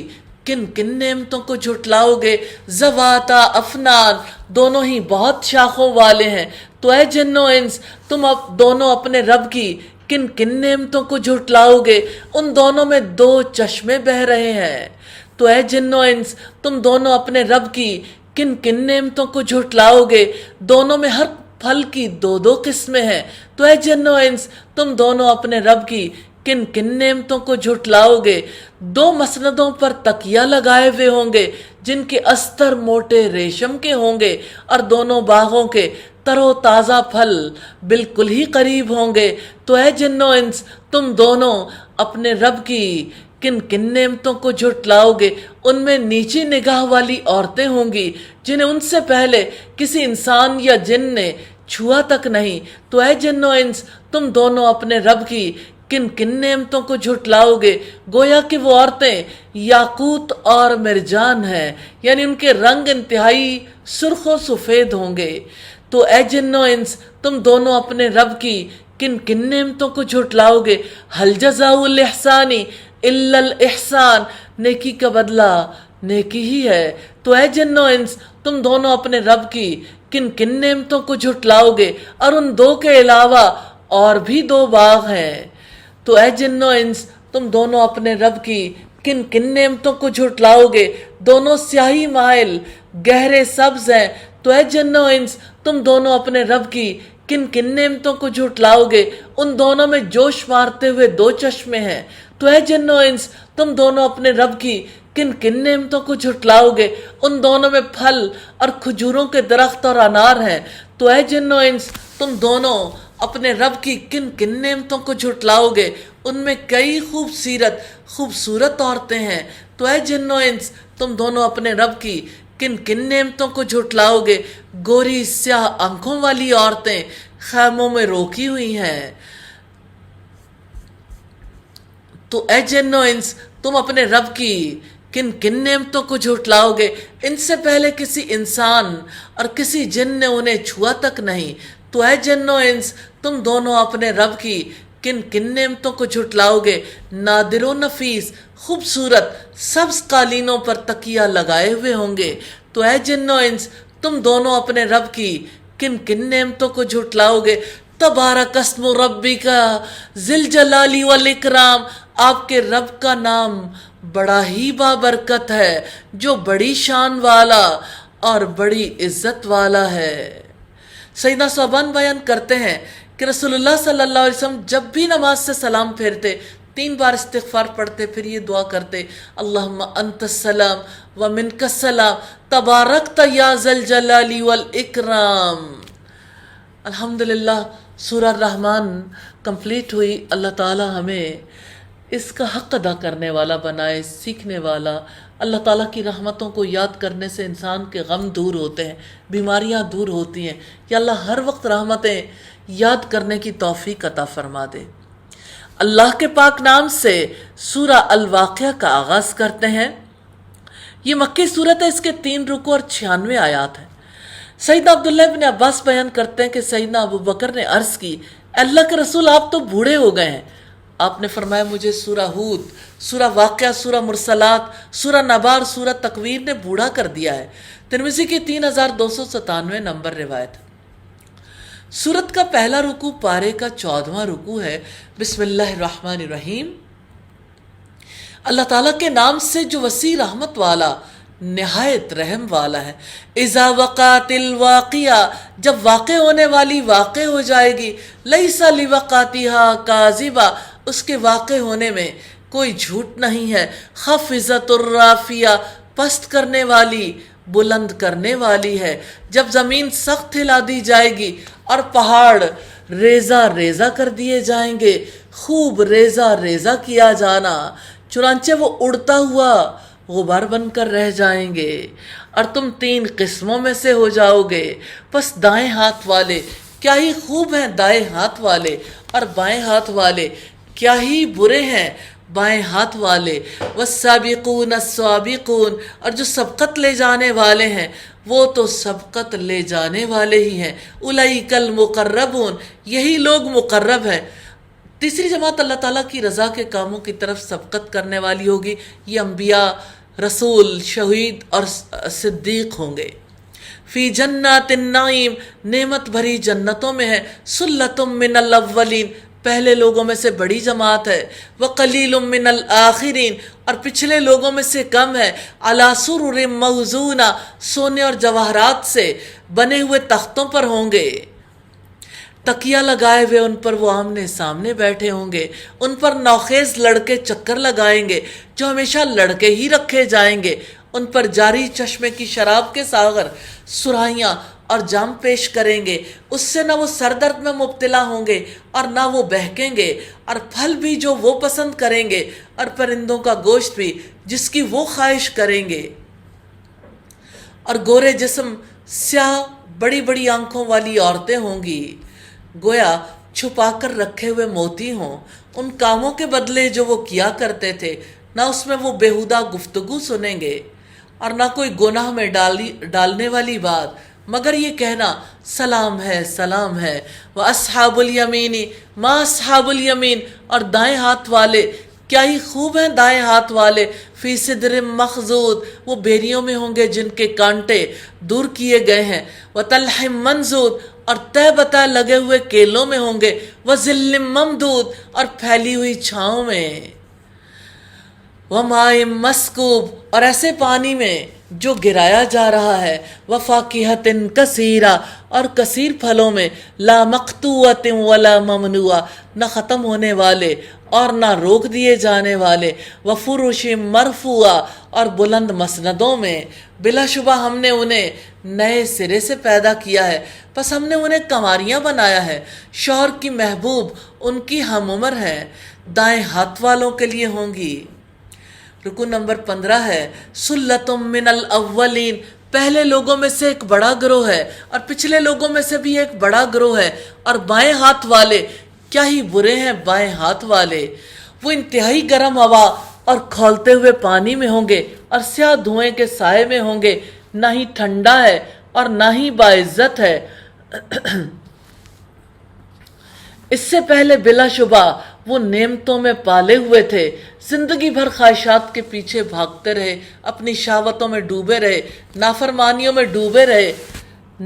Speaker 1: کن کن نعمتوں کو جھٹلاؤ گے؟ ذواتا افنان، دونوں ہی بہت شاخوں والے ہیں۔ تو اے جن و انس تم دونوں اپنے رب کی کن کن نعمتوں کو جھٹلاؤ گے؟ ان دونوں میں 2 چشمے بہہ رہے ہیں۔ تو اے جن و انس تم دونوں اپنے رب کی کن کن نعمتوں کو جھٹلاؤ گے؟ دونوں میں ہر پھل کی 2 قسمیں ہیں۔ تو اے جن و انس تم دونوں اپنے رب کی کن کن نعمتوں کو جھٹلاؤ گے؟ 2 مسندوں پر تکیہ لگائے ہوئے ہوں گے جن کے استر موٹے ریشم کے ہوں گے، اور دونوں باغوں کے تر و تازہ پھل بالکل ہی قریب ہوں گے۔ تو اے جن و انس تم دونوں اپنے رب کی کن کن نعمتوں کو جھٹلاؤ گے؟ ان میں نیچی نگاہ والی عورتیں ہوں گی جنہیں ان سے پہلے کسی انسان یا جن نے چھوا تک نہیں۔ تو اے جن و انس تم دونوں اپنے رب کی کن کن نعمتوں کو جھٹلاؤ گے؟ گویا کہ وہ عورتیں یاقوت اور مرجان ہیں، یعنی ان کے رنگ انتہائی سرخ و سفید ہوں گے۔ تو اے جن و انس تم دونوں اپنے رب کی کن کن نعمتوں کو جھٹلاؤ گے؟ هل جزاء الاحسان الا الاحسان، نیکی کا بدلہ نیکی ہی ہے۔ تو اے جن و انس تم دونوں اپنے رب کی کن کن نعمتوں کو جھٹلاؤ گے؟ اور ان 2 کے علاوہ اور بھی 2 باغ ہیں۔ تو اے جن و انس تم دونوں اپنے رب کی کن کن نعمتوں کو جھٹلاؤ گے؟ دونوں سیاہی مائل گہرے سبز ہیں۔ تو اے جن و انس تم دونوں اپنے رب کی کن کن نعمتوں کو جھٹلاؤ گے؟ ان دونوں میں جوش مارتے ہوئے 2 چشمے ہیں۔ تو اے جن و انس تم دونوں اپنے رب کی کن کن نعمتوں کو جھٹلاؤ گے؟ ان دونوں میں پھل اور کھجوروں کے درخت اور انار ہیں۔ تو اے جن و انس تم دونوں اپنے رب کی کن کن نعمتوں کو جھٹلاؤ گے؟ ان میں کئی خوبصورت عورتیں ہیں۔ تو اے جن و انس تم دونوں اپنے رب کی کن کن نعمتوں کو جھٹلاؤ گے؟ گوری سیاہ آنکھوں والی عورتیں خیموں میں روکی ہوئی ہیں۔ تو اے جن و انس تم اپنے رب کی کن کن نعمتوں کو جھٹلاؤ گے؟ ان سے پہلے کسی انسان اور کسی جن نے انہیں چھوا تک نہیں۔ تو اے جن و انس تم دونوں اپنے رب کی کن کن نعمتوں کو جھٹلاؤگے؟ نادر و نفیس خوبصورت سبز قالینوں پر تکیہ لگائے ہوئے ہوں گے۔ تو اے جن و انس، تم دونوں اپنے رب کی کن کن نعمتوں کو جھٹلاؤ گے؟ تبارک اسم ربک ذی الجلال والاکرام، آپ کے رب کا نام بڑا ہی بابرکت ہے، جو بڑی شان والا اور بڑی عزت والا ہے۔ سیدنا صوبان بیان کرتے ہیں کہ رسول اللہ صلی اللہ علیہ وسلم جب بھی نماز سے سلام پھیرتے 3 بار استغفار پڑھتے، پھر یہ دعا کرتے، اللہم انت السلام و منک السلام تبارکت یا ذی الجلال والاکرام۔ الحمدللہ سورہ الرحمن کمپلیٹ ہوئی۔ اللہ تعالی ہمیں اس کا حق ادا کرنے والا بنائے، سیکھنے والا۔ اللہ تعالیٰ کی رحمتوں کو یاد کرنے سے انسان کے غم دور ہوتے ہیں، بیماریاں دور ہوتی ہیں۔ یا اللہ ہر وقت رحمتیں یاد کرنے کی توفیق عطا فرما دے۔ اللہ کے پاک نام سے سورہ الواقعہ کا آغاز کرتے ہیں۔ یہ مکی صورت ہے، اس کے 3 رکوع اور 96 آیات ہیں۔ سیدنا عبداللہ بن عباس بیان کرتے ہیں کہ سیدنا ابو بکر نے عرض کی، اللہ کے رسول آپ تو بوڑھے ہو گئے ہیں۔ آپ نے فرمایا مجھے سورہ ہود، سورہ واقعہ، سورہ مرسلات، سورہ نبار، سورہ تکویر نے بوڑھا کر دیا ہے۔ ترمذی کی 3297 نمبر روایت۔ سورت کا پہلا رکوع پارے کا 14واں رکوع ہے۔ بسم اللہ الرحمن الرحیم، اللہ تعالیٰ کے نام سے جو وسیع رحمت والا نہایت رحم والا ہے۔ اذا وقعت الواقعہ، جب واقع ہونے والی واقع ہو جائے گی، لیس لوقعتها کاذبہ، اس کے واقع ہونے میں کوئی جھوٹ نہیں ہے۔ خفضت الرافیہ، پست کرنے والی، بلند کرنے والی ہے۔ جب زمین سخت ہلا دی جائے گی اور پہاڑ ریزہ ریزہ کر دیے جائیں گے، خوب ریزہ ریزہ کیا جانا، چنانچہ وہ اڑتا ہوا غبار بن کر رہ جائیں گے، اور تم 3 قسموں میں سے ہو جاؤ گے۔ پس دائیں ہاتھ والے کیا ہی خوب ہیں، دائیں ہاتھ والے، اور بائیں ہاتھ والے کیا ہی برے ہیں، بائیں ہاتھ والے۔ والسابقون السابقون، اور جو سبقت لے جانے والے ہیں وہ تو سبقت لے جانے والے ہی ہیں۔ اولئک المقربون، یہی لوگ مقرب ہیں۔ تیسری جماعت اللہ تعالیٰ کی رضا کے کاموں کی طرف سبقت کرنے والی ہوگی، یہ انبیاء، رسول، شہید اور صدیق ہوں گے۔ فی جنات النعیم، نعمت بھری جنتوں میں ہے۔ سلۃ من الاولین، پہلے لوگوں میں سے بڑی جماعت ہے۔ وقلیل من الآخرین، اور پچھلے لوگوں میں سے کم ہے۔ علی سرر موضونہ، سونے اور جواہرات سے بنے ہوئے تختوں پر ہوں گے، تکیہ لگائے ہوئے ان پر وہ آمنے سامنے بیٹھے ہوں گے۔ ان پر نوخیز لڑکے چکر لگائیں گے جو ہمیشہ لڑکے ہی رکھے جائیں گے۔ ان پر جاری چشمے کی شراب کے ساغر، سرائیاں اور جام پیش کریں گے۔ اس سے نہ وہ سر درد میں مبتلا ہوں گے اور نہ وہ بہکیں گے، اور پھل بھی جو وہ پسند کریں گے، اور پرندوں کا گوشت بھی جس کی وہ خواہش کریں گے۔ اور گورے جسم، سیاہ بڑی بڑی آنکھوں والی عورتیں ہوں گی، گویا چھپا کر رکھے ہوئے موتی ہوں۔ ان کاموں کے بدلے جو وہ کیا کرتے تھے، نہ اس میں وہ بیہودہ گفتگو سنیں گے اور نہ کوئی گناہ میں ڈالنے والی بات، مگر یہ کہنا سلام ہے، سلام ہے۔ وَأَصْحَابُ الْيَمِينِ مَا أَصْحَابُ الْيَمِينِ، اور دائیں ہاتھ والے کیا ہی خوب ہیں دائیں ہاتھ والے۔ فی صدر مخضود، وہ بیریوں میں ہوں گے جن کے کانٹے دور کیے گئے ہیں۔ وَطَلْحٍ مَنضُود، اور تہ بتہ لگے ہوئے کیلوں میں ہوں گے۔ وَظِلٍّ مَمْدُود، اور پھیلی ہوئی چھاؤں میں۔ وَمَاءٍ مَسْکُوب، اور ایسے پانی میں جو گرایا جا رہا ہے۔ وَفَاكِهَةٍ كَثِيرَةٍ، اور کثیر پھلوں میں۔ لَا مَقْطُوعَةٍ وَلَا مَمْنُوعَةٍ، نہ ختم ہونے والے اور نہ روک دیے جانے والے۔ وَفُرُشٍ مَرْفُوعَةٍ، اور بلند مسندوں میں۔ بلا شبہ ہم نے انہیں نئے سرے سے پیدا کیا ہے، پس ہم نے انہیں کنواریاں بنایا ہے۔ شوہر کی محبوب ان کی ہم عمر ہیں، دائیں ہاتھ والوں کے لیے ہوں گی۔ رکوع نمبر 15 ہے۔ سلۃ من الاولین، پہلے لوگوں میں سے ایک بڑا گروہ ہے اور پچھلے لوگوں میں سے بھی ایک بڑا گروہ ہے۔ اور بائیں ہاتھ والے کیا ہی برے ہیں بائیں ہاتھ والے، وہ انتہائی گرم ہوا اور کھولتے ہوئے پانی میں ہوں گے اور سیاہ دھوئیں کے سائے میں ہوں گے، نہ ہی ٹھنڈا ہے اور نہ ہی باعزت ہے۔ اس سے پہلے بلا شبہ وہ نعمتوں میں پالے ہوئے تھے، زندگی بھر خواہشات کے پیچھے بھاگتے رہے، اپنی شہوتوں میں ڈوبے رہے، نافرمانیوں میں ڈوبے رہے،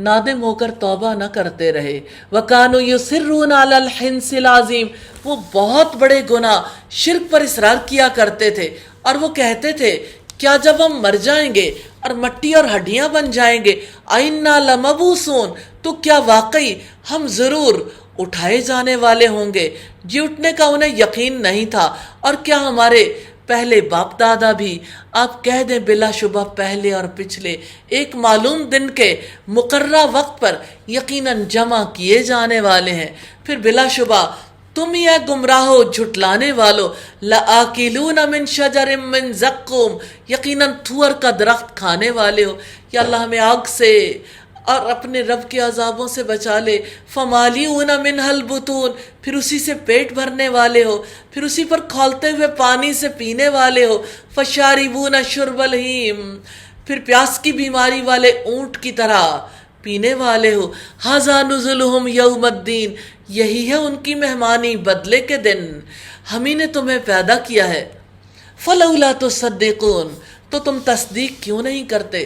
Speaker 1: نادم ہو کر توبہ نہ کرتے رہے۔ وَكَانُوا يُصِرُّونَ عَلَى الْحِنْثِ الْعَظِيمِ، وہ بہت بڑے گناہ شرک پر اصرار کیا کرتے تھے، اور وہ کہتے تھے کیا جب ہم مر جائیں گے اور مٹی اور ہڈیاں بن جائیں گے، أَإِنَّا لَمَبْعُوثُونَ، تو کیا واقعی ہم ضرور اٹھائے جانے والے ہوں گے؟ جی اٹھنے کا انہیں یقین نہیں تھا۔ اور کیا ہمارے پہلے باپ دادا بھی، آپ کہہ دیں بلا شبہ پہلے اور پچھلے، ایک معلوم دن کے مقررہ وقت پر یقیناً جمع کیے جانے والے ہیں؟ پھر بلا شبہ تم ہی گمراہو جھٹلانے والو، لَآكِلُونَ مِن شَجَرٍ مِّن زَقُّوم، یقیناً تھور کا درخت کھانے والے ہو۔ یا اللہ ہمیں آگ سے اور اپنے رب کے عذابوں سے بچا لے۔ فَمَالِئُونَ مِنْهَا الْبُطُونَ، پھر اسی سے پیٹ بھرنے والے ہو، پھر اسی پر کھولتے ہوئے پانی سے پینے والے ہو۔ فَشَارِبُونَ شُرْبَ الْهِیمِ، پھر پیاس کی بیماری والے اونٹ کی طرح پینے والے ہو۔ هَذَا نُزُلُهُمْ يَوْمَ الدِّينِ، یہی ہے ان کی مہمانی بدلے کے دن، ہم ہی نے تمہیں پیدا کیا ہے۔ فَلَوْلَا تُصَدِّقُونَ، تو تم تصدیق کیوں نہیں کرتے؟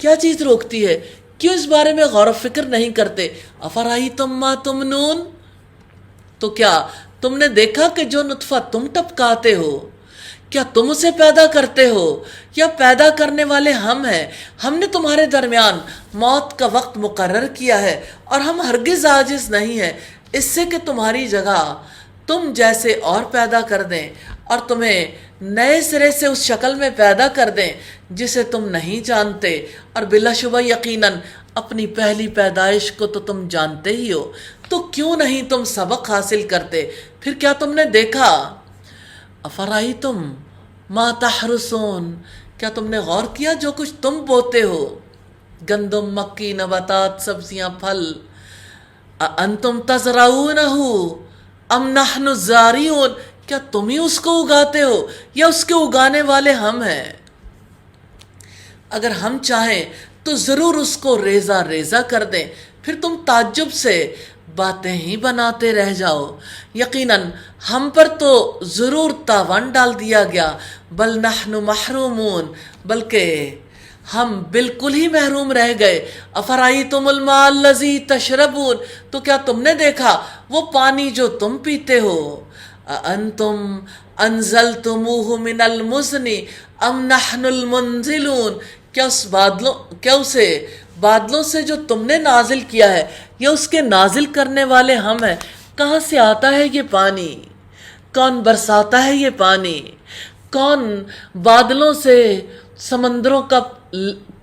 Speaker 1: کیا چیز روکتی ہے؟ کیوں اس بارے میں غور و فکر نہیں کرتے؟ أَفَرَأَيْتُم مَّا تُمْنُونَ، تو کیا تم نے دیکھا کہ جو نطفہ تم ٹپکاتے ہو، کیا تم اسے پیدا کرتے ہو یا پیدا کرنے والے ہم ہیں؟ ہم نے تمہارے درمیان موت کا وقت مقرر کیا ہے، اور ہم ہرگز عاجز نہیں ہیں اس سے کہ تمہاری جگہ تم جیسے اور پیدا کر دیں، اور تمہیں نئے سرے سے اس شکل میں پیدا کر دیں جسے تم نہیں جانتے، اور بلا شبہ یقیناً اپنی پہلی پیدائش کو تو تم جانتے ہی ہو، تو کیوں نہیں تم سبق حاصل کرتے؟ پھر کیا تم نے دیکھا؟ أَفَرَأَيْتُم مَّا تَحْرُثُونَ، کیا تم نے غور کیا جو کچھ تم بوتے ہو؟ گندم، مکی، نباتات، سبزیاں، پھل۔ أَأَنتُمْ تَزْرَعُونَهُ أَمْ نَحْنُ الزَّارِعُونَ، کیا تم ہی اس کو اگاتے ہو یا اس کے اگانے والے ہم ہیں؟ اگر ہم چاہیں تو ضرور اس کو ریزہ ریزہ کر دیں، پھر تم تعجب سے باتیں ہی بناتے رہ جاؤ۔ یقیناً ہم پر تو ضرور تاوان ڈال دیا گیا، بل نحن محرومون، بلکہ ہم بالکل ہی محروم رہ گئے۔ أَفَرَأَيْتُمُ الْمَاءَ الَّذِي تَشْرَبُونَ، تو کیا تم نے دیکھا وہ پانی جو تم پیتے ہو؟ أَأَنْتُمْ أَنزَلْتُمُوهُ مِنَ الْمُزْنِ أَمْ نَحْنُ الْمُنزِلُونَ، کیا اسے بادلوں سے جو تم نے نازل کیا ہے یا اس کے نازل کرنے والے ہم ہیں؟ کہاں سے آتا ہے یہ پانی؟ کون برساتا ہے یہ پانی؟ کون بادلوں سے سمندروں کا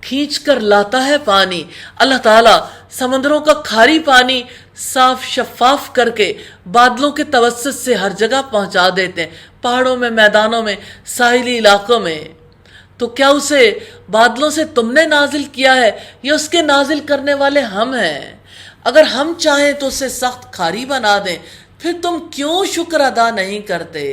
Speaker 1: کھینچ کر لاتا ہے پانی؟ اللہ تعالیٰ سمندروں کا کھاری پانی صاف شفاف کر کے بادلوں کے توسط سے ہر جگہ پہنچا دیتے ہیں، پہاڑوں میں، میدانوں میں، ساحلی علاقوں میں۔ تو کیا اسے بادلوں سے تم نے نازل کیا ہے یا اس کے نازل کرنے والے ہم ہیں؟ اگر ہم چاہیں تو اسے سخت کھاری بنا دیں، پھر تم کیوں شکر ادا نہیں کرتے؟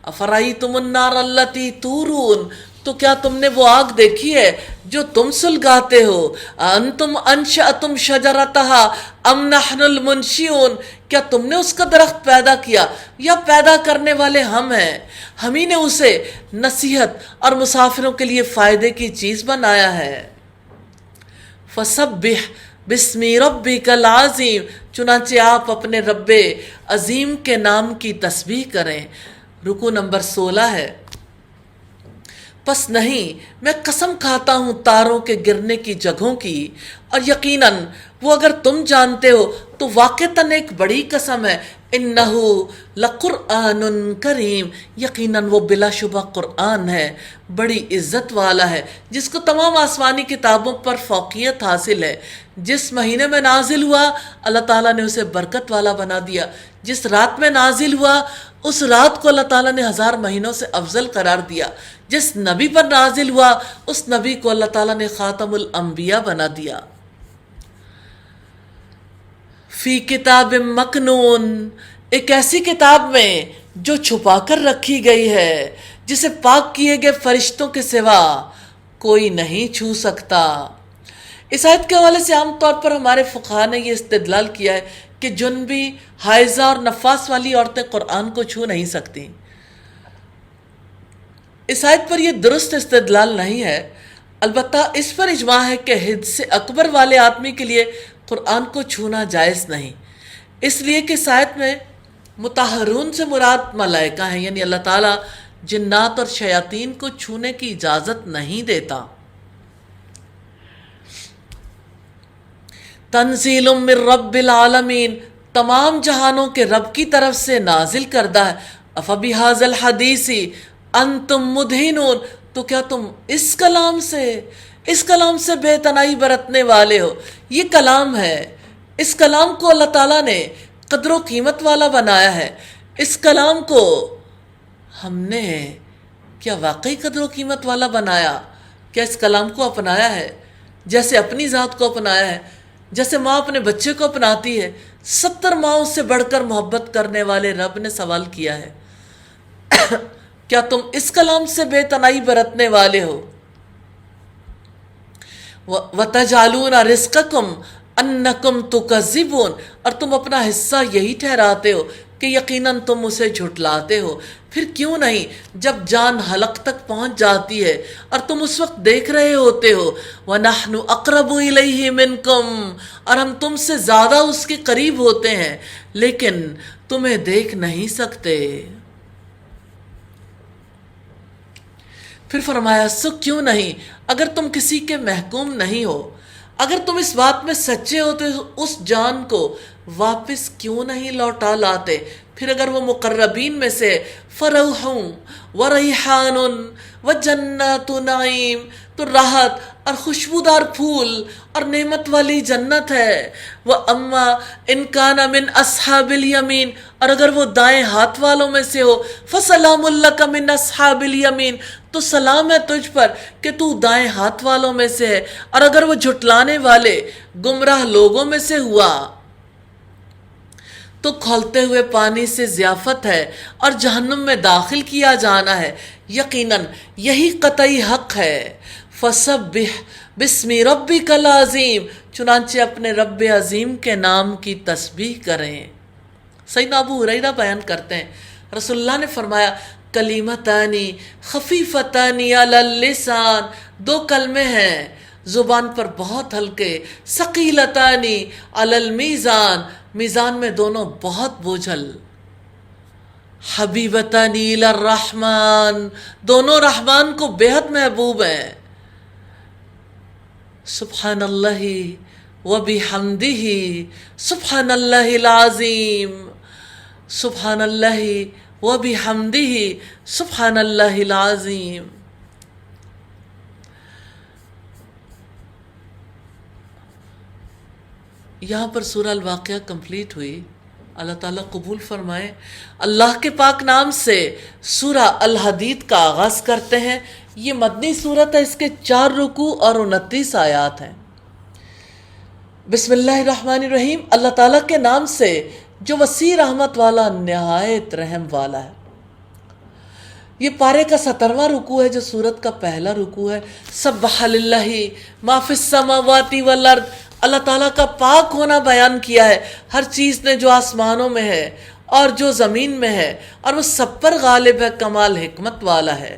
Speaker 1: أَفَرَأَيْتُمُ النَّارَ الَّتِي تُورُونَ، تو کیا تم نے وہ آگ دیکھی ہے جو تم سلگاتے ہو؟ أَأَنْتُمْ أَنشَأْتُمْ شَجَرَتَهَا أَمْ نَحْنُ الْمُنشِئُونَ، کیا تم نے اس کا درخت پیدا کیا یا پیدا کرنے والے ہم ہیں؟ ہم ہی نے اسے نصیحت اور مسافروں کے لیے فائدے کی چیز بنایا ہے۔ فَسَبِّحْ بِاسْمِ رَبِّكَ الْعَظِيمِ، چنانچہ آپ اپنے رب عظیم کے نام کی تسبیح کریں۔ رکوع نمبر 16 ہے۔ پس نہیں، میں قسم کھاتا ہوں تاروں کے گرنے کی جگہوں کی، اور یقیناً وہ اگر تم جانتے ہو تو واقعتاً ایک بڑی قسم ہے۔ انہو لقرآن کریم، یقیناً وہ بلا شبہ قرآن ہے، بڑی عزت والا ہے، جس کو تمام آسمانی کتابوں پر فوقیت حاصل ہے۔ جس مہینے میں نازل ہوا اللہ تعالیٰ نے اسے برکت والا بنا دیا، جس رات میں نازل ہوا اس رات کو اللہ تعالیٰ نے 1000 مہینوں سے افضل قرار دیا، جس نبی پر نازل ہوا اس نبی کو اللہ تعالیٰ نے خاتم الانبیاء بنا دیا۔ فی کتاب مکنون، ایک ایسی کتاب میں جو چھپا کر رکھی گئی ہے، جسے پاک کیے گئے فرشتوں کے سوا کوئی نہیں چھو سکتا۔ اس آیت کے حوالے سے عام طور پر ہمارے فقہاء نے یہ استدلال کیا ہے کہ جنبی، حائضہ اور نفاس والی عورتیں قرآن کو چھو نہیں سکتی۔ اس آیت پر یہ درست استدلال نہیں ہے، البتہ اس پر اجماع ہے کہ حدث اکبر والے آدمی کے لیے قرآن کو چھونا جائز نہیں، اس لیے کہ اس آیت میں مطہرون سے مراد ملائکہ ہیں، یعنی اللہ تعالیٰ جنات اور شیاطین کو چھونے کی اجازت نہیں دیتا۔ تنزیل من رب العالمین، تمام جہانوں کے رب کی طرف سے نازل کردہ ہے۔ افبہذا الحدیث انتم مدہنون، تو کیا تم اس کلام سے بے تنائی برتنے والے ہو؟ یہ کلام ہے، اس کلام کو اللہ تعالیٰ نے قدر و قیمت والا بنایا ہے۔ اس کلام کو ہم نے کیا واقعی قدر و قیمت والا بنایا؟ کیا اس کلام کو اپنایا ہے جیسے اپنی ذات کو اپنایا ہے، جیسے ماں اپنے بچے کو اپناتی ہے؟ 70 ماؤں سے بڑھ کر محبت کرنے والے رب نے سوال کیا ہے، کیا تم اس کلام سے بے تنائی برتنے والے ہو؟ وَتَجْعَلُونَ رِزْقَكُمْ أَنَّكُمْ تُكَذِّبُونَ، اور تم اپنا حصہ یہی ٹھہراتے ہو کہ یقیناً تم اسے جھٹلاتے ہو۔ پھر کیوں نہیں جب جان حلق تک پہنچ جاتی ہے اور تم اس وقت دیکھ رہے ہوتے ہو، وَنَحْنُ أَقْرَبُ إِلَيْهِ مِنْكُمْ، اور ہم تم سے زیادہ اس کے قریب ہوتے ہیں لیکن تمہیں دیکھ نہیں سکتے۔ پھر فرمایا سو کیوں نہیں، اگر تم کسی کے محکوم نہیں ہو، اگر تم اس بات میں سچے ہوتے اس جان کو واپس کیوں نہیں لوٹا لاتے؟ پھر اگر وہ مقربین میں سے فروح وریحان وجنات نعیم، تو راحت اور خوشبودار پھول اور نعمت والی جنت ہے۔ وَأَمَّا إِن كَانَ مِنْ أَصْحَابِ الْيَمِينَ، اور اگر وہ دائیں ہاتھ والوں میں سے ہو، فَسَلَامٌ لَكَ مِنْ أَصْحَابِ الْيَمِينَ، تو سلام ہے تجھ پر کہ تو دائیں ہاتھ والوں میں سے ہے۔ اور اگر وہ جھٹلانے والے گمراہ لوگوں میں سے ہوا تو کھولتے ہوئے پانی سے ضیافت ہے اور جہنم میں داخل کیا جانا ہے، یقیناً یہی قطعی حق ہے۔ فَسَبِّحْ بِاسْمِ رَبِّكَ الْعَظِيمِ، چنانچہ اپنے رب عظیم کے نام کی تسبیح کریں۔ سیدنا ابو ہریرہ بیان کرتے ہیں رسول اللہ نے فرمایا کلیمتانی خفیفتانی علی اللسان، 2 کلمے ہیں زبان پر بہت ہلکے، ثقیلتانی علی المیزان، میزان میں دونوں بہت بوجھل، حبیبتانی الی الرحمن، دونوں رحمان کو بے حد محبوب ہیں۔ سبحان اللہ وبحمدہ سبحان اللہ العظیم، سبحان اللہ وبحمدہ سبحان اللہ العظیم۔ یہاں پر سورہ الواقعہ کمپلیٹ ہوئی، اللہ تعالیٰ قبول فرمائے۔ اللہ کے پاک نام سے سورہ الحدید کا آغاز کرتے ہیں۔ یہ مدنی سورت ہے، اس کے 4 رکوع اور 29 آیات ہیں۔ بسم اللہ الرحمن الرحیم، اللہ تعالیٰ کے نام سے جو وسیع رحمت والا نہایت رحم والا ہے۔ یہ پارے کا 17واں رکوع ہے جو سورت کا پہلا رکوع ہے۔ سبح للہ ما فی السماوات والارض، اللہ تعالیٰ کا پاک ہونا بیان کیا ہے، ہر چیز نے جو آسمانوں میں ہے اور جو زمین میں ہے، اور وہ سب پر غالب ہے، کمال حکمت والا ہے۔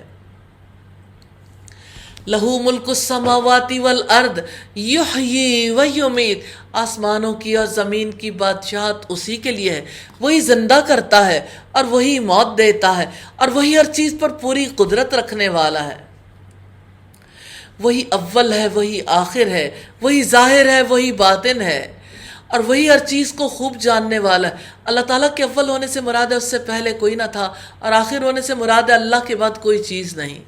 Speaker 1: لہو ملک السماوات والارض یحیی ویمیت، آسمانوں کی اور زمین کی بادشاہت اسی کے لیے ہے، وہی زندہ کرتا ہے اور وہی موت دیتا ہے، اور وہی ہر چیز پر پوری قدرت رکھنے والا ہے۔ وہی اول ہے، وہی آخر ہے، وہی ظاہر ہے، وہی باطن ہے، اور وہی ہر چیز کو خوب جاننے والا ہے۔ اللہ تعالیٰ کے اول ہونے سے مراد ہے اس سے پہلے کوئی نہ تھا، اور آخر ہونے سے مراد ہے اللہ کے بعد کوئی چیز نہیں۔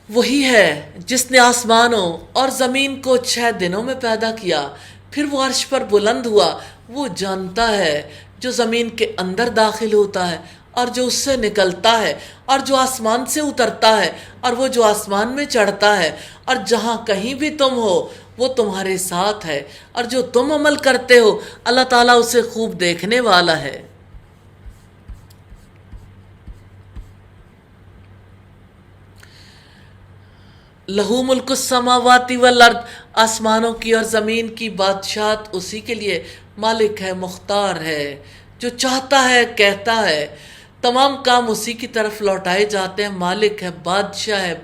Speaker 1: وہی ہے جس نے آسمانوں اور زمین کو 6 دنوں میں پیدا کیا، پھر وہ عرش پر بلند ہوا۔ وہ جانتا ہے جو زمین کے اندر داخل ہوتا ہے اور جو اس سے نکلتا ہے، اور جو آسمان سے اترتا ہے اور وہ جو آسمان میں چڑھتا ہے، اور جہاں کہیں بھی تم ہو وہ تمہارے ساتھ ہے، اور جو تم عمل کرتے ہو اللہ تعالیٰ اسے خوب دیکھنے والا ہے۔ لہو ملک السماوات والارض، آسمانوں کی اور زمین کی بادشاہت اسی کے لیے، مالک ہے، مختار ہے، جو چاہتا ہے کہتا ہے، تمام کام اسی کی طرف لوٹائے جاتے ہیں، مالک ہے، بادشاہ ہے،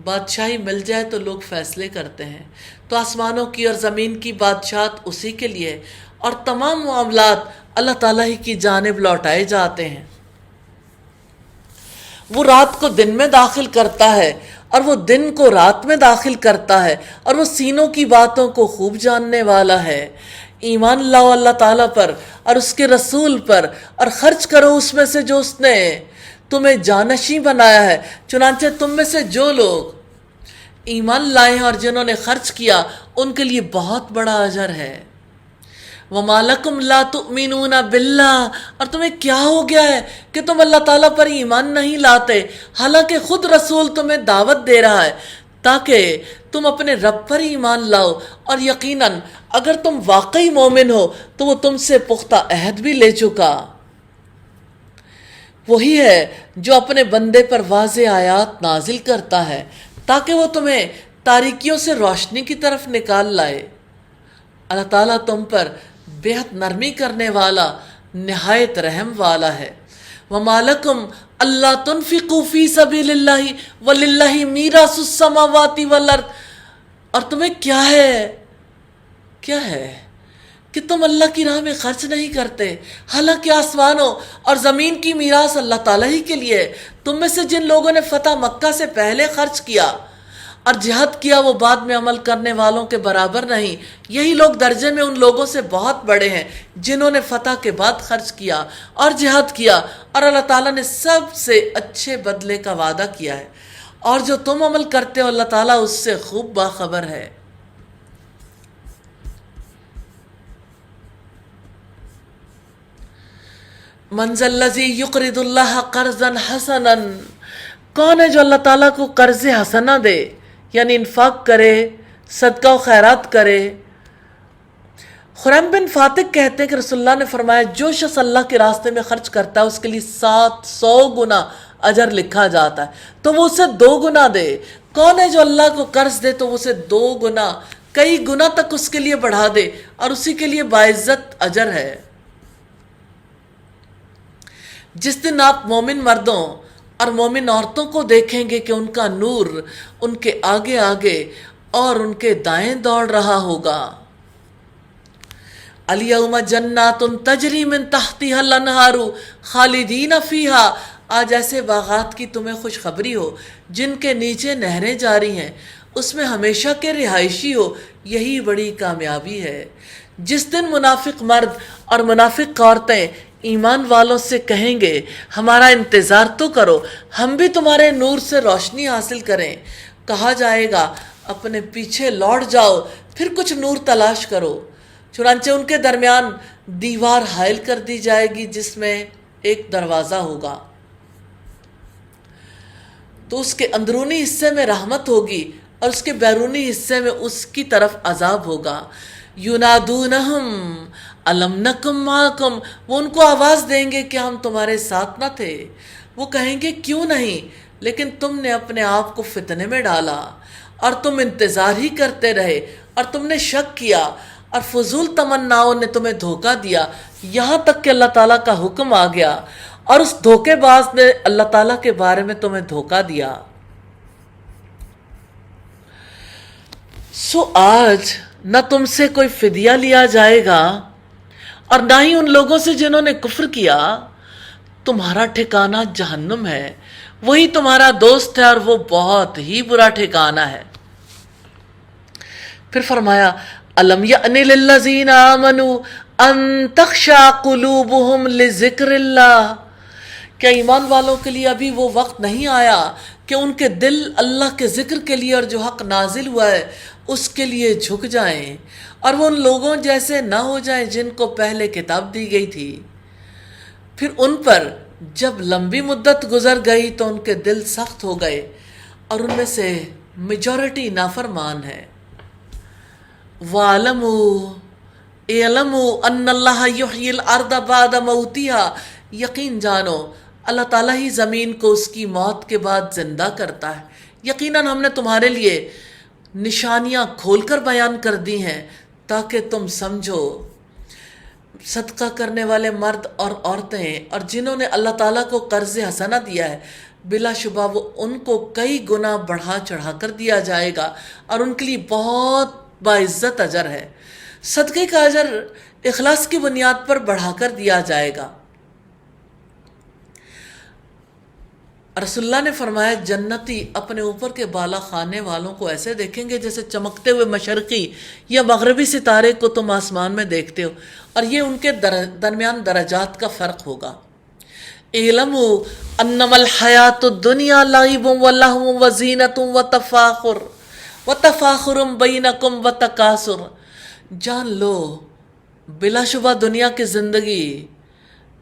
Speaker 1: بادشاہی مل جائے تو لوگ فیصلے کرتے ہیں، تو آسمانوں کی اور زمین کی بادشاہت اسی کے لیے، اور تمام معاملات اللہ تعالیٰ ہی کی جانب لوٹائے جاتے ہیں۔ وہ رات کو دن میں داخل کرتا ہے اور وہ دن کو رات میں داخل کرتا ہے، اور وہ سینوں کی باتوں کو خوب جاننے والا ہے۔ ایمان لاؤ اللہ تعالیٰ پر اور اس کے رسول پر، اور خرچ کرو اس میں سے جو اس نے تمہیں جانشیں بنایا ہے، چنانچہ تم میں سے جو لوگ ایمان لائے ہیں اور جنہوں نے خرچ کیا ان کے لیے بہت بڑا اجر ہے۔ وَمَا لَكُمْ لَا تُؤْمِنُونَ بِاللَّهِ، اور تمہیں کیا ہو گیا ہے کہ تم اللہ تعالیٰ پر ایمان نہیں لاتے، حالانکہ خود رسول تمہیں دعوت دے رہا ہے تاکہ تم اپنے رب پر ایمان لاؤ، اور یقیناً اگر تم واقعی مومن ہو تو وہ تم سے پختہ عہد بھی لے چکا۔ وہی ہے جو اپنے بندے پر واضح آیات نازل کرتا ہے تاکہ وہ تمہیں تاریکیوں سے روشنی کی طرف نکال لائے۔ اللہ تعالیٰ تم پر بہت نرمی کرنے والا، نہایت رحم والا ہے۔ وَمَا لَكُمْ أَلَّا تُنْفِقُوا فِي سَبِيلِ اللَّهِ وَلِلَّهِ مِيرَاثُ السَّمَاوَاتِ وَالْأَرْضِ، اور تمہیں کیا ہے کہ تم اللہ کی راہ میں خرچ نہیں کرتے، حالانکہ آسمانوں اور زمین کی میراث اللہ تعالیٰ ہی کے لیے۔ تم میں سے جن لوگوں نے فتح مکہ سے پہلے خرچ کیا اور جہاد کیا وہ بعد میں عمل کرنے والوں کے برابر نہیں، یہی لوگ درجے میں ان لوگوں سے بہت بڑے ہیں جنہوں نے فتح کے بعد خرچ کیا اور جہاد کیا، اور اللہ تعالیٰ نے سب سے اچھے بدلے کا وعدہ کیا ہے، اور جو تم عمل کرتے ہو اللہ تعالیٰ اس سے خوب باخبر ہے۔ من ذا الذی یقرض اللہ قرضا حسنا، کون ہے جو اللہ تعالیٰ کو قرض حسنہ دے، یعنی انفاق کرے، صدقہ و خیرات کرے۔ خریم بن فاتق کہتے ہیں کہ رسول اللہ نے فرمایا جو شخص اللہ کے راستے میں خرچ کرتا ہے اس کے لیے 700 گنا اجر لکھا جاتا ہے، تو وہ اسے 2 گنا دے۔ کون ہے جو اللہ کو قرض دے تو وہ اسے 2 گنا، کئی گنا تک اس کے لیے بڑھا دے، اور اسی کے لیے باعزت اجر ہے۔ جس دن آپ مومن مردوں اور مومن عورتوں کو دیکھیں گے کہ ان کا نور ان کے آگے آگے اور ان کے دائیں دوڑ رہا ہوگا۔ الیوم جنات تجری من تحتها الانہار خالدین فیہا، آج ایسے باغات کی تمہیں خوشخبری ہو جن کے نیچے نہریں جاری ہیں، اس میں ہمیشہ کے رہائشی ہو، یہی بڑی کامیابی ہے۔ جس دن منافق مرد اور منافق عورتیں ایمان والوں سے کہیں گے ہمارا انتظار تو کرو، ہم بھی تمہارے نور سے روشنی حاصل کریں، کہا جائے گا اپنے پیچھے لوٹ جاؤ، پھر کچھ نور تلاش کرو۔ چنانچہ ان کے درمیان دیوار حائل کر دی جائے گی جس میں ایک دروازہ ہوگا، تو اس کے اندرونی حصے میں رحمت ہوگی اور اس کے بیرونی حصے میں اس کی طرف عذاب ہوگا۔ ینادونہم الم نکم معکم، وہ ان کو آواز دیں گے کہ ہم تمہارے ساتھ نہ تھے، وہ کہیں گے کیوں نہیں، لیکن تم نے اپنے آپ کو فتنے میں ڈالا اور تم انتظار ہی کرتے رہے اور تم نے شک کیا اور فضول تمناؤں نے تمہیں دھوکہ دیا، یہاں تک کہ اللہ تعالیٰ کا حکم آ گیا اور اس دھوکے باز نے اللہ تعالیٰ کے بارے میں تمہیں دھوکہ دیا۔ سو آج نہ تم سے کوئی فدیہ لیا جائے گا اور نہ ہی ان لوگوں سے جنہوں نے کفر کیا، تمہارا ٹھکانہ جہنم ہے، وہی تمہارا دوست ہے اور وہ بہت ہی برا ٹھکانہ ہے۔ پھر فرمایا الم یأن للذین آمنوا ان تخشع قلوبہم لذکر اللہ، کیا ایمان والوں کے لیے ابھی وہ وقت نہیں آیا کہ ان کے دل اللہ کے ذکر کے لیے اور جو حق نازل ہوا ہے اس کے لیے جھک جائیں، اور وہ ان لوگوں جیسے نہ ہو جائیں جن کو پہلے کتاب دی گئی تھی، پھر ان پر جب لمبی مدت گزر گئی تو ان کے دل سخت ہو گئے اور ان میں سے میجورٹی نافرمان ہے۔ وَاعْلَمُوا اعْلَمُوا أَنَّ اللَّهَ يُحْيِي الْأَرْضَ بَعْدَ مَوْتِهَا، یقین جانو اللہ تعالیٰ ہی زمین کو اس کی موت کے بعد زندہ کرتا ہے۔ یقیناً ہم نے تمہارے لیے نشانیاں کھول کر بیان کر دی ہیں تاکہ تم سمجھو۔ صدقہ کرنے والے مرد اور عورتیں اور جنہوں نے اللہ تعالیٰ کو قرض حسنہ دیا ہے، بلا شبہ وہ ان کو کئی گنا بڑھا چڑھا کر دیا جائے گا اور ان کے لیے بہت باعزت اجر ہے۔ صدقے کا اجر اخلاص کی بنیاد پر بڑھا کر دیا جائے گا۔ رسول اللہ نے فرمایا جنتی اپنے اوپر کے بالا خانے والوں کو ایسے دیکھیں گے جیسے چمکتے ہوئے مشرقی یا مغربی ستارے کو تم آسمان میں دیکھتے ہو، اور یہ ان کے درمیان درجات کا فرق ہوگا۔ اعلموا انما الحیات الدنیا لعب ولہو وزینۃ وتفاخر بینکم وتکاثر، جان لو بلا شبہ دنیا کی زندگی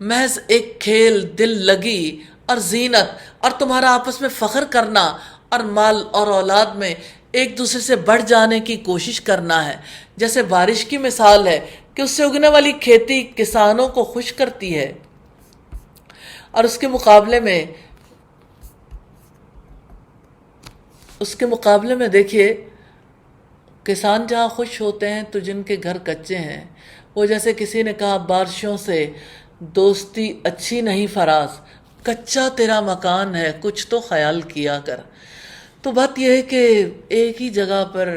Speaker 1: محض ایک کھیل، دل لگی اور زینت، اور تمہارا آپس میں فخر کرنا اور مال اور اولاد میں ایک دوسرے سے بڑھ جانے کی کوشش کرنا ہے۔ جیسے بارش کی مثال ہے کہ اس سے اگنے والی کھیتی کسانوں کو خوش کرتی ہے، اور اس کے مقابلے میں دیکھیے کسان جہاں خوش ہوتے ہیں تو جن کے گھر کچے ہیں، وہ جیسے کسی نے کہا بارشوں سے دوستی اچھی نہیں فراز، کچا تیرا مکان ہے کچھ تو خیال کیا کر۔ تو بات یہ ہے کہ ایک ہی جگہ پر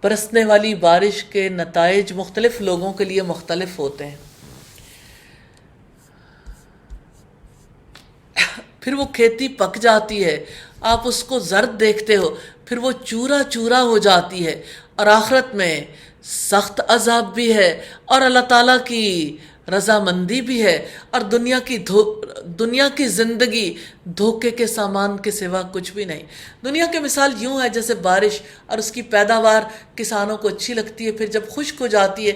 Speaker 1: برسنے والی بارش کے نتائج مختلف لوگوں کے لیے مختلف ہوتے ہیں۔ پھر وہ کھیتی پک جاتی ہے، آپ اس کو زرد دیکھتے ہو، پھر وہ چورا چورا ہو جاتی ہے، اور آخرت میں سخت عذاب بھی ہے اور اللہ تعالیٰ کی رضامندی بھی ہے، اور دنیا کی زندگی دھوکے کے سامان کے سوا کچھ بھی نہیں۔ دنیا کی مثال یوں ہے جیسے بارش اور اس کی پیداوار کسانوں کو اچھی لگتی ہے، پھر جب خشک ہو جاتی ہے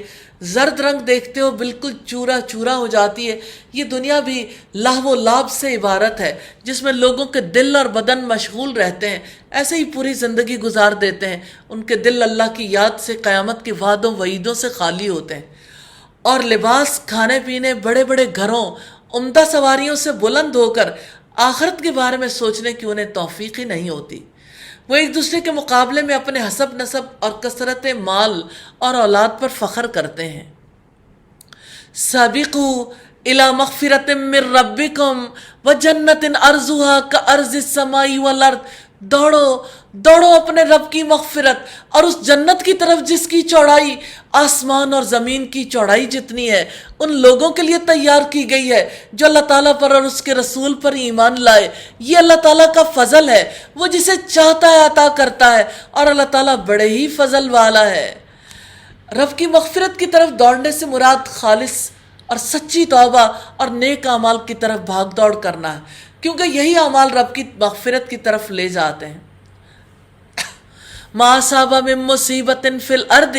Speaker 1: زرد رنگ دیکھتے ہو بالکل چورا چورا ہو جاتی ہے۔ یہ دنیا بھی لہو و لعب سے عبارت ہے جس میں لوگوں کے دل اور بدن مشغول رہتے ہیں، ایسے ہی پوری زندگی گزار دیتے ہیں، ان کے دل اللہ کی یاد سے، قیامت کے وعدوں وعیدوں سے خالی ہوتے ہیں، اور لباس، کھانے پینے، بڑے بڑے گھروں، عمدہ سواریوں سے بلند ہو کر آخرت کے بارے میں سوچنے کی انہیں توفیق ہی نہیں ہوتی۔ وہ ایک دوسرے کے مقابلے میں اپنے حسب نسب اور کثرت مال اور اولاد پر فخر کرتے ہیں۔ سابقوا الی مغفرۃ من ربکم وجنۃ عرضھا کعرض السماء والارض، دوڑو دوڑو اپنے رب کی مغفرت اور اس جنت کی طرف جس کی چوڑائی آسمان اور زمین کی چوڑائی جتنی ہے، ان لوگوں کے لیے تیار کی گئی ہے جو اللہ تعالیٰ پر اور اس کے رسول پر ایمان لائے۔ یہ اللہ تعالیٰ کا فضل ہے، وہ جسے چاہتا ہے عطا کرتا ہے، اور اللہ تعالیٰ بڑے ہی فضل والا ہے۔ رب کی مغفرت کی طرف دوڑنے سے مراد خالص اور سچی توبہ اور نیک اعمال کی طرف بھاگ دوڑ کرنا ہے، کیونکہ یہی اعمال رب کی مغفرت کی طرف لے جاتے ہیں۔ ما اصاب من مصیبت فی الارض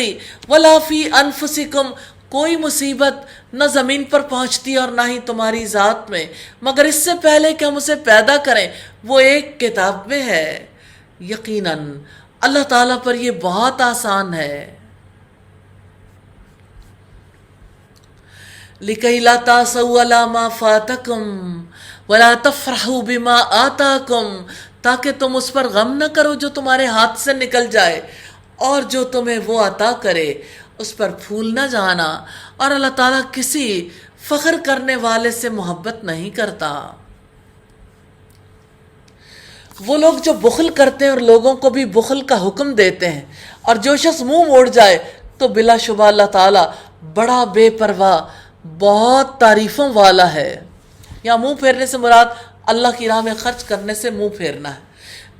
Speaker 1: ولا فی انفسکم، کوئی مصیبت نہ زمین پر پہنچتی اور نہ ہی تمہاری ذات میں مگر اس سے پہلے کہ ہم اسے پیدا کریں وہ ایک کتاب میں ہے۔ یقیناً اللہ تعالیٰ پر یہ بہت آسان ہے۔ لِكَيْ لَا تَأْسَوْا عَلَىٰ مَا فَاتَكُمْ وَلَا تَفْرَحُوا بِمَا آتَاكُمْ، تاکہ تم اس پر غم نہ کرو جو تمہارے ہاتھ سے نکل جائے، اور جو تمہیں وہ عطا کرے اس پر پھول نہ جانا، اور اللہ تعالیٰ کسی فخر کرنے والے سے محبت نہیں کرتا۔ وہ لوگ جو بخل کرتے ہیں اور لوگوں کو بھی بخل کا حکم دیتے ہیں، اور جو شخص منہ موڑ جائے تو بلا شبہ اللہ تعالیٰ بڑا بے پرواہ، بہت تعریفوں والا ہے۔ یا منہ پھیرنے سے مراد اللہ کی راہ میں خرچ کرنے سے منہ پھیرنا ہے۔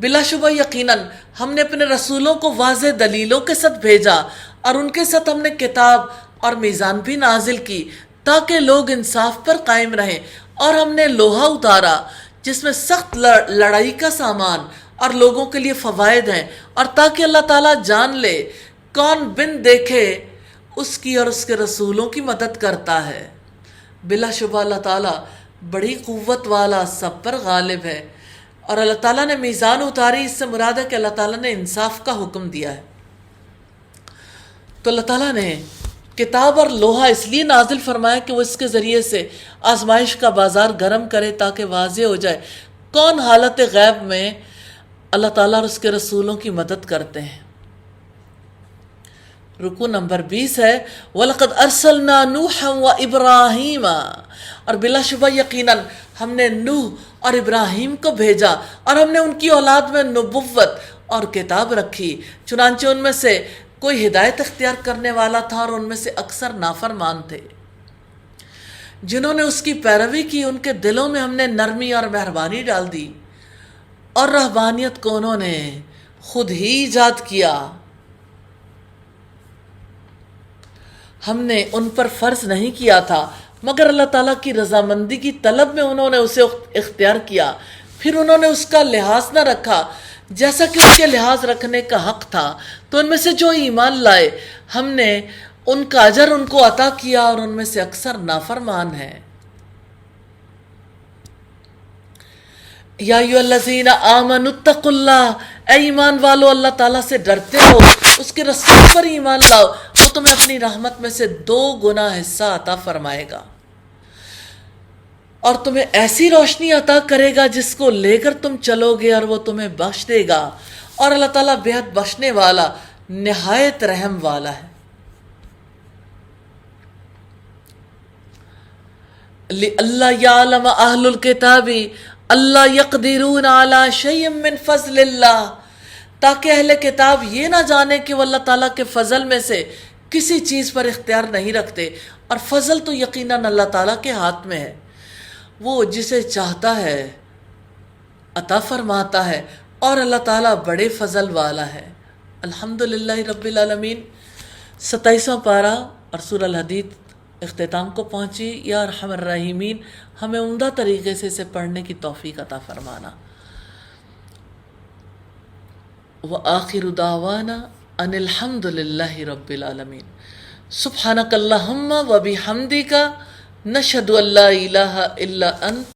Speaker 1: بلا شبہ یقیناً ہم نے اپنے رسولوں کو واضح دلیلوں کے ساتھ بھیجا، اور ان کے ساتھ ہم نے کتاب اور میزان بھی نازل کی تاکہ لوگ انصاف پر قائم رہیں، اور ہم نے لوہا اتارا جس میں سخت لڑائی کا سامان اور لوگوں کے لیے فوائد ہیں، اور تاکہ اللہ تعالیٰ جان لے کون بن دیکھے اس کی اور اس کے رسولوں کی مدد کرتا ہے۔ بلا شبہ اللہ تعالیٰ بڑی قوت والا، سب پر غالب ہے۔ اور اللہ تعالیٰ نے میزان اتاری، اس سے مراد ہے کہ اللہ تعالیٰ نے انصاف کا حکم دیا ہے۔ تو اللہ تعالیٰ نے کتاب اور لوہا اس لیے نازل فرمایا کہ وہ اس کے ذریعے سے آزمائش کا بازار گرم کرے تاکہ واضح ہو جائے کون حالت غیب میں اللہ تعالیٰ اور اس کے رسولوں کی مدد کرتے ہیں۔ رکوع نمبر 20 ہے وَلَقَدْ أَرْسَلْنَا نُوحًا وَإِبْرَاهِيمَ، اور بلا شبہ یقیناً ہم نے نوح اور ابراہیم کو بھیجا اور ہم نے ان کی اولاد میں نبوت اور کتاب رکھی، چنانچہ ان میں سے کوئی ہدایت اختیار کرنے والا تھا اور ان میں سے اکثر نافرمان تھے۔ جنہوں نے اس کی پیروی کی ان کے دلوں میں ہم نے نرمی اور مہربانی ڈال دی، اور رہبانیت کو انہوں نے خود ہی ایجاد کیا، ہم نے ان پر فرض نہیں کیا تھا مگر اللہ تعالیٰ کی رضامندی کی طلب میں انہوں نے اسے اختیار کیا، پھر انہوں نے اس کا لحاظ نہ رکھا جیسا کہ اس کے لحاظ رکھنے کا حق تھا، تو ان میں سے جو ایمان لائے ہم نے ان کا اجر ان کو عطا کیا اور ان میں سے اکثر نافرمان ہیں۔ یا ایھا الذین آمنوا اتقوا اللہ، اے ایمان والو اللہ تعالیٰ سے ڈرتے ہو، اس کے رسول پر ایمان لاؤ، وہ تمہیں اپنی رحمت میں سے 2 گنا حصہ عطا فرمائے گا اور تمہیں ایسی روشنی عطا کرے گا جس کو لے کر تم چلو گے اور وہ تمہیں بخش دے گا، اور اللہ تعالیٰ بے حد بخشنے والا نہایت رحم والا ہے۔ لِأَلَّا يَعْلَمَ أَهْلُ الْكِتَابِ اللہ يقدرون علی شیء من فضل اللہ، تاکہ اہل کتاب یہ نہ جانے کہ وہ اللہ تعالیٰ کے فضل میں سے کسی چیز پر اختیار نہیں رکھتے، اور فضل تو یقیناً اللہ تعالیٰ کے ہاتھ میں ہے، وہ جسے چاہتا ہے عطا فرماتا ہے، اور اللہ تعالیٰ بڑے فضل والا ہے۔ الحمدللہ رب العالمین۔ 27واں پارہ اور سورہ الحدید اختتام کو پہنچی۔ یا ارحم الراحمین، ہمیں عمدہ طریقے سے اسے پڑھنے کی توفیق عطا فرمانا۔ وآخر دعوانا ان الحمد للہ رب العالمین۔ سبحانک اللہم وبحمدک، نشہد ان لا الہ الا انت۔